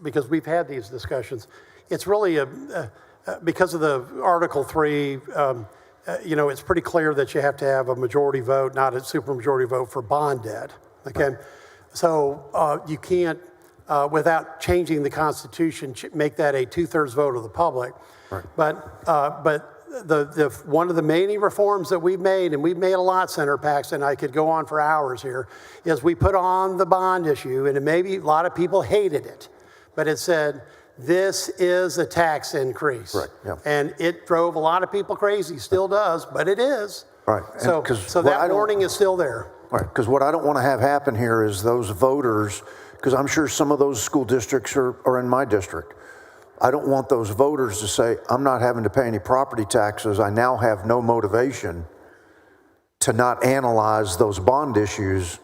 because we've had these discussions, it's really because of the Article 3, it's pretty clear that you have to have a majority vote, not a supermajority vote for bond debt. Okay. Right. So you can't, without changing the Constitution, make that a 2/3 vote of the public. Right. But one of the main reforms that we've made, and we've made a lot, Senator Paxton, I could go on for hours here, is we put on the bond issue, and maybe a lot of people hated it, but it said, this is a tax increase. Right. Yeah. And it drove a lot of people crazy, still does, but it is. Right. So that warning is still there. Right, because what I don't want to have happen here is those voters because I'm sure some of those school districts are in my district. I don't want those voters to say, I'm not having to pay any property taxes. I now have no motivation to not analyze those bond issues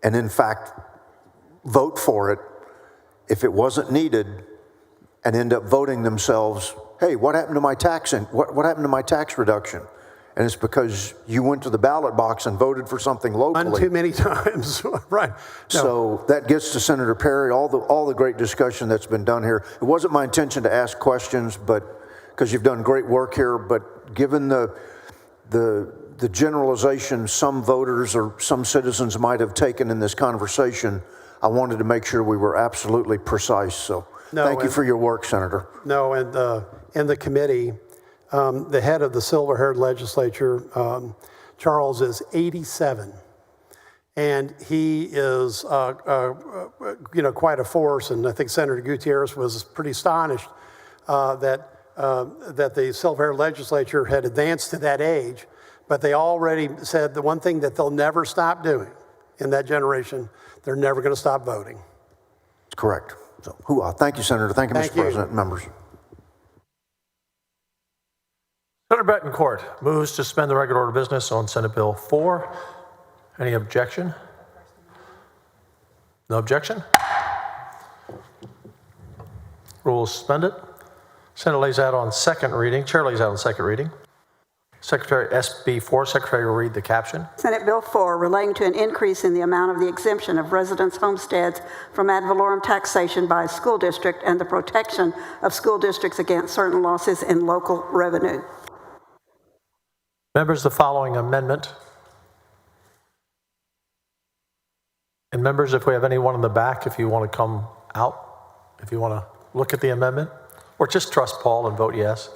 and in fact vote for it if it wasn't needed and end up voting themselves, hey, what happened to my tax what happened to my tax reduction? And it's because you went to the ballot box and voted for something locally. One too many times, right. No. So that gets to Senator Perry, all the great discussion that's been done here. It wasn't my intention to ask questions, but because you've done great work here, but given the generalization some voters or some citizens might have taken in this conversation, I wanted to make sure we were absolutely precise. So thank you for your work, Senator. No, and in the committee, the head of the silver-haired legislature, Charles, is 87. And he is, quite a force. And I think Senator Gutierrez was pretty astonished that the silver-haired legislature had advanced to that age. But they already said the one thing that they'll never stop doing in that generation, they're never going to stop voting. That's correct. So, thank you, Senator. Thank you, Mr. President, members. Senator Betancourt moves to suspend the regular order of business on Senate Bill 4. Any objection? No objection? Rule is suspended. Senate lays out on second reading. Chair lays out on second reading. Secretary, SB 4, Secretary will read the caption. Senate Bill 4, relating to an increase in the amount of the exemption of residents' homesteads from ad valorem taxation by a school district and the protection of school districts against certain losses in local revenue. Members, the following amendment. And members, if we have anyone in the back, if you want to come out, if you want to look at the amendment, or just trust Paul and vote yes.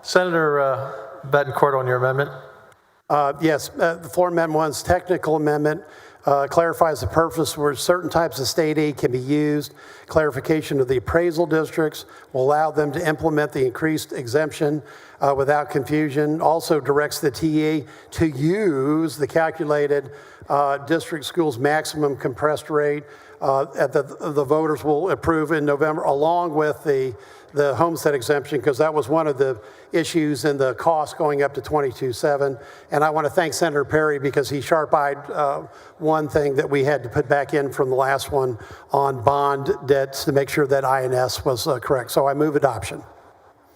Senator Betancourt, on your amendment. Yes, the floor amendment one's technical amendment. Clarifies the purpose where certain types of state aid can be used. Clarification of the appraisal districts will allow them to implement the increased exemption without confusion. Also directs the TA to use the calculated district schools maximum compressed rate at the voters will approve in November, along with the homestead exemption, because that was one of the issues in the cost going up to 22.7. And I want to thank Senator Perry because he sharp-eyed one thing that we had to put back in from the last one on bond debts to make sure that INS was correct. So I move adoption.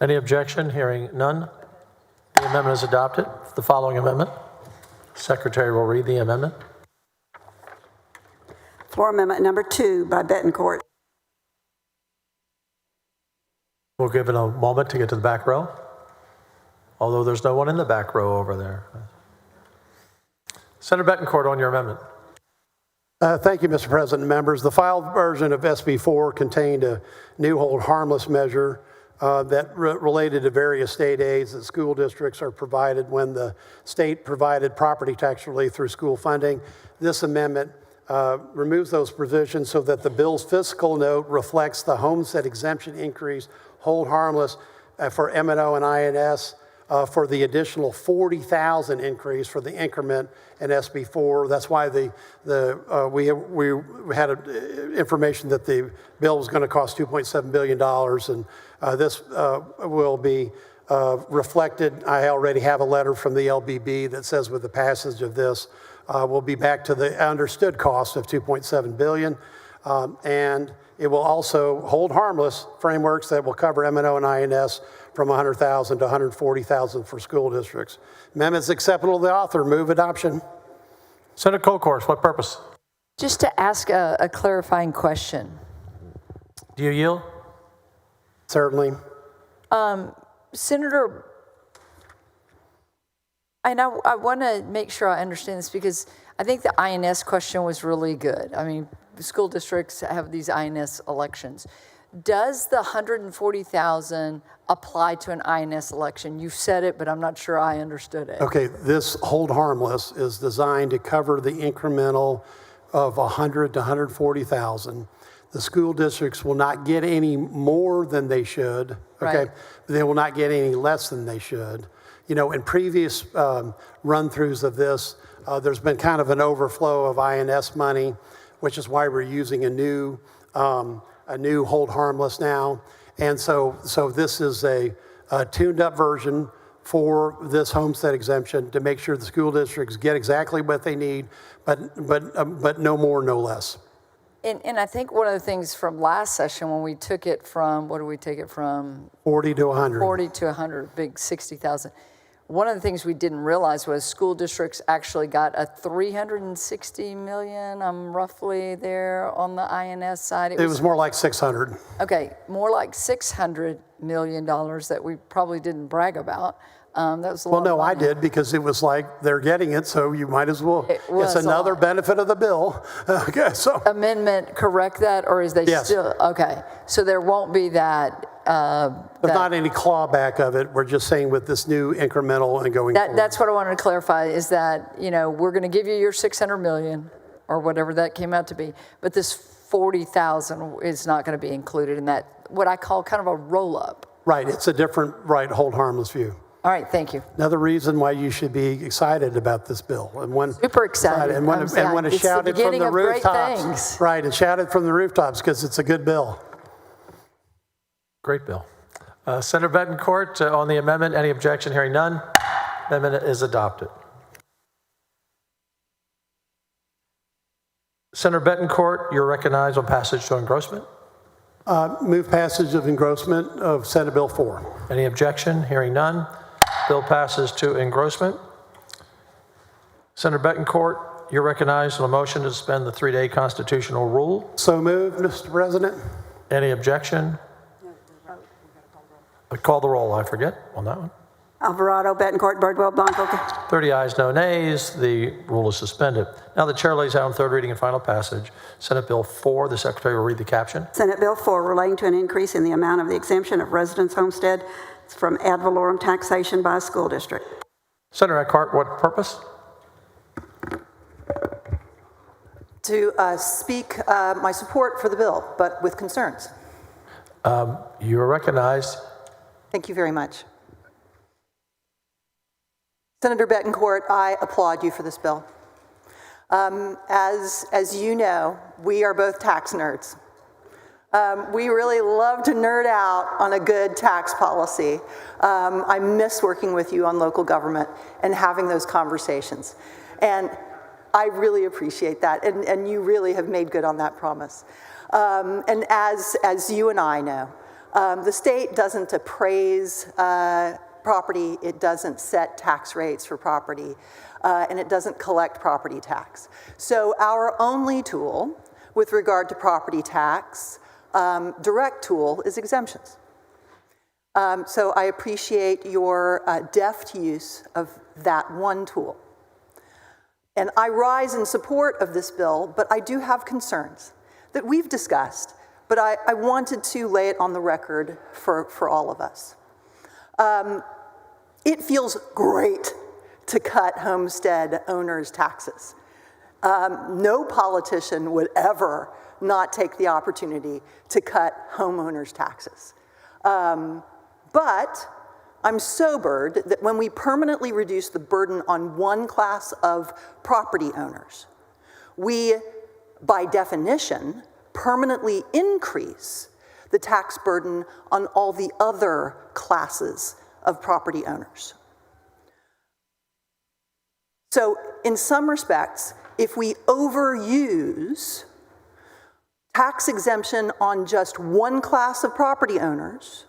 Any objection? Hearing none. The amendment is adopted. The following amendment. Secretary will read the amendment. Floor amendment number 2 by Betancourt. We'll give it a moment to get to the back row, although there's no one in the back row over there. Senator Betancourt, on your amendment. Thank you, Mr. President and members. The filed version of SB 4 contained a new hold harmless measure that related to various state aids that school districts are provided when the state provided property tax relief through school funding. This amendment removes those provisions so that the bill's fiscal note reflects the homestead exemption increase, hold harmless for M&O and INS for the additional $40,000 increase for the increment in SB 4. That's why we had information that the bill was going to cost $2.7 billion, and this will be reflected. I already have a letter from the LBB that says with the passage of this, we'll be back to the understood cost of $2.7 billion, and it will also hold harmless frameworks that will cover M&O and INS from $100,000 to $140,000 for school districts. Amendments acceptable to the author. Move adoption. Senator Kolkhorst, what purpose? Just to ask a clarifying question. Do you yield? Certainly. Senator, and I want to make sure I understand this because I think the INS question was really good. I mean, school districts have these INS elections. Does the $140,000 apply to an INS election? You said it, but I'm not sure I understood it. Okay, this hold harmless is designed to cover the incremental of $100,000 to $140,000. The school districts will not get any more than they should, okay? Right. They will not get any less than they should. You know, in previous run-throughs of this, There's been kind of an overflow of INS money, which is why we're using a new hold harmless now. And so this is a tuned up version for this homestead exemption to make sure the school districts get exactly what they need, but no more, no less. And I think one of the things from last session when we took it from, what did we take it from? 40 to 100. 40 to 100, big 60,000. One of the things we didn't realize was school districts actually got a $360 million. I'm roughly there on the INS side. It was more like 600. Okay, more like $600 million that we probably didn't brag about. That was a lot Well, no, of money. I did, because it was like they're getting it, so you might as well. was It's a another lot. benefit of the bill. Okay, so Amendment correct that, or is they Yes. still okay? So there won't be that. there's not any clawback of it. We're just saying with this new incremental and going forward. That's what I wanted to clarify, is that, we're going to give you your 600 million or whatever that came out to be, but this 40,000 is not going to be included in that, what I call kind of a roll up. Right, it's a different hold harmless view. All right, thank you. Another reason why you should be excited about this bill. And when Super excited. And when I'm it's it's the shouted from beginning the of great rooftops. things. Right, and shouted from the rooftops because it's a good bill. Great bill. Senator Betancourt, on the amendment, any objection? Hearing none, amendment is adopted. Senator Betancourt, you're recognized on passage to engrossment. Move passage of engrossment of Senate Bill 4. Any objection? Hearing none, bill passes to engrossment. Senator Betancourt, you're recognized on a motion to suspend the 3-day constitutional rule. So moved, Mr. President. Any objection? Call the roll, I forget on that one. Alvarado, Betancourt, Birdwell, Blanco. 30 ayes, no nays. The rule is suspended. Now the chair lays out on third reading and final passage Senate Bill 4. The secretary will read the caption. Senate Bill 4 relating to an increase in the amount of the exemption of residence homestead from ad valorem taxation by a school district. Senator Eckhart, what purpose? To speak my support for the bill, but with concerns. You are recognized. Thank you very much. Senator Betancourt, I applaud you for this bill. As you know, we are both tax nerds. We really love to nerd out on a good tax policy. I miss working with you on local government and having those conversations. And I really appreciate that, and you really have made good on that promise. And as you and I know, the state doesn't appraise property, it doesn't set tax rates for property, and it doesn't collect property tax. So our only tool with regard to property tax, direct tool, is exemptions. So I appreciate your deft use of that one tool. And I rise in support of this bill, but I do have concerns that we've discussed, but I wanted to lay it on the record for all of us. It feels great to cut homestead owners' taxes. No politician would ever not take the opportunity to cut homeowners' taxes. But I'm sobered that when we permanently reduce the burden on one class of property owners, we, by definition, permanently increase the tax burden on all the other classes of property owners. So in some respects, if we overuse tax exemption on just one class of property owners,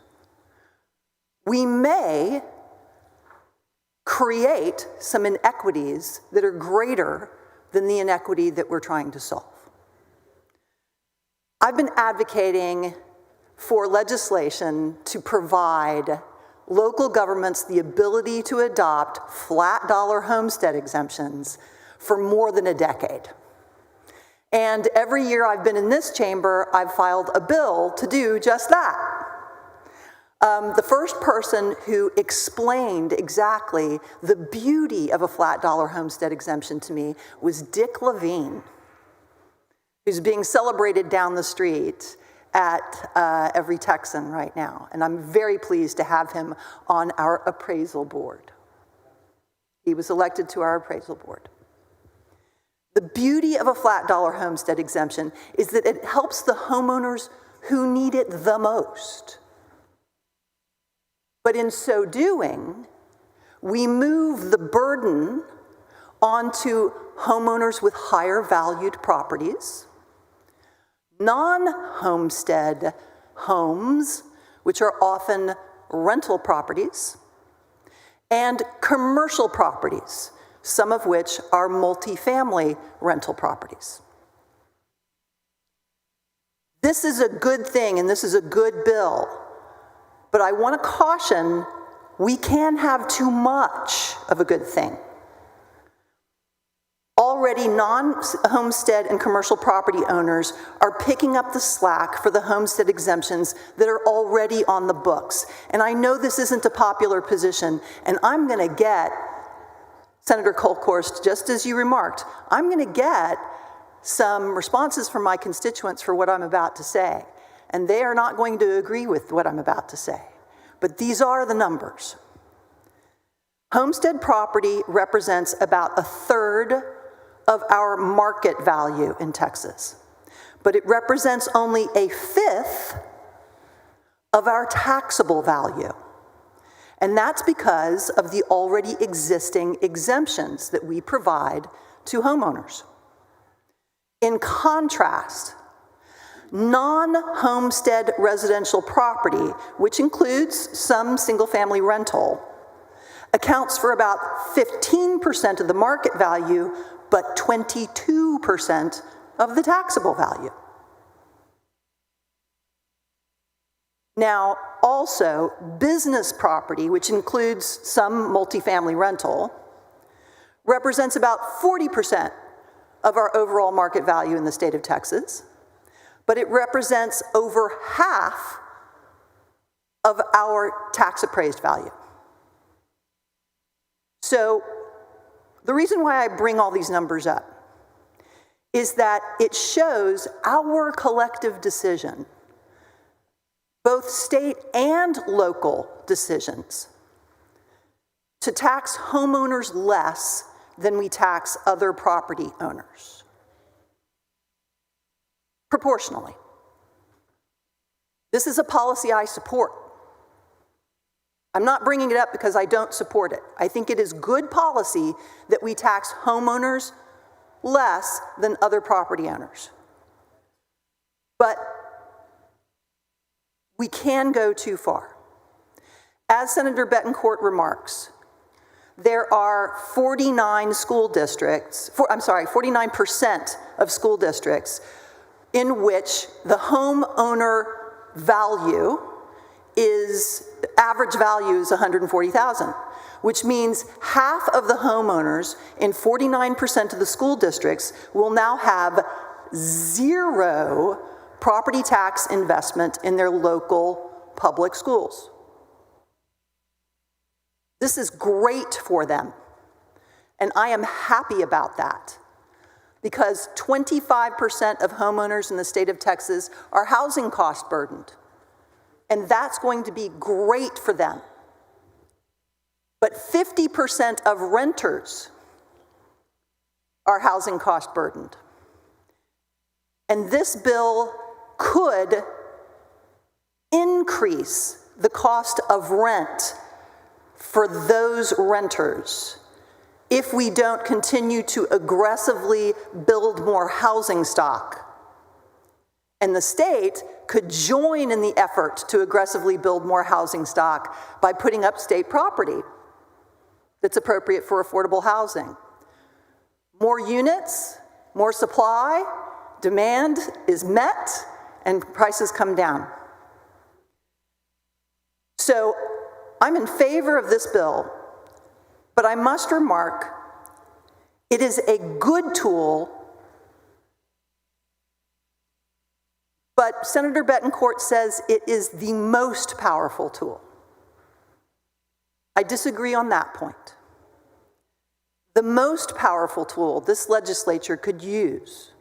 we may create some inequities that are greater than the inequity that we're trying to solve. I've been advocating for legislation to provide local governments the ability to adopt flat dollar homestead exemptions for more than a decade. And every year I've been in this chamber, I've filed a bill to do just that. The first person who explained exactly the beauty of a flat dollar homestead exemption to me was Dick Levine, who's being celebrated down the street at Every Texan right now. And I'm very pleased to have him on our appraisal board. He was elected to our appraisal board. The beauty of a flat dollar homestead exemption is that it helps the homeowners who need it the most. But in so doing, we move the burden onto homeowners with higher valued properties, non-homestead homes, which are often rental properties, and commercial properties, some of which are multifamily rental properties. This is a good thing and this is a good bill, but I want to caution, we can have too much of a good thing. Already non-homestead and commercial property owners are picking up the slack for the homestead exemptions that are already on the books. And I know this isn't a popular position, and I'm going to get, Senator Kolkhorst, just as you remarked, I'm going to get some responses from my constituents for what I'm about to say. And they are not going to agree with what I'm about to say. But these are the numbers. Homestead property represents about 1/3 of our market value in Texas, but it represents only 1/5 of our taxable value. And that's because of the already existing exemptions that we provide to homeowners. In contrast, non-homestead residential property, which includes some single-family rental, accounts for about 15% of the market value, but 22% of the taxable value. Now, also, business property, which includes some multifamily rental, represents about 40% of our overall market value in the state of Texas, but it represents over half of our tax appraised value. So, the reason why I bring all these numbers up is that it shows our collective decision, both state and local decisions, to tax homeowners less than we tax other property owners. Proportionally. This is a policy I support. I'm not bringing it up because I don't support it. I think it is good policy that we tax homeowners less than other property owners. But we can go too far. As Senator Bettencourt remarks, there are 49% of school districts in which the homeowner value average value is $140,000, which means half of the homeowners in 49% of the school districts will now have 0 property tax investment in their local public schools. This is great for them, and I am happy about that, because 25% of homeowners in the state of Texas are housing cost burdened. And that's going to be great for them. But 50% of renters are housing cost burdened. And this bill could increase the cost of rent for those renters if we don't continue to aggressively build more housing stock. And the state could join in the effort to aggressively build more housing stock by putting up state property that's appropriate for affordable housing. More units, more supply, demand is met, and prices come down. So I'm in favor of this bill, but I must remark, it is a good tool. But Senator Bettencourt says it is the most powerful tool. I disagree on that point. The most powerful tool this legislature could use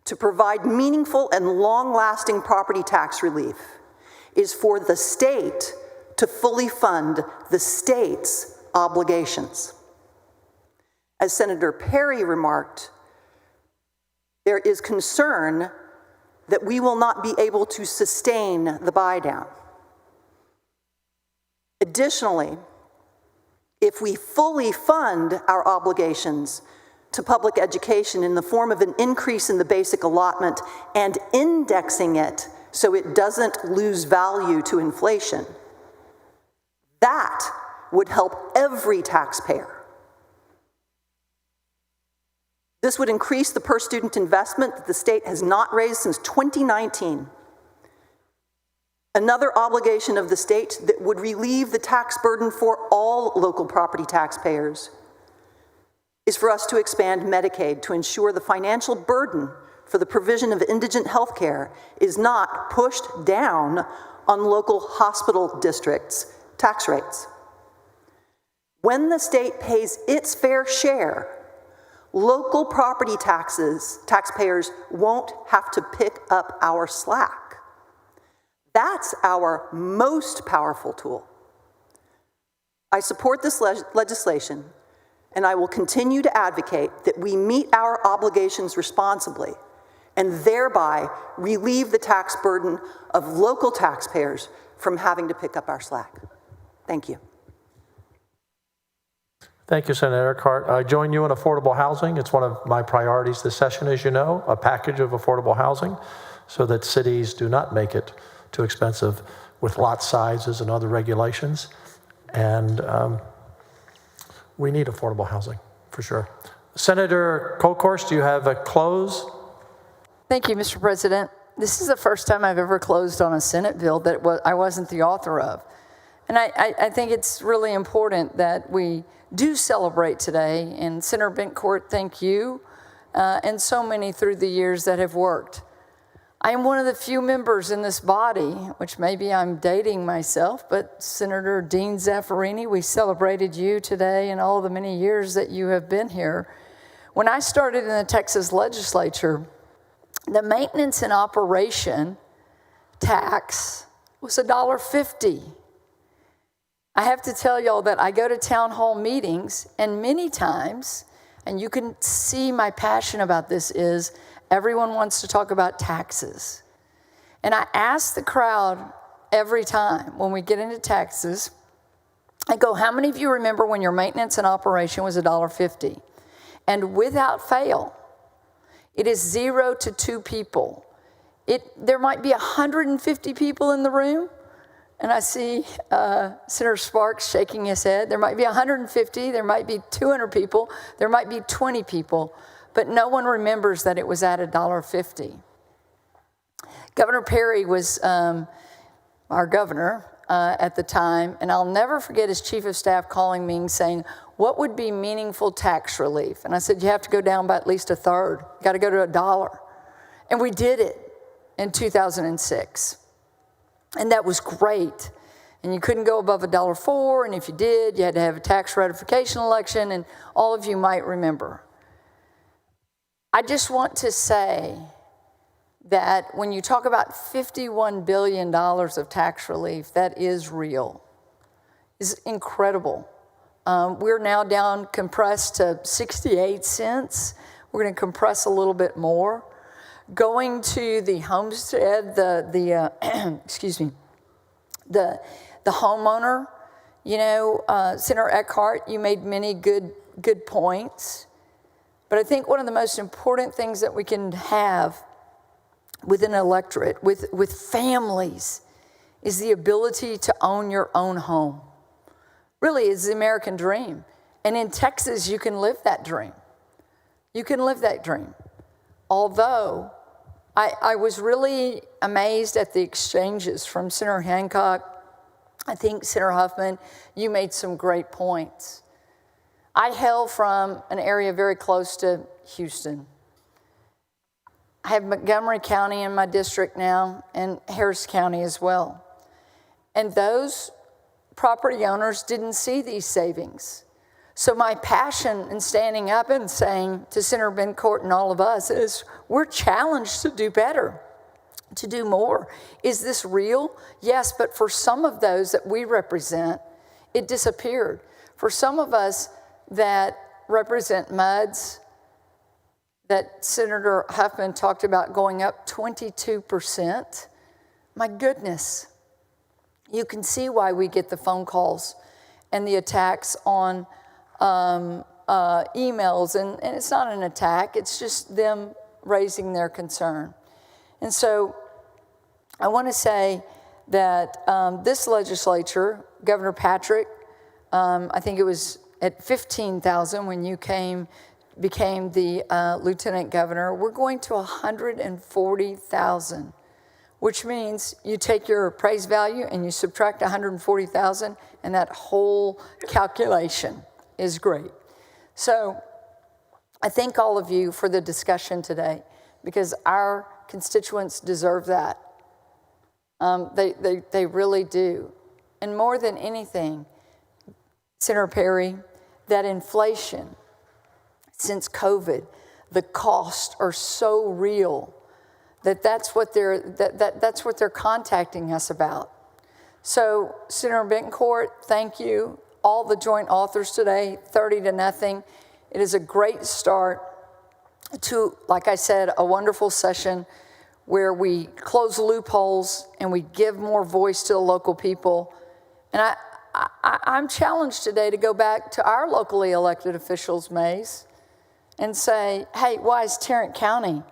to provide meaningful and long-lasting property tax relief is for the state to fully fund the state's obligations. As Senator Perry remarked, there is concern that we will not be able to sustain the buy down. Additionally, if we fully fund our obligations to public education in the form of an increase in the basic allotment and indexing it so it doesn't lose value to inflation, that would help every taxpayer. This would increase the per student investment that the state has not raised since 2019. Another obligation of the state that would relieve the tax burden for all local property taxpayers is for us to expand Medicaid to ensure the financial burden for the provision of indigent health care is not pushed down on local hospital districts' tax rates. When the state pays its fair share, local property taxpayers won't have to pick up our slack. That's our most powerful tool. I support this legislation, and I will continue to advocate that we meet our obligations responsibly and thereby relieve the tax burden of local taxpayers from having to pick up our slack. Thank you. Thank you, Senator Eckhart. I join you in affordable housing. It's one of my priorities this session, as you know, a package of affordable housing so that cities do not make it too expensive with lot sizes and other regulations. And we need affordable housing, for sure. Senator Kolkhorst, do you have a close? Thank you, Mr. President. This is the first time I've ever closed on a Senate bill that I wasn't the author of. And I think it's really important that we do celebrate today. And Senator Bencourt, thank you, and so many through the years that have worked. I am one of the few members in this body, which maybe I'm dating myself, but Senator Dean Zaffirini, we celebrated you today and all the many years that you have been here. When I started in the Texas legislature, the maintenance and operation tax was $1.50. I have to tell y'all that I go to town hall meetings, and many times, and you can see my passion about this is, everyone wants to talk about taxes. And I ask the crowd every time when we get into taxes, I go, how many of you remember when your maintenance and operation was $1.50? And without fail, it is 0 to 2 people. There might be 150 people in the room, and I see Senator Sparks shaking his head. There might be 150, there might be 200 people, there might be 20 people, but no one remembers that it was at $1.50. Governor Perry was our governor at the time, and I'll never forget his chief of staff calling me and saying, what would be meaningful tax relief? And I said, you have to go down by at least a third. You got to go to $1. And we did it in 2006. And that was great. And you couldn't go above $1.04, and if you did, you had to have a tax ratification election, and all of you might remember. I just want to say that when you talk about $51 billion of tax relief, that is real. It's incredible. We're now down compressed to 68 cents. We're going to compress a little bit more. Going to the homestead, excuse me, the homeowner, you know, Senator Eckhart, you made many good points. But I think one of the most important things that we can have with an electorate, with families, is the ability to own your own home. Really, it's the American dream. And in Texas, you can live that dream. You can live that dream. Although, I was really amazed at the exchanges from Senator Hancock. I think, Senator Huffman, you made some great points. I hail from an area very close to Houston. I have Montgomery County in my district now, and Harris County as well. And those property owners didn't see these savings. So my passion in standing up and saying to Senator Bencourt and all of us is, we're challenged to do better, to do more. Is this real? Yes, but for some of those that we represent, it disappeared. For some of us that represent MUDs, that Senator Huffman talked about going up 22%. My goodness. You can see why we get the phone calls and the attacks on emails. And it's not an attack, it's just them raising their concern. And so I want to say that this legislature, Governor Patrick, I think it was at 15,000 when you became the lieutenant governor, we're going to 140,000, which means you take your appraised value and you subtract 140,000, and that whole calculation is great. So I thank all of you for the discussion today, because our constituents deserve that. They really do. And more than anything, Senator Perry, that inflation, since COVID, the costs are so real that's what they're contacting us about. So, Senator Bettencourt, thank you. All the joint authors today, 30-0. It is a great start to, like I said, a wonderful session where we close loopholes and we give more voice to the local people. And I'm challenged today to go back to our locally elected officials, Mays, and say, hey, why is Tarrant County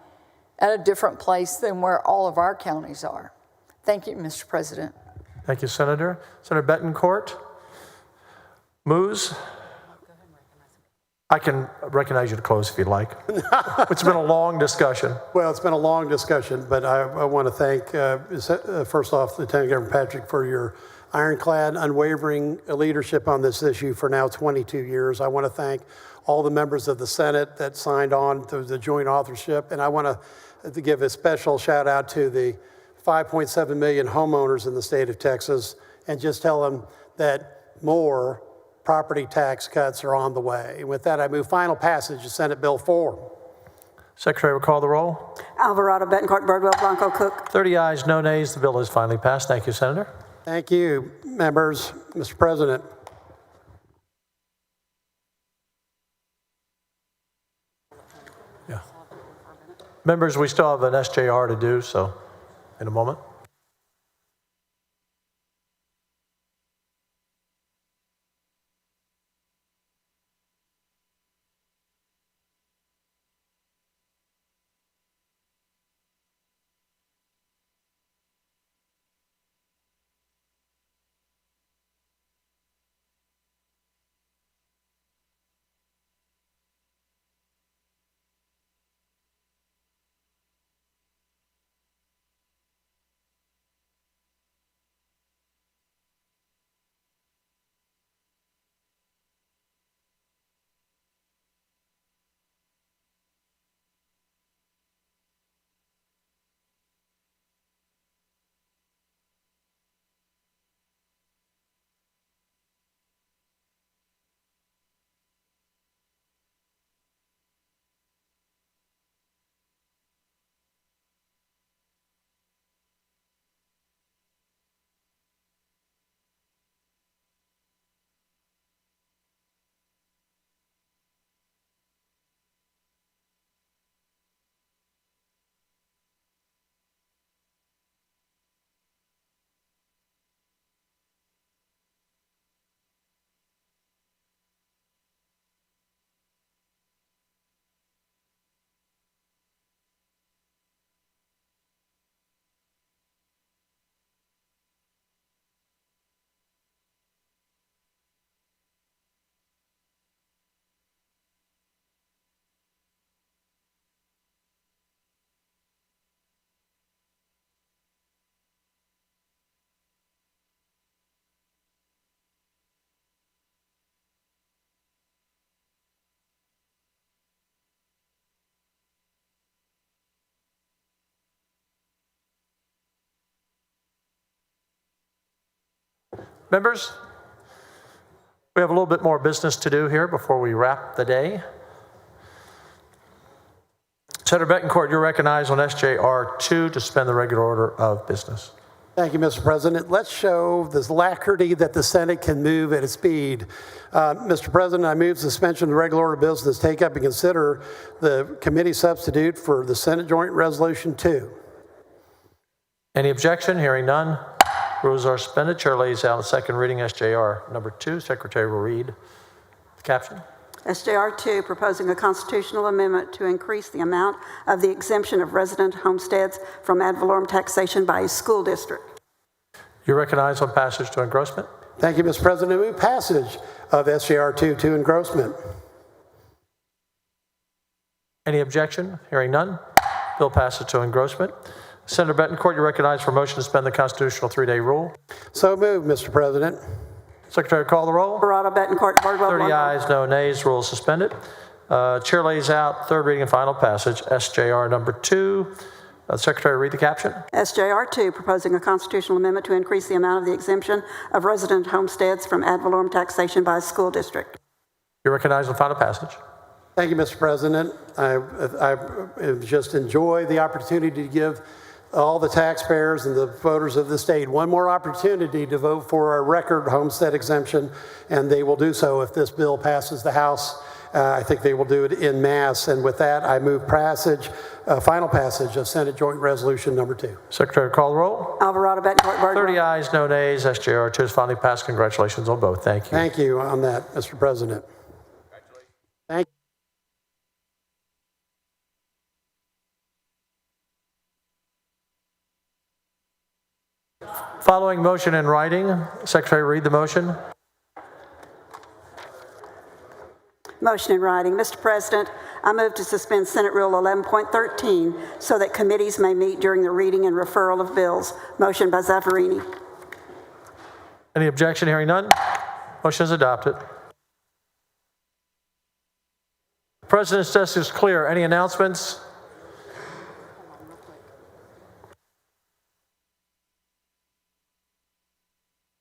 at a different place than where all of our counties are? Thank you, Mr. President. Thank you, Senator. Senator Bettencourt. Moose. I can recognize you to close if you'd like. It's been a long discussion. Well, it's been a long discussion, but I want to thank, first off, Lieutenant Governor Patrick, for your ironclad, unwavering leadership on this issue for now 22 years. I want to thank all the members of the Senate that signed on to the joint authorship, and I want to give a special shout out to the 5.7 million homeowners in the state of Texas, and just tell them that more property tax cuts are on the way. And with that, I move final passage of Senate Bill 4. Secretary will call the roll. Alvarado, Bettencourt, Birdwell, Blanco, Cook. 30 ayes, no nays. The bill is finally passed. Thank you, Senator. Thank you, members. Mr. President. Yeah. Members, we still have an SJR to do, so in a moment. Members, we have a little bit more business to do here before we wrap the day. Senator Bettencourt, you're recognized on SJR 2 to suspend the regular order of business. Thank you, Mr. President. Let's show this alacrity that the Senate can move at its speed. Mr. President, I move suspension of the regular order of business, take up and consider the committee substitute for the Senate Joint Resolution 2. Any objection? Hearing none. Rules are suspended. Chair lays out a second reading, SJR number 2. Secretary will read the caption. SJR 2, proposing a constitutional amendment to increase the amount of the exemption of resident homesteads from ad valorem taxation by a school district. You recognize on passage to engrossment. Thank you, Mr. President. I move passage of SJR 2 to engrossment. Any objection? Hearing none. Bill passes to engrossment. Senator Betancourt, you recognize for motion to suspend the constitutional 3-day rule. So moved, Mr. President. Secretary, call the roll. Alvarado, Betancourt, Bardwell. 30 ayes, no nays. Rule suspended. Chair lays out third reading and final passage, SJR number 2. Secretary, read the caption. SJR 2, proposing a constitutional amendment to increase the amount of the exemption of resident homesteads from ad valorem taxation by a school district. You recognize the final passage. Thank you, Mr. President. I just enjoy the opportunity to give all the taxpayers and the voters of the state one more opportunity to vote for a record homestead exemption, and they will do so if this bill passes the House. I think they will do it en masse, and with that, I move passage, final passage of Senate Joint Resolution number 2. Secretary, call the roll. Alvarado, Betancourt, Bardwell. 30 ayes, no nays. SJR 2 is finally passed. Congratulations on both. Thank you. Thank you on that, Mr. President. Thank you. Following motion in writing, Secretary, read the motion. Motion in writing. Mr. President, I move to suspend Senate Rule 11.13 so that committees may meet during the reading and referral of bills. Motion by Zaffarini. Any objection? Hearing none. Motion is adopted. The President's desk is clear. Any announcements?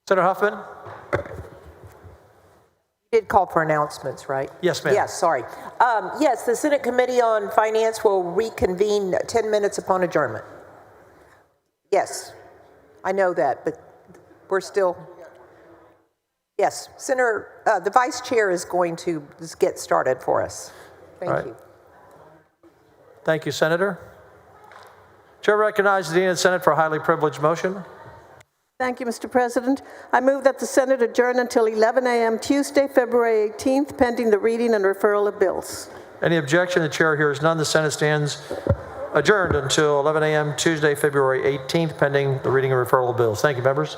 Senator Huffman? You did call for announcements, right? Yes, ma'am. Yes, sorry. Yes, the Senate Committee on Finance will reconvene 10 minutes upon adjournment. Yes, I know that, but we're still... Yes, Senator, the Vice Chair is going to just get started for us. Thank you. Thank you, Senator. Chair recognizes the Dean of the Senate for a highly privileged motion. Thank you, Mr. President. I move that the Senate adjourn until 11 a.m. Tuesday, February 18th, pending the reading and referral of bills. Any objection? The chair hears none. The Senate stands adjourned until 11 a.m. Tuesday, February 18th, pending the reading and referral of bills. Thank you, members.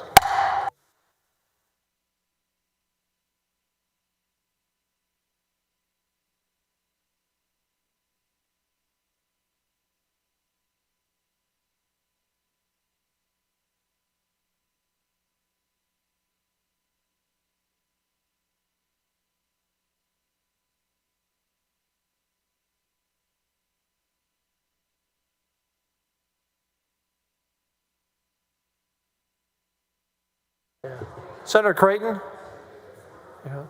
Senator Creighton? Yeah.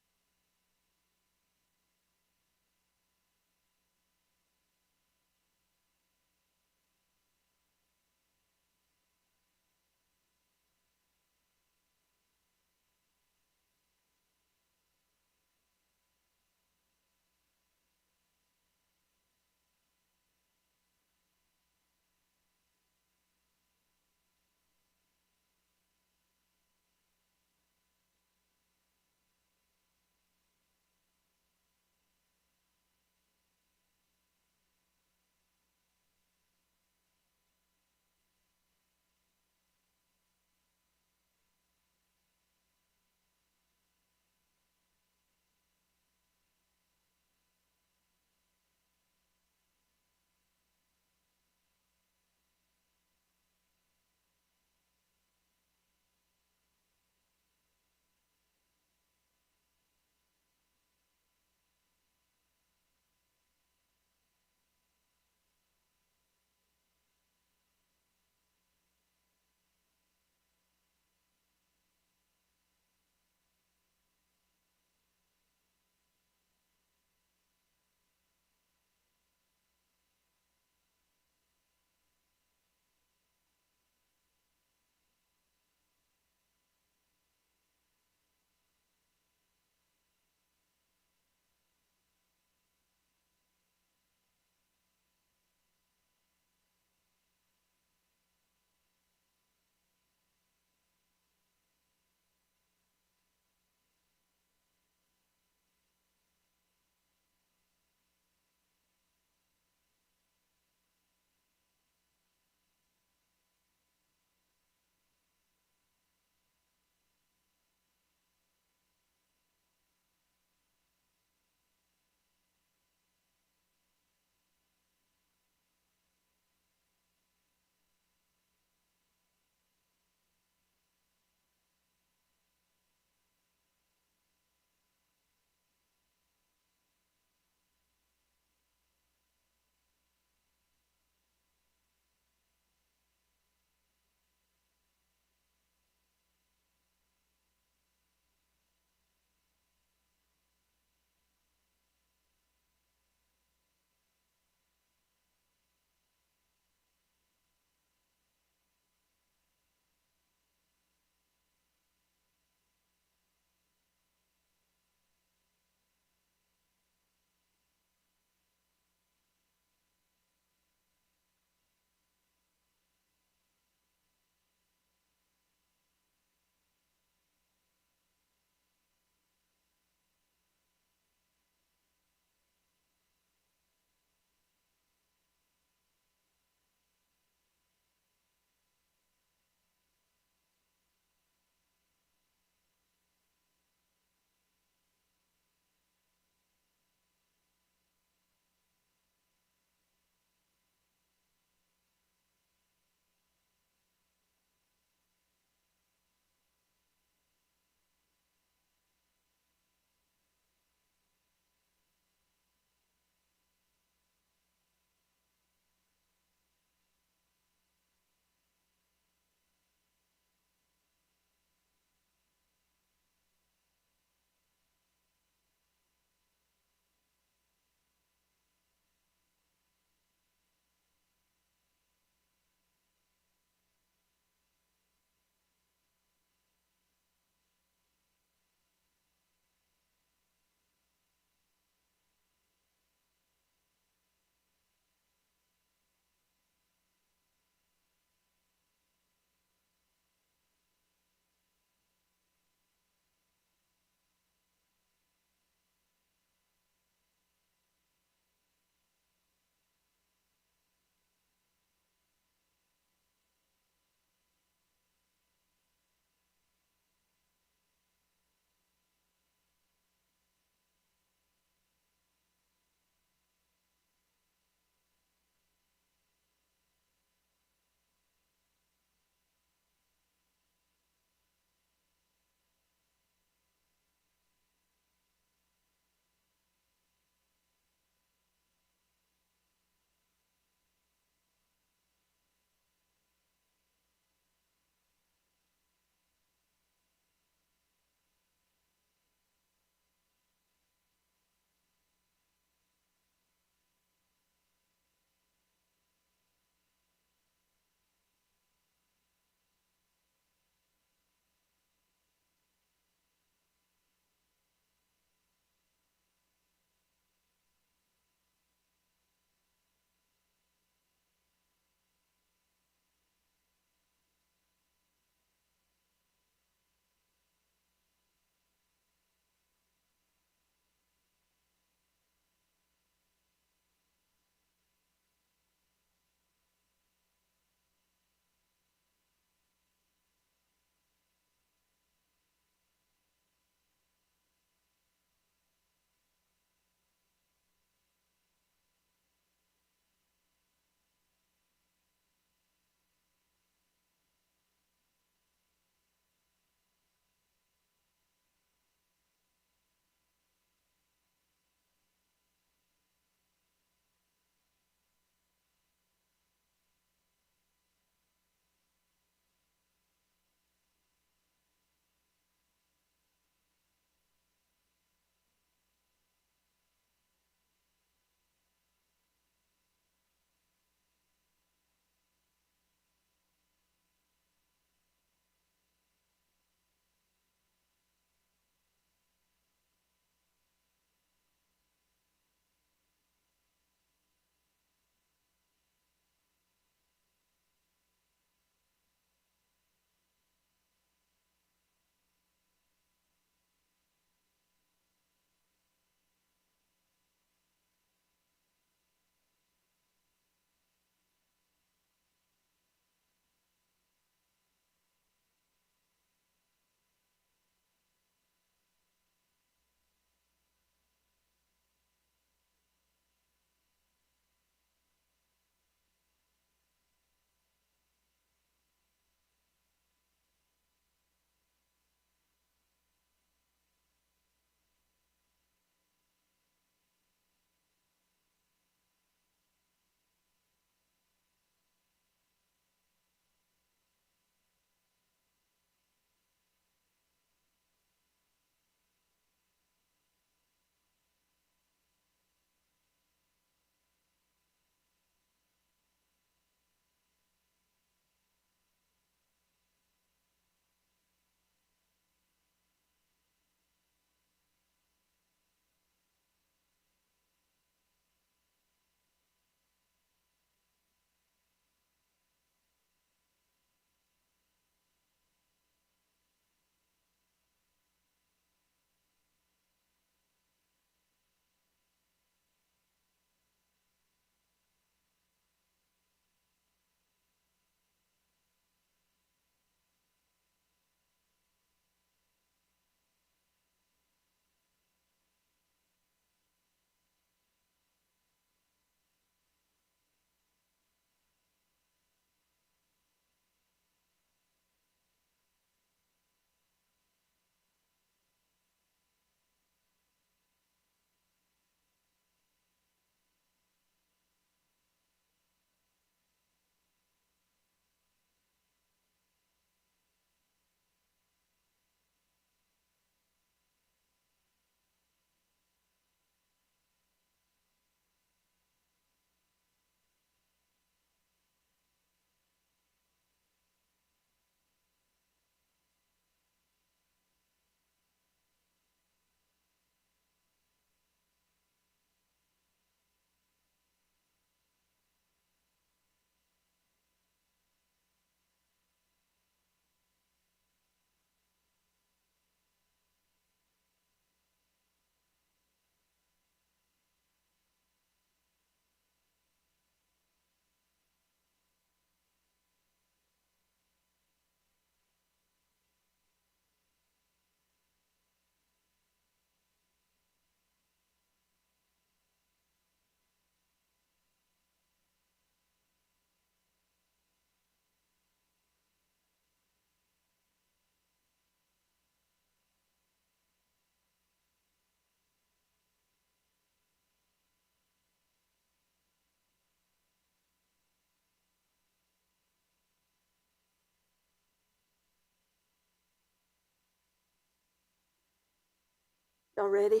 Y'all ready?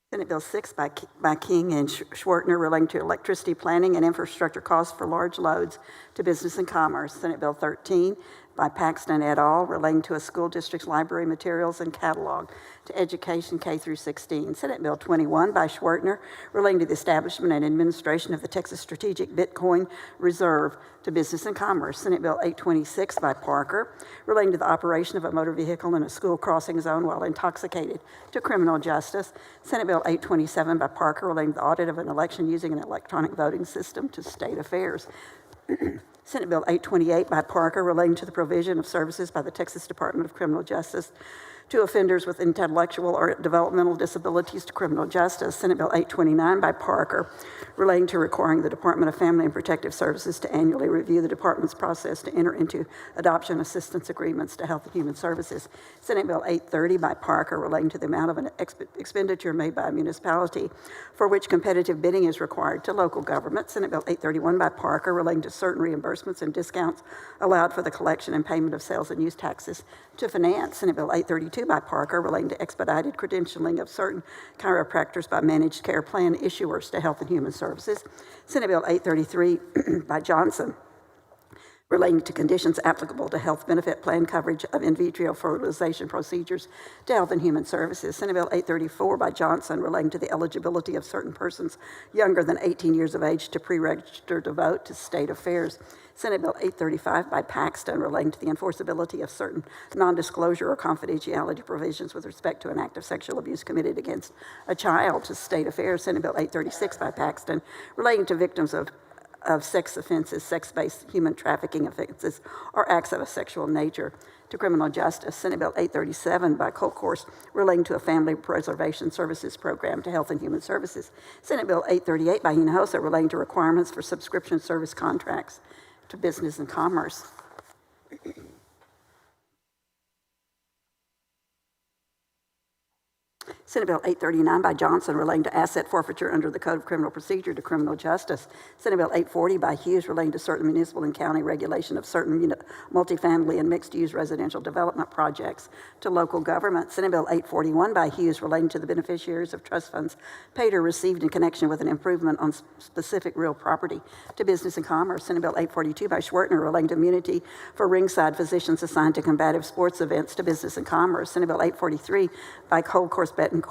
Senate Bill 6 by King and Schwartner relating to electricity planning and infrastructure costs for large loads to business and commerce. Senate Bill 13 by Paxton et al. Relating to a school district's library materials and catalog to education K through 16. Senate Bill 21 by Schwartner relating to the establishment and administration of the Texas Strategic Bitcoin Reserve to business and commerce. Senate Bill 826 by Parker relating to the operation of a motor vehicle in a school crossing zone while intoxicated to criminal justice. Senate Bill 827 by Parker relating to the audit of an election using an electronic voting system to state affairs. Senate Bill 828 by Parker relating to the provision of services by the Texas Department of Criminal Justice to offenders with intellectual or developmental disabilities to criminal justice. Senate Bill 829 by Parker relating to requiring the Department of Family and Protective Services to annually review the department's process to enter into adoption assistance agreements to Health and Human Services. Senate Bill 830 by Parker relating to the amount of an expenditure made by a municipality for which competitive bidding is required to local government. Senate Bill 831 by Parker relating to certain reimbursements and discounts allowed for the collection and payment of sales and use taxes to finance. Senate Bill 832 by Parker relating to expedited credentialing of certain chiropractors by managed care plan issuers to Health and Human Services. Senate Bill 833 by Johnson relating to conditions applicable to health benefit plan coverage of in vitro fertilization procedures to Health and Human Services. Senate Bill 834 by Johnson relating to the eligibility of certain persons younger than 18 years of age to pre-register to vote to state affairs. Senate Bill 835 by Paxton relating to the enforceability of certain non-disclosure or confidentiality provisions with respect to an act of sexual abuse committed against a child to state affairs. Senate Bill 836 by Paxton relating to victims of sex offenses, sex-based human trafficking offenses, or acts of a sexual nature to criminal justice. Senate Bill 837 by Colcourse relating to a family preservation services program to Health and Human Services. Senate Bill 838 by Hinojosa relating to requirements for subscription service contracts to business and commerce. Senate Bill 839 by Johnson relating to asset forfeiture under the Code of Criminal Procedure to criminal justice. Senate Bill 840 by Hughes relating to certain municipal and county regulation of certain multifamily and mixed-use residential development projects to local government. Senate Bill 841 by Hughes relating to the beneficiaries of trust funds paid or received in connection with an improvement on specific real property to business and commerce. Senate Bill 842 by Schwartner relating to immunity for ringside physicians assigned to combative sports events to business and commerce. Senate Bill 843 by Colcourse, Bettencourt,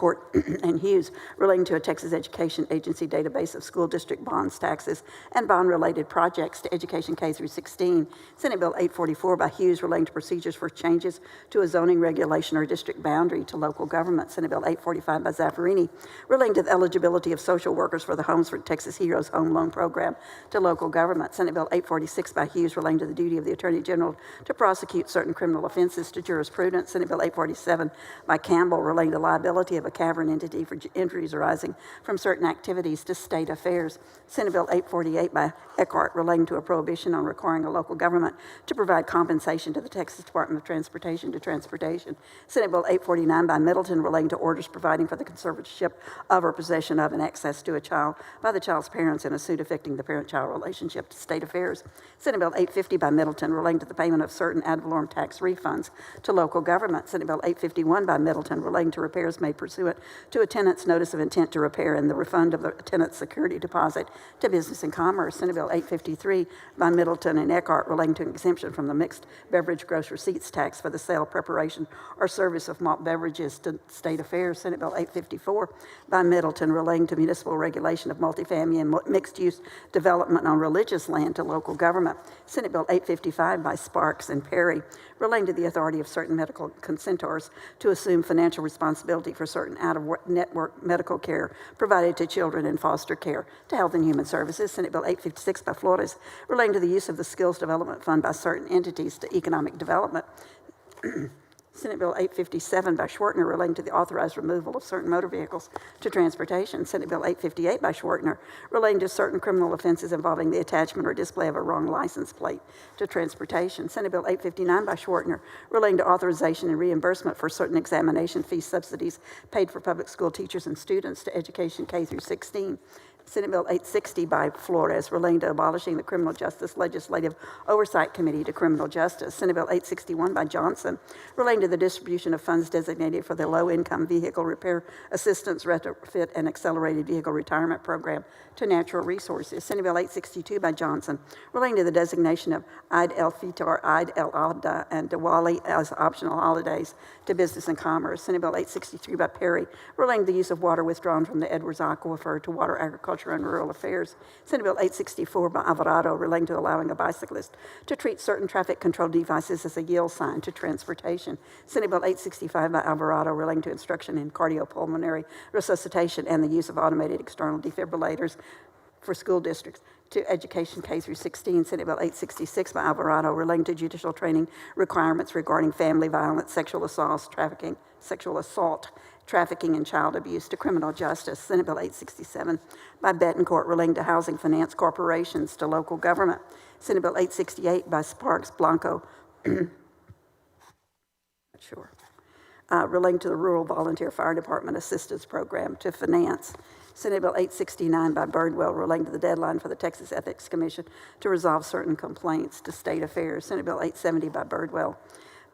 and Hughes relating to a Texas Education Agency database of school district bonds, taxes, and bond-related projects to education K through 16. Senate Bill 844 by Hughes relating to procedures for changes to a zoning regulation or district boundary to local government. Senate Bill 845 by Zaffarini relating to the eligibility of social workers for the Homes for Texas Heroes Home Loan Program to local government. Senate Bill 846 by Hughes relating to the duty of the Attorney General to prosecute certain criminal offenses to jurisprudence. Senate Bill 847 by Campbell relating to liability of a cavern entity for injuries arising from certain activities to state affairs. Senate Bill 848 by Eckhart relating to a prohibition on requiring a local government to provide compensation to the Texas Department of Transportation to transportation. Senate Bill 849 by Middleton relating to orders providing for the conservatorship of or possession of and access to a child by the child's parents in a suit affecting the parent-child relationship to state affairs. Senate Bill 850 by Middleton relating to the payment of certain ad valorem tax refunds to local government. Senate Bill 851 by Middleton relating to repairs made pursuant to a tenant's notice of intent to repair and the refund of the tenant's security deposit to business and commerce. Senate Bill 853 by Middleton and Eckhart relating to an exemption from the mixed beverage gross receipts tax for the sale, preparation, or service of malt beverages to state affairs. Senate Bill 854 by Middleton relating to municipal regulation of multifamily and mixed-use development on religious land to local government. Senate Bill 855 by Sparks and Perry relating to the authority of certain medical consentors to assume financial responsibility for certain out-of-network medical care provided to children in foster care to Health and Human Services. Senate Bill 856 by Flores relating to the use of the Skills Development Fund by certain entities to economic development. Senate Bill 857 by Schwartner relating to the authorized removal of certain motor vehicles to transportation. Senate Bill 858 by Schwartner relating to certain criminal offenses involving the attachment or display of a wrong license plate to transportation. Senate Bill 859 by Schwartner relating to authorization and reimbursement for certain examination fee subsidies paid for public school teachers and students to education K through 16. Senate Bill 860 by Flores relating to abolishing the Criminal Justice Legislative Oversight Committee to criminal justice. Senate Bill 861 by Johnson relating to the distribution of funds designated for the Low-Income Vehicle Repair Assistance Retrofit and Accelerated Vehicle Retirement Program to Natural Resources. Senate Bill 862 by Johnson relating to the designation of Eid el-Fitr, Eid el-Adha, and Diwali as optional holidays to business and commerce. Senate Bill 863 by Perry relating to the use of water withdrawn from the Edwards Aquifer to water, agriculture, and rural affairs. Senate Bill 864 by Alvarado relating to allowing a bicyclist to treat certain traffic control devices as a yield sign to transportation. Senate Bill 865 by Alvarado relating to instruction in cardiopulmonary resuscitation and the use of automated external defibrillators for school districts to education K through 16. Senate Bill 866 by Alvarado relating to judicial training requirements regarding family violence, sexual assault, trafficking, and child abuse to criminal justice. Senate Bill 867 by Betancourt relating to housing finance corporations to local government. Senate Bill 868 by Sparks Blanco, relating to the Rural Volunteer Fire Department Assistance Program to finance. Senate Bill 869 by Birdwell relating to the deadline for the Texas Ethics Commission to resolve certain complaints to state affairs. Senate Bill 870 by Birdwell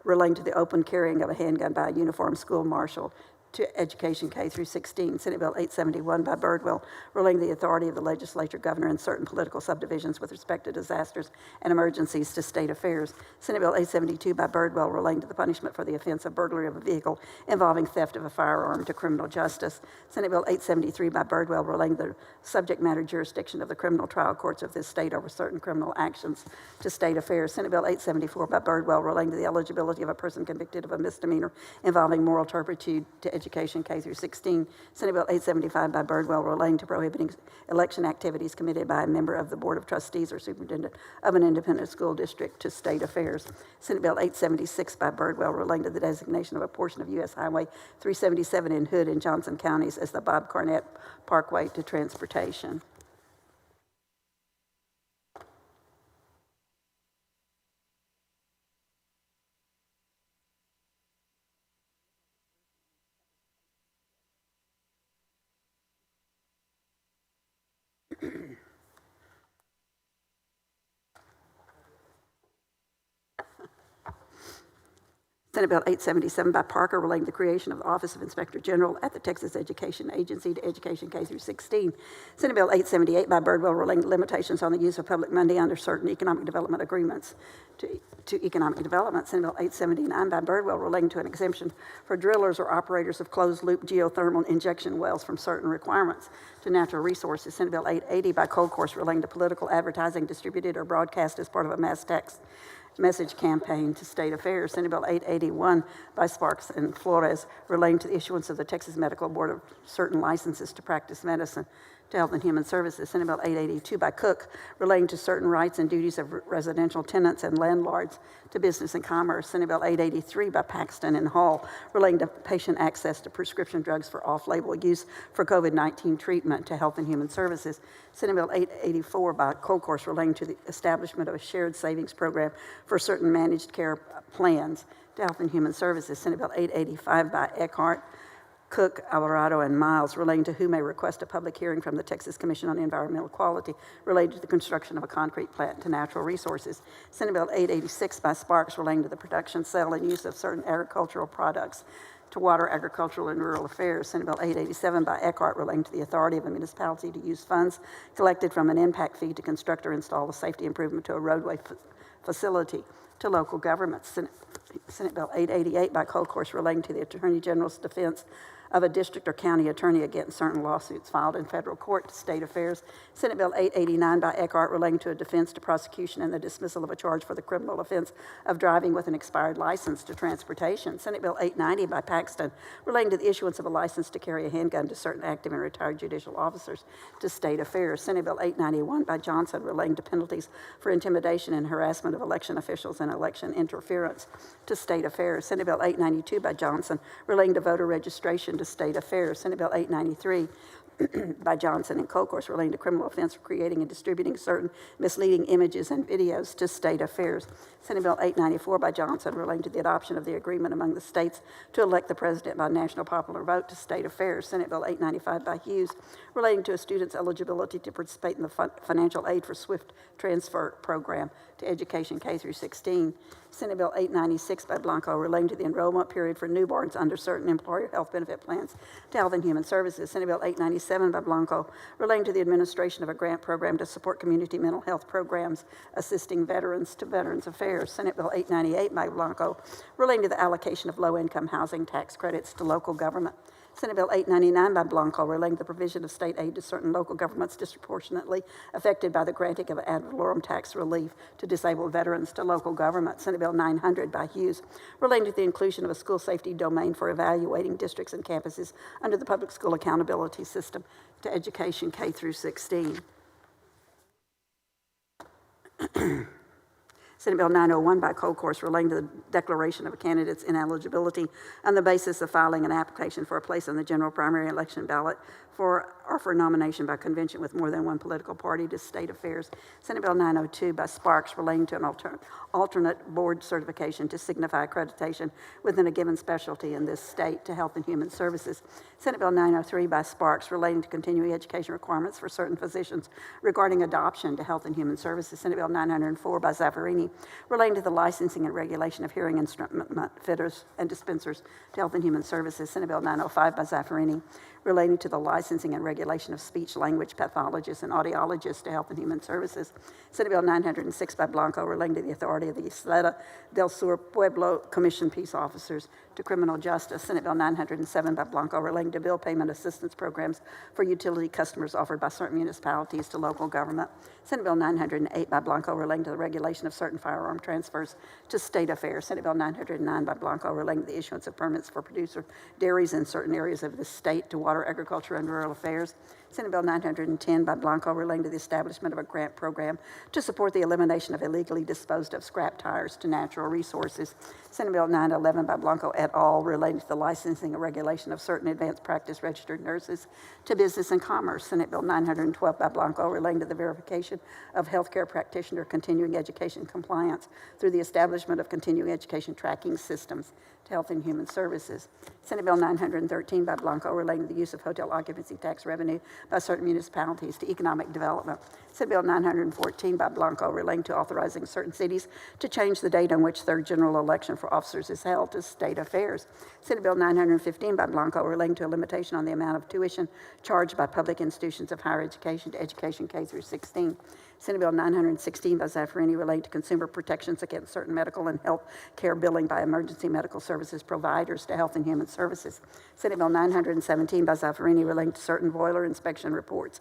relating to the open carrying of a handgun by a uniformed school marshal to education K through 16. Senate Bill 871 by Birdwell relating to the authority of the legislature, governor, and certain political subdivisions with respect to disasters and emergencies to state affairs. Senate Bill 872 by Birdwell relating to the punishment for the offense of burglary of a vehicle involving theft of a firearm to criminal justice. Senate Bill 873 by Birdwell relating to the subject matter jurisdiction of the criminal trial courts of this state over certain criminal actions to state affairs. Senate Bill 874 by Birdwell relating to the eligibility of a person convicted of a misdemeanor involving moral turpitude to education K through 16. Senate Bill 875 by Birdwell relating to prohibiting election activities committed by a member of the Board of Trustees or superintendent of an independent school district to state affairs. Senate Bill 876 by Birdwell relating to the designation of a portion of U.S. Highway 377 in Hood and Johnson counties as the Bob Carnett Parkway to transportation. Senate Bill 877 by Parker relating to the creation of the Office of Inspector General at the Texas Education Agency to education K through 16. Senate Bill 878 by Birdwell relating to limitations on the use of public money under certain economic development agreements to economic development. Senate Bill 879 by Birdwell relating to an exemption for drillers or operators of closed-loop geothermal injection wells from certain requirements to natural resources. Senate Bill 880 by Colcourse relating to political advertising distributed or broadcast as part of a mass text message campaign to state affairs. Senate Bill 881 by Sparks and Flores relating to the issuance of the Texas Medical Board of certain licenses to practice medicine to Health and Human Services. Senate Bill 882 by Cook relating to certain rights and duties of residential tenants and landlords to business and commerce. Senate Bill 883 by Paxton and Hall relating to patient access to prescription drugs for off-label use for COVID-19 treatment to Health and Human Services. Senate Bill 884 by Colcourse relating to the establishment of a shared savings program for certain managed care plans to Health and Human Services. Senate Bill 885 by Eckhart, Cook, Alvarado, and Miles relating to who may request a public hearing from the Texas Commission on Environmental Quality related to the construction of a concrete plant to natural resources. Senate Bill 886 by Sparks relating to the production, sale, and use of certain agricultural products to water, agricultural, and rural affairs. Senate Bill 887 by Eckhart relating to the authority of a municipality to use funds collected from an impact fee to construct or install a safety improvement to a roadway facility to local governments. Senate Bill 888 by Colcourse relating to the Attorney General's defense of a district or county attorney against certain lawsuits filed in federal court to state affairs. Senate Bill 889 by Eckhart relating to a defense to prosecution and the dismissal of a charge for the criminal offense of driving with an expired license to transportation. Senate Bill 890 by Paxton relating to the issuance of a license to carry a handgun to certain active and retired judicial officers to state affairs. Senate Bill 891 by Johnson relating to penalties for intimidation and harassment of election officials and election interference to state affairs. Senate Bill 892 by Johnson relating to voter registration to state affairs. Senate Bill 893 by Johnson and Colcourse relating to criminal offense for creating and distributing certain misleading images and videos to state affairs. Senate Bill 894 by Johnson relating to the adoption of the agreement among the states to elect the president by national popular vote to state affairs. Senate Bill 895 by Hughes relating to a student's eligibility to participate in the financial aid for SWIFT transfer program to education K through 16. Senate Bill 896 by Blanco relating to the enrollment period for newborns under certain employer health benefit plans to Health and Human Services. Senate Bill 897 by Blanco relating to the administration of a grant program to support community mental health programs assisting veterans to Veterans Affairs. Senate Bill 898 by Blanco relating to the allocation of low-income housing tax credits to local government. Senate Bill 899 by Blanco relating to the provision of state aid to certain local governments disproportionately affected by the granting of ad valorem tax relief to disabled veterans to local government. Senate Bill 900 by Hughes relating to the inclusion of a school safety domain for evaluating districts and campuses under the public school accountability system to education K through 16. Senate Bill 901 by Colcourse relating to the declaration of a candidate's ineligibility on the basis of filing an application for a place on the general primary election ballot for nomination by convention with more than one political party to state affairs. Senate Bill 902 by Sparks relating to an alternate board certification to signify accreditation within a given specialty in this state to Health and Human Services. Senate Bill 903 by Sparks relating to continuing education requirements for certain physicians regarding adoption to Health and Human Services. Senate Bill 904 by Zaffarini relating to the licensing and regulation of hearing instrument fitters and dispensers to Health and Human Services. Senate Bill 905 by Zaffarini relating to the licensing and regulation of speech-language pathologists and audiologists to Health and Human Services. Senate Bill 906 by Blanco relating to the authority of the Isleta del Sur Pueblo Commission Peace Officers to criminal justice. Senate Bill 907 by Blanco relating to bill payment assistance programs for utility customers offered by certain municipalities to local government. Senate Bill 908 by Blanco relating to the regulation of certain firearm transfers to state affairs. Senate Bill 909 by Blanco relating to the issuance of permits for producer dairies in certain areas of the state to water, agriculture, and rural affairs. Senate Bill 910 by Blanco relating to the establishment of a grant program to support the elimination of illegally disposed of scrap tires to natural resources. Senate Bill 911 by Blanco et al. Relating to the licensing and regulation of certain advanced practice registered nurses to business and commerce. Senate Bill 912 by Blanco relating to the verification of healthcare practitioner continuing education compliance through the establishment of continuing education tracking systems to Health and Human Services. Senate Bill 913 by Blanco relating to the use of hotel occupancy tax revenue by certain municipalities to economic development. Senate Bill 914 by Blanco relating to authorizing certain cities to change the date on which their general election for officers is held to state affairs. Senate Bill 915 by Blanco relating to a limitation on the amount of tuition charged by public institutions of higher education to education K through 16. Senate Bill 916 by Zaffarini relating to consumer protections against certain medical and health care billing by emergency medical services providers to Health and Human Services. Senate Bill 917 by Zaffarini relating to certain boiler inspection reports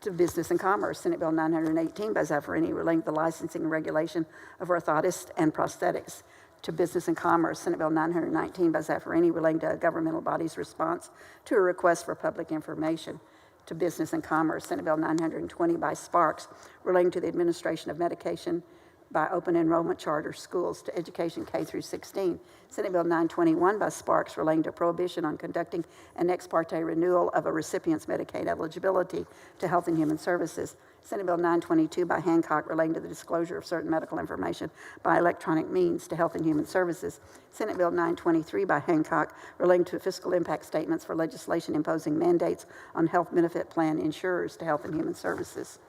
to Business and Commerce. Senate Bill 918 by Zaffarini relating to the licensing and regulation of orthotists and prosthetics to Business and Commerce. Senate Bill 919 by Zaffarini relating to a governmental body's response to a request for public information to Business and Commerce. Senate Bill 920 by Sparks relating to the administration of medication by open enrollment charter schools to education K through 16. Senate Bill 921 by Sparks relating to prohibition on conducting an ex parte renewal of a recipient's Medicaid eligibility to Health and Human Services. Senate Bill 922 by Hancock relating to the disclosure of certain medical information by electronic means to Health and Human Services. Senate Bill 923 by Hancock relating to fiscal impact statements for legislation imposing mandates on health benefit plan insurers to Health and Human Services.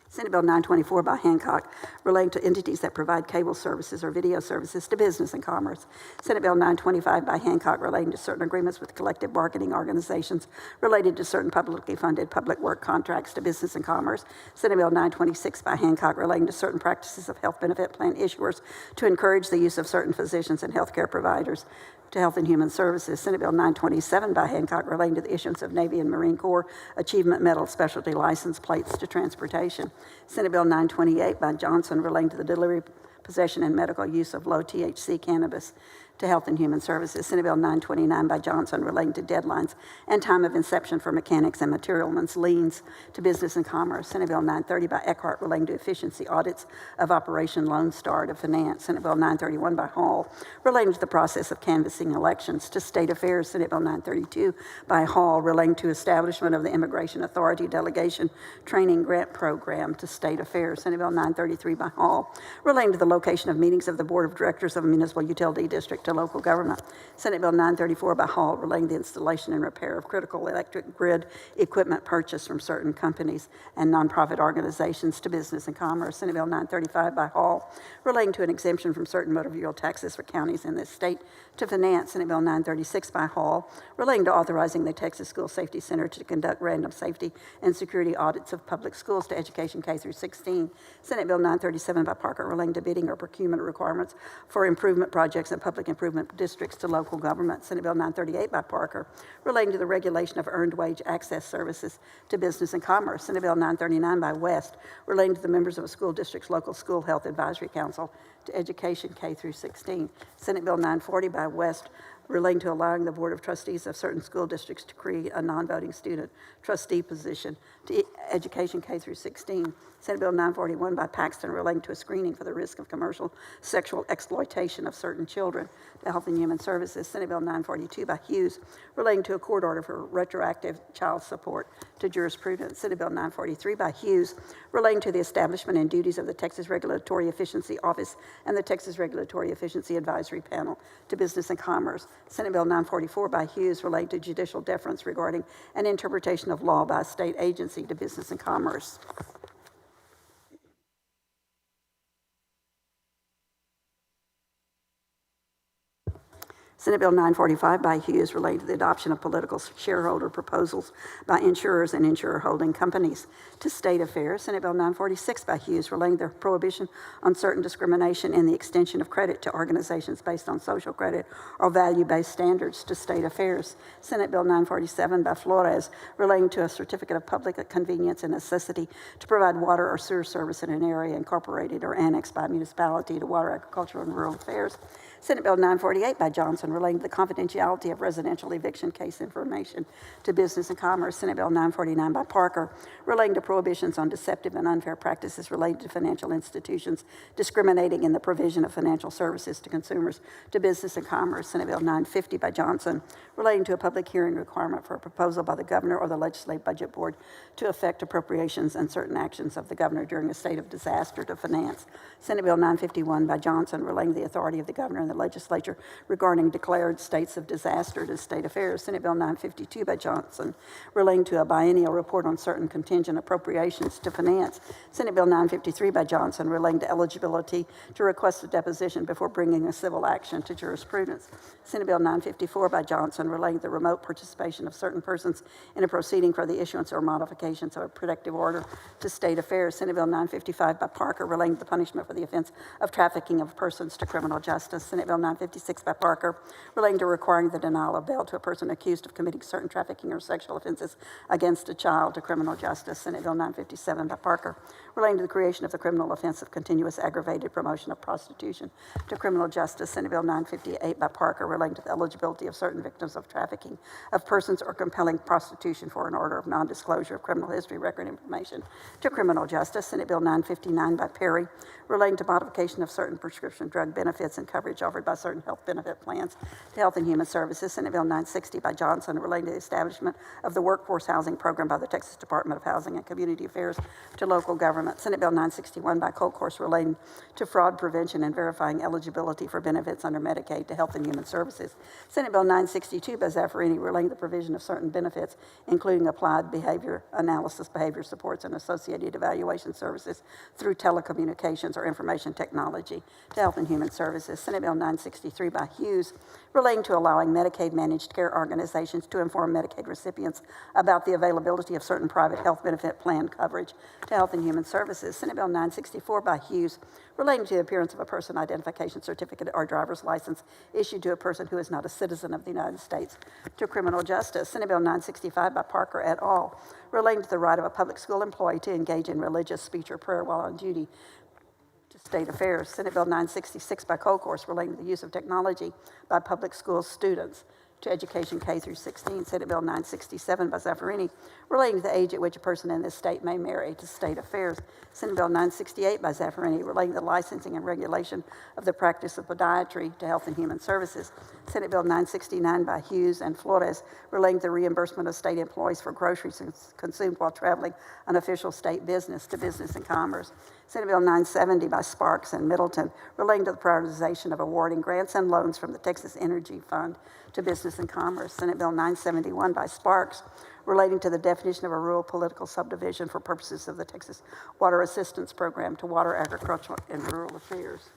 Senate Bill 924 by Hancock relating to entities that provide cable services or video services to Business and Commerce. Senate Bill 925 by Hancock relating to certain agreements with collective bargaining organizations related to certain publicly funded public work contracts to Business and Commerce. Senate Bill 926 by Hancock relating to certain practices of health benefit plan issuers to encourage the use of certain physicians and healthcare providers to Health and Human Services. Senate Bill 927 by Hancock relating to the issuance of Navy and Marine Corps Achievement Medal Specialty License Plates to transportation. Senate Bill 928 by Johnson relating to the delivery, possession, and medical use of low THC cannabis to Health and Human Services. Senate Bill 929 by Johnson relating to deadlines and time of inception for mechanics and materialmen's liens to Business and Commerce. Senate Bill 930 by Eckhart relating to efficiency audits of Operation Lone Star to Finance. Senate Bill 931 by Hall relating to the process of canvassing elections to State Affairs. Senate Bill 932 by Hall relating to establishment of the Immigration Authority Delegation Training Grant Program to State Affairs. Senate Bill 933 by Hall relating to the location of meetings of the Board of Directors of a municipal utility district to local government. Senate Bill 934 by Hall relating to the installation and repair of critical electric grid equipment purchased from certain companies and nonprofit organizations to Business and Commerce. Senate Bill 935 by Hall relating to an exemption from certain motor vehicle taxes for counties in this state to Finance. Senate Bill 936 by Hall relating to authorizing the Texas School Safety Center to conduct random safety and security audits of public schools to education K through 16. Senate Bill 937 by Parker relating to bidding or procurement requirements for improvement projects and public improvement districts to local government. Senate Bill 938 by Parker relating to the regulation of earned wage access services to Business and Commerce. Senate Bill 939 by West relating to the members of a school district's local school health advisory council to education K through 16. Senate Bill 940 by West relating to allowing the Board of Trustees of certain school districts to create a non-voting student trustee position to education K through 16. Senate Bill 941 by Paxton relating to a screening for the risk of commercial sexual exploitation of certain children to Health and Human Services. Senate Bill 942 by Hughes relating to a court order for retroactive child support to jurisprudence. Senate Bill 943 by Hughes relating to the establishment and duties of the Texas Regulatory Efficiency Office and the Texas Regulatory Efficiency Advisory Panel to Business and Commerce. Senate Bill 944 by Hughes relating to judicial deference regarding an interpretation of law by a state agency to Business and Commerce. Senate Bill 945 by Hughes relating to the adoption of political shareholder proposals by insurers and insurer holding companies to State Affairs. Senate Bill 946 by Hughes relating to the prohibition on certain discrimination in the extension of credit to organizations based on social credit or value-based standards to State Affairs. Senate Bill 947 by Flores relating to a certificate of public convenience and necessity to provide water or sewer service in an area incorporated or annexed by a municipality to Water, Agricultural, and Rural Affairs. Senate Bill 948 by Johnson relating to the confidentiality of residential eviction case information to Business and Commerce. Senate Bill 949 by Parker relating to prohibitions on deceptive and unfair practices related to financial institutions discriminating in the provision of financial services to consumers to Business and Commerce. Senate Bill 950 by Johnson relating to a public hearing requirement for a proposal by the governor or the legislative budget board to affect appropriations and certain actions of the governor during a state of disaster to Finance. Senate Bill 951 by Johnson relating to the authority of the governor and the legislature regarding declared states of disaster to State Affairs. Senate Bill 952 by Johnson relating to a biennial report on certain contingent appropriations to Finance. Senate Bill 953 by Johnson relating to eligibility to request a deposition before bringing a civil action to jurisprudence. Senate Bill 954 by Johnson relating to the remote participation of certain persons in a proceeding for the issuance or modifications of a protective order to State Affairs. Senate Bill 955 by Parker relating to the punishment for the offense of trafficking of persons to criminal justice. Senate Bill 956 by Parker relating to requiring the denial of bail to a person accused of committing certain trafficking or sexual offenses against a child to criminal justice. Senate Bill 957 by Parker relating to the creation of the criminal offense of continuous aggravated promotion of prostitution to criminal justice. Senate Bill 958 by Parker relating to the eligibility of certain victims of trafficking of persons or compelling prostitution for an order of non-disclosure of criminal history record information to criminal justice. Senate Bill 959 by Perry relating to modification of certain prescription drug benefits and coverage offered by certain health benefit plans to Health and Human Services. Senate Bill 960 by Johnson relating to the establishment of the workforce housing program by the Texas Department of Housing and Community Affairs to local government. Senate Bill 961 by Colcourse relating to fraud prevention and verifying eligibility for benefits under Medicaid to Health and Human Services. Senate Bill 962 by Zaffarini relating to the provision of certain benefits, including applied behavior analysis, behavior supports, and associated evaluation services through telecommunications or information technology to Health and Human Services. Senate Bill 963 by Hughes relating to allowing Medicaid managed care organizations to inform Medicaid recipients about the availability of certain private health benefit plan coverage to Health and Human Services. Senate Bill 964 by Hughes relating to the appearance of a person identification certificate or driver's license issued to a person who is not a citizen of the United States to criminal justice. Senate Bill 965 by Parker et al. Relating to the right of a public school employee to engage in religious speech or prayer while on duty to State Affairs. Senate Bill 966 by Colcourse relating to the use of technology by public school students to education K through 16. Senate Bill 967 by Zaffarini relating to the age at which a person in this state may marry to State Affairs. Senate Bill 968 by Zaffarini relating to the licensing and regulation of the practice of podiatry to Health and Human Services. Senate Bill 969 by Hughes and Flores relating to the reimbursement of state employees for groceries consumed while traveling on official state business to Business and Commerce. Senate Bill 970 by Sparks and Middleton relating to the prioritization of awarding grants and loans from the Texas Energy Fund to Business and Commerce. Senate Bill 971 by Sparks relating to the definition of a rural political subdivision for purposes of the Texas Water Assistance Program to Water, Agricultural, and Rural Affairs.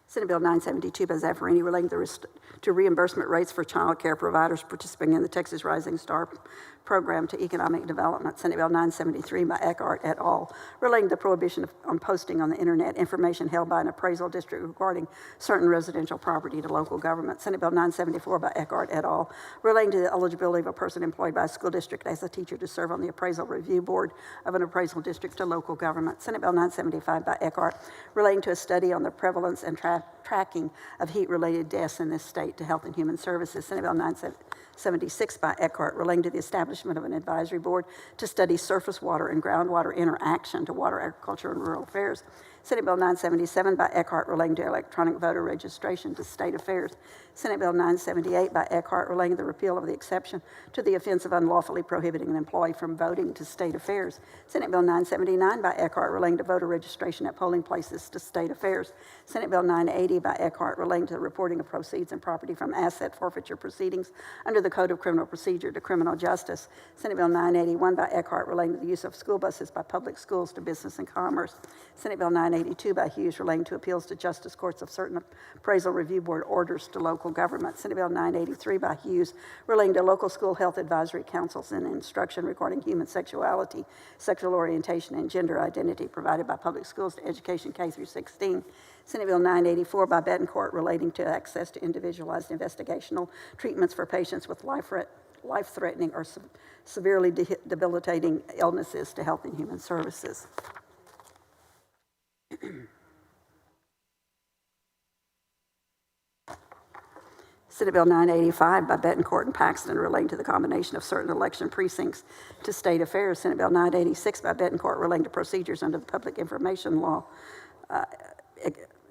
Senate Bill 972 by Zaffarini relating to reimbursement rates for child care providers participating in the Texas Rising Star Program to Economic Development. Senate Bill 973 by Eckhart et al. Relating to the prohibition on posting on the internet information held by an appraisal district regarding certain residential property to local government. Senate Bill 974 by Eckhart et al. Relating to the eligibility of a person employed by a school district as a teacher to serve on the appraisal review board of an appraisal district to local government. Senate Bill 975 by Eckhart relating to a study on the prevalence and tracking of heat-related deaths in this state to Health and Human Services. Senate Bill 976 by Eckhart relating to the establishment of an advisory board to study surface water and groundwater interaction to Water, Agriculture, and Rural Affairs. Senate Bill 977 by Eckhart relating to electronic voter registration to State Affairs. Senate Bill 978 by Eckhart relating to the repeal of the exception to the offense of unlawfully prohibiting an employee from voting to State Affairs. Senate Bill 979 by Eckhart relating to voter registration at polling places to State Affairs. Senate Bill 980 by Eckhart relating to the reporting of proceeds and property from asset forfeiture proceedings under the Code of Criminal Procedure to Criminal Justice. Senate Bill 981 by Eckhart relating to the use of school buses by public schools to Business and Commerce. Senate Bill 982 by Hughes relating to appeals to justice courts of certain appraisal review board orders to local government. Senate Bill 983 by Hughes relating to local school health advisory councils and instruction regarding human sexuality, sexual orientation, and gender identity provided by public schools to education K through 16. Senate Bill 984 by Betancourt relating to access to individualized investigational treatments for patients with life-threatening or severely debilitating illnesses to Health and Human Services. Senate Bill 985 by Betancourt and Paxton relating to the combination of certain election precincts to State Affairs. Senate Bill 986 by Betancourt relating to procedures under the Public Information Law,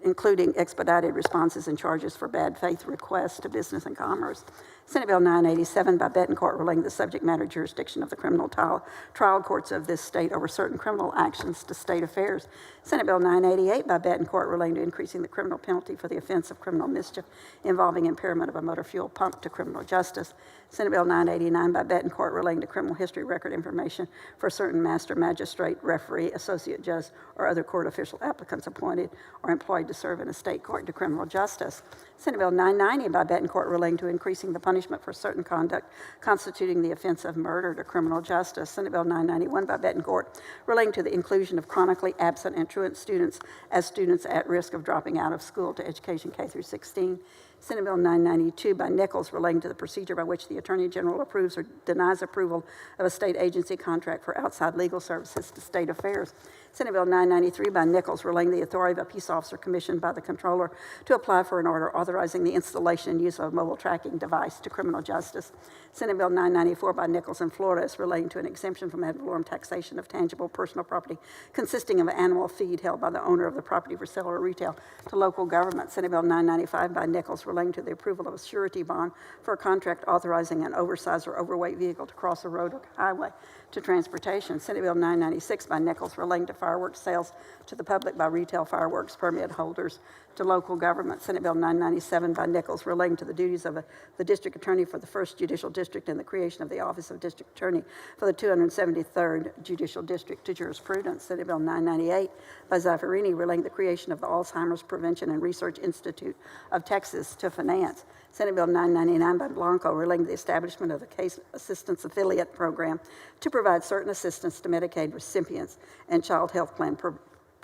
including expedited responses and charges for bad faith requests to Business and Commerce. Senate Bill 987 by Betancourt relating to the subject matter jurisdiction of the criminal trial courts of this state over certain criminal actions to State Affairs. Senate Bill 988 by Betancourt relating to increasing the criminal penalty for the offense of criminal mischief involving impairment of a motor fuel pump to criminal justice. Senate Bill 989 by Betancourt relating to criminal history record information for certain master magistrate, referee, associate judge, or other court official applicants appointed or employed to serve in a state court to criminal justice. Senate Bill 990 by Betancourt relating to increasing the punishment for certain conduct constituting the offense of murder to criminal justice. Senate Bill 991 by Betancourt relating to the inclusion of chronically absent and truant students as students at risk of dropping out of school to education K through 16. Senate Bill 992 by Nichols relating to the procedure by which the Attorney General approves or denies approval of a state agency contract for outside legal services to State Affairs. Senate Bill 993 by Nichols relating to the authority of a peace officer commissioned by the Comptroller to apply for an order authorizing the installation and use of a mobile tracking device to criminal justice. Senate Bill 994 by Nichols and Flores relating to an exemption from ad valorem taxation of tangible personal property consisting of animal feed held by the owner of the property for sale or retail to local government. Senate Bill 995 by Nichols relating to the approval of a surety bond for a contract authorizing an oversized or overweight vehicle to cross a road or highway to transportation. Senate Bill 996 by Nichols relating to fireworks sales to the public by retail fireworks permit holders to local government. Senate Bill 997 by Nichols relating to the duties of the District Attorney for the 1st Judicial District and the creation of the Office of District Attorney for the 273rd Judicial District to jurisprudence. Senate Bill 998 by Zaffarini relating to the creation of the Alzheimer's Prevention and Research Institute of Texas to finance. Senate Bill 999 by Blanco relating to the establishment of the Case Assistance Affiliate Program to provide certain assistance to Medicaid recipients and child health plan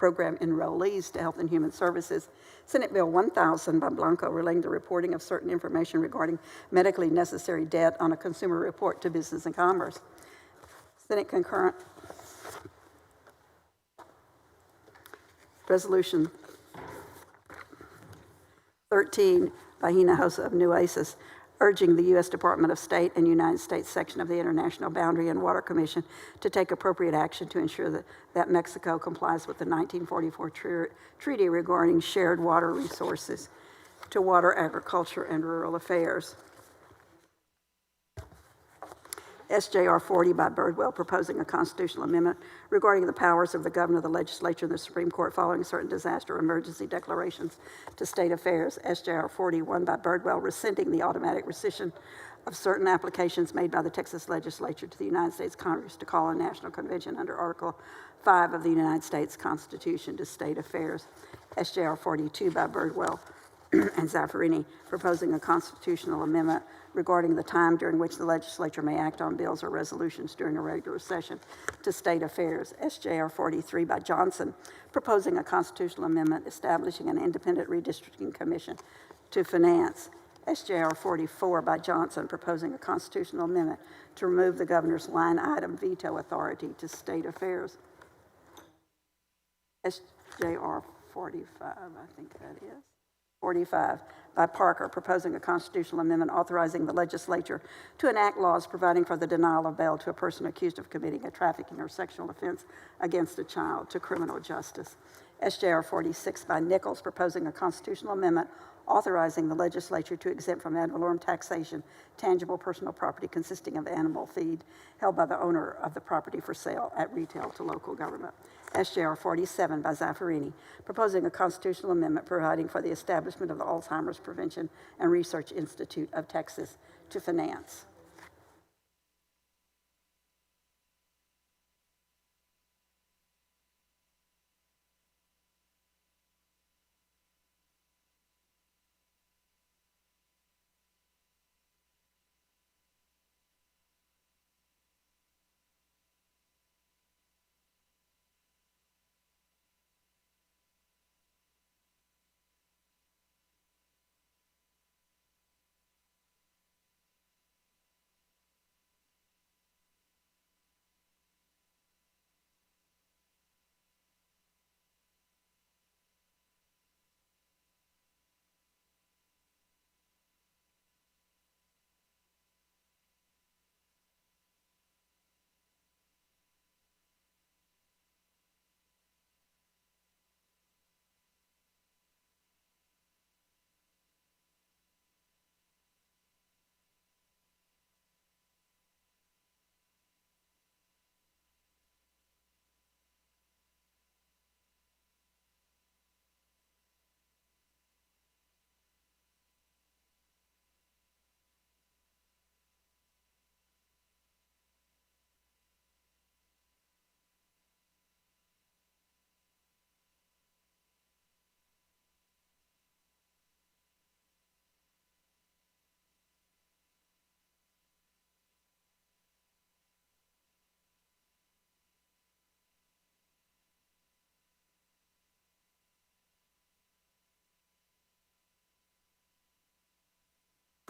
Program enrollees to Health and Human Services. Senate Bill 1000 by Blanco relating the reporting of certain information regarding medically necessary debt on a consumer report to Business and Commerce. Senate concurrent. Resolution 13 by Hinojosa of Nueces, urging the U.S. Department of State and United States section of the International Boundary and Water Commission to take appropriate action to ensure that Mexico complies with the 1944 treaty regarding shared water resources to Water, Agriculture, and Rural Affairs. SJR 40 by Birdwell, proposing a constitutional amendment regarding the powers of the governor, the legislature, and the Supreme Court following certain disaster emergency declarations to state affairs. SJR 41 by Birdwell, rescinding the automatic rescission of certain applications made by the Texas legislature to the United States Congress to call a national convention under Article 5 of the United States Constitution to state affairs. SJR 42 by Birdwell and Zaffarini, proposing a constitutional amendment regarding the time during which the legislature may act on bills or resolutions during a regular session to state affairs. SJR 43 by Johnson, proposing a constitutional amendment establishing an independent redistricting commission to finance. SJR 44 by Johnson, proposing a constitutional amendment to remove the governor's line item veto authority to state affairs. SJR 45, I think that is. 45 by Parker, proposing a constitutional amendment authorizing the legislature to enact laws providing for the denial of bail to a person accused of committing a trafficking or sexual offense against a child to criminal justice. SJR 46 by Nichols, proposing a constitutional amendment authorizing the legislature to exempt from ad valorem taxation tangible personal property consisting of animal feed held by the owner of the property for sale at retail to local government. SJR 47 by Zaffarini, proposing a constitutional amendment providing for the establishment of the Alzheimer's Prevention and Research Institute of Texas to finance.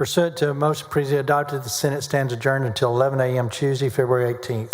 Pursuant to a motion previously adopted, the Senate stands adjourned until 11 a.m. Tuesday, February 18th.